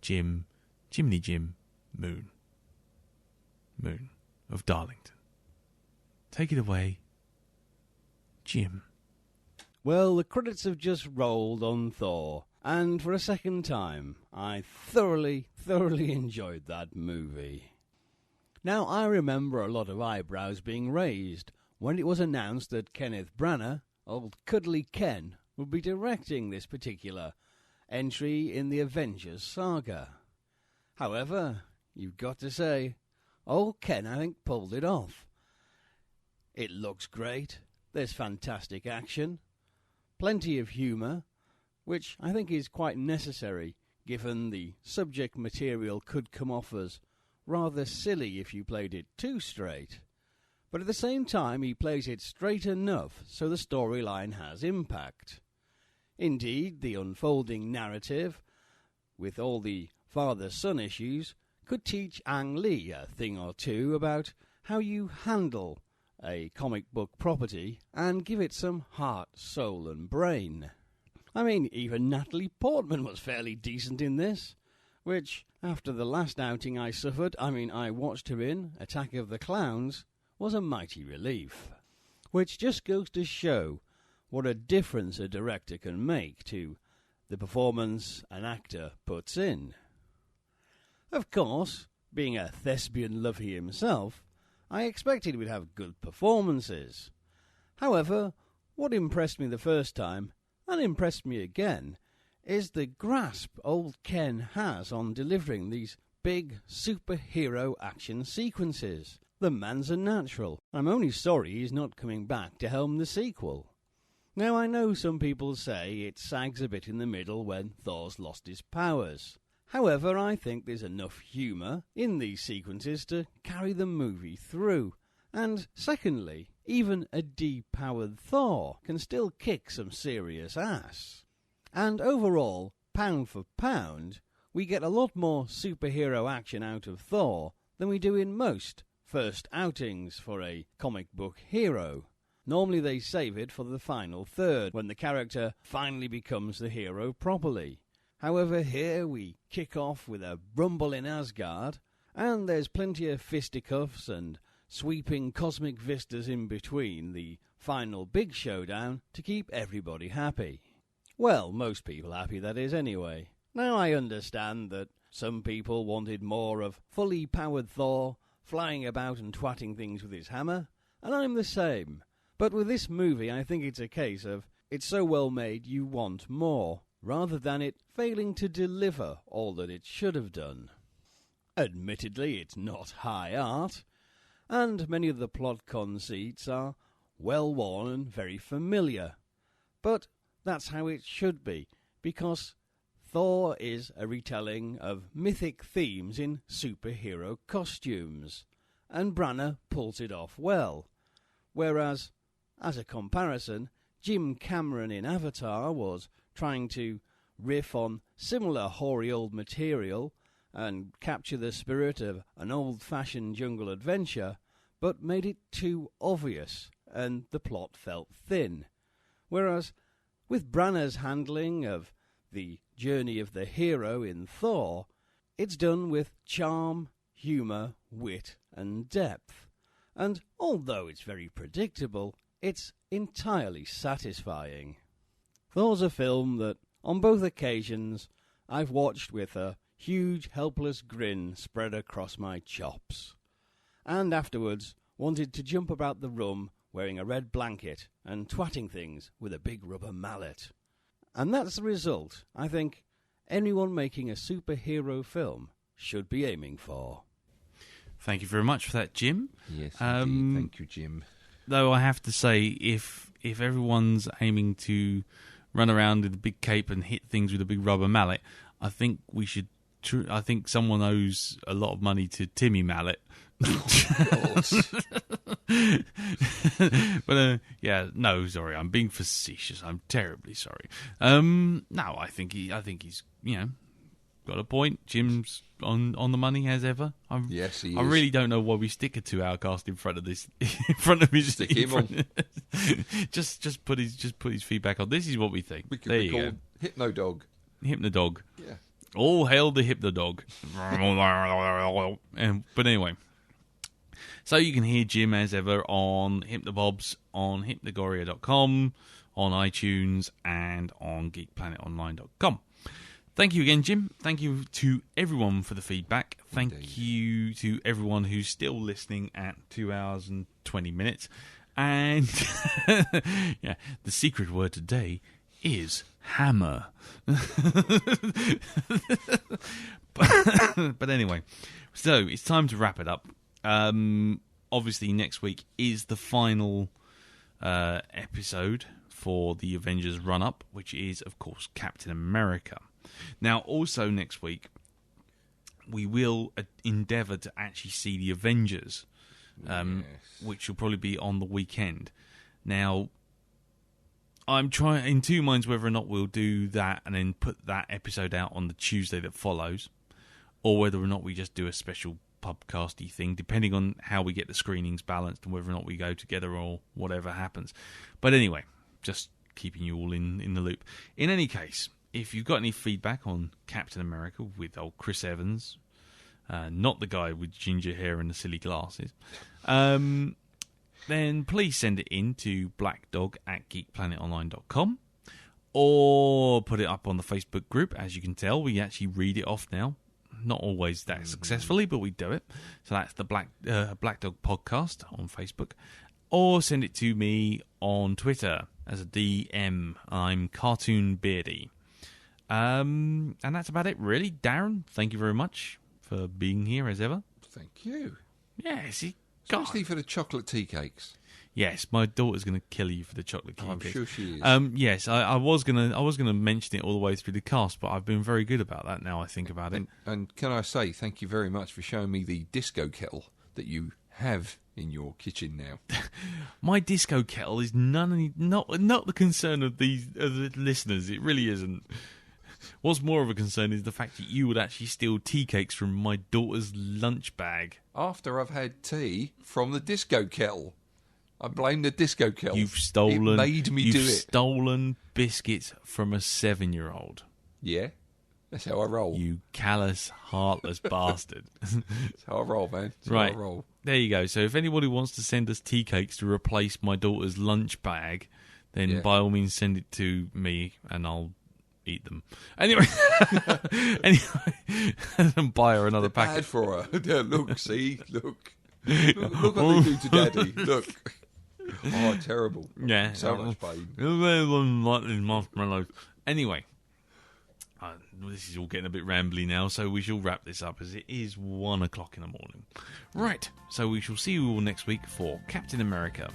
Jim Moon of Darlington. Take it away, Jim. Well, the credits have just rolled on Thor, and for a second time, I thoroughly enjoyed that movie. Now, I remember a lot of eyebrows being raised when it was announced that Kenneth Branagh, old Cuddly Ken, would be directing this particular entry in the Avengers saga. However, you've got to say, old Ken, I think, pulled it off. It looks great. There's fantastic action. Plenty of humour, which I think is quite necessary, given the subject material could come off as rather silly if you played it too straight. But at the same time, he plays it straight enough so the storyline has impact. Indeed, the unfolding narrative, with all the father-son issues, could teach Ang Lee a thing or two about how you handle a comic book property and give it some heart, soul and brain. I mean, even Natalie Portman was fairly decent in this, which, after the last outing I suffered, I watched her in Attack of the Clowns, was a mighty relief. Which just goes to show what a difference a director can make to the performance an actor puts in. Of course, being a thespian lover himself, I expected we'd have good performances. However, what impressed me the first time, and impressed me again, is the grasp old Ken has on delivering these big superhero action sequences. The man's a natural. I'm only sorry he's not coming back to helm the sequel. Now, I know some people say it sags a bit in the middle when Thor's lost his powers. However, I think there's enough humour in these sequences to carry the movie through. And secondly, even a depowered Thor can still kick some serious ass. And overall, pound for pound, we get a lot more superhero action out of Thor than we do in most first outings for a comic book hero. Normally they save it for the final third, when the character finally becomes the hero properly. However, here we kick off with a rumble in Asgard, and there's plenty of fisticuffs and sweeping cosmic vistas in between the final big showdown to keep everybody happy. Well, most people happy, that is, anyway. Now I understand that some people wanted more of fully powered Thor flying about and twatting things with his hammer, and I'm the same. But with this movie, I think it's a case of it's so well made you want more, rather than it failing to deliver all that it should have done. Admittedly, it's not high art, and many of the plot conceits are well-worn and very familiar. But that's how it should be, because Thor is a retelling of mythic themes in superhero costumes, and Branagh pulls it off well. Whereas, as a comparison, Jim Cameron in Avatar was trying to riff on similar hoary old material and capture the spirit of an old-fashioned jungle adventure, but made it too obvious, and the plot felt thin. Whereas, with Branagh's handling of the journey of the hero in Thor, it's done with charm, humour, wit and depth. And although it's very predictable, it's entirely satisfying. Thor's a film that, on both occasions, I've watched with a huge helpless grin spread across my chops, and afterwards wanted to jump about the room wearing a red blanket and twatting things with a big rubber mallet. And that's the result I think anyone making a superhero film should be aiming for. Thank you very much for that, Jim. Yes, indeed. Thank you, Jim. Though I have to say, if everyone's aiming to run around with a big cape and hit things with a big rubber mallet, I think we should. I think someone owes a lot of money to Timmy Mallet. But yeah, no, sorry, I'm being facetious. I'm terribly sorry. No, I think he's got a point. Jim's on the money as ever. Yes, he is. I really don't know why we stick a 2-hour cast in front of this. In front of his. Stick him on. just put his feedback on. This is what we think. We could be called Hypnodog. Hypnodog. Yeah. All hail the Hypnodog. But anyway. So you can hear Jim as ever on Hypnobobs, on hypnogoria.com, on iTunes, and on geekplanetonline.com. Thank you again, Jim. Thank you to everyone for the feedback. Thank you to everyone who's still listening at 2 hours and 20 minutes. And yeah, the secret word today is hammer. But anyway, so it's time to wrap it up. Obviously next week is the final episode for the Avengers run-up, which is, of course, Captain America. Now, also next week, we will endeavour to actually see the Avengers, which will probably be on the weekend. Now, I'm trying in two minds whether or not we'll do that and then put that episode out on the Tuesday that follows, or whether or not we just do a special pubcasty thing, depending on how we get the screenings balanced and whether or not we go together or whatever happens. But anyway, just keeping you all in the loop. In any case, if you've got any feedback on Captain America with old Chris Evans, not the guy with ginger hair and the silly glasses, then please send it in to blackdog@geekplanetonline.com, or put it up on the Facebook group. As you can tell, we actually read it off now. Not always that successfully, but we do it. So that's the Blackdog Podcast on Facebook. Or send it to me on Twitter as a DM. I'm Cartoon Beardy. And that's about it, really. Darren, thank you very much for being here as ever. Thank you. Yes, especially for the chocolate tea cakes. Yes, my daughter's going to kill you for the chocolate tea cakes. I'm sure she is. Yes, I was gonna mention it all the way through the cast, but I've been very good about that now I think about it. And can I say thank you very much for showing me the disco kettle that you have in your kitchen now. My disco kettle is not the concern of the listeners. It really isn't. What's more of a concern is the fact that you would actually steal tea cakes from my daughter's lunch bag. After I've had tea from the disco kettle. I blame the disco kettle. You've stolen. It made me do it. You've stolen biscuits from a 7-year-old. Yeah. That's how I roll. You callous, heartless bastard. That's how I roll, man. That's right. how I roll. There you go. So if anybody wants to send us tea cakes to replace my daughter's lunch bag, then by all means send it to me and I'll eat them. Anyway, and buy her another packet. Bad for her. Yeah, look, see, look what they do to Daddy. Look. Oh, terrible. Yeah. So much pain. Like these marshmallows. Anyway, this is all getting a bit rambly now, so we shall wrap this up as it is 1 o'clock in the morning. Right, so we shall see you all next week for Captain America.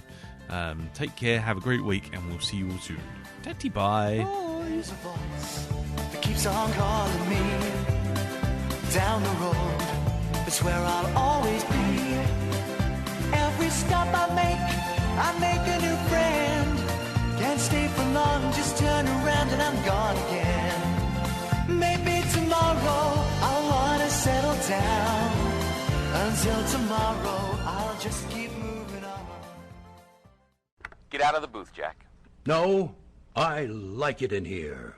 Take care, have a great week, and we'll see you all soon. Tatty bye. There's a voice that keeps on calling me down the road. It's where I'll always be. Every stop I make a new friend. Can't stay for long, just turn around and I'm gone again. Maybe tomorrow I'll wanna settle down. Until tomorrow I'll just keep moving on. Get out of the booth, Jack. No, I like it in here.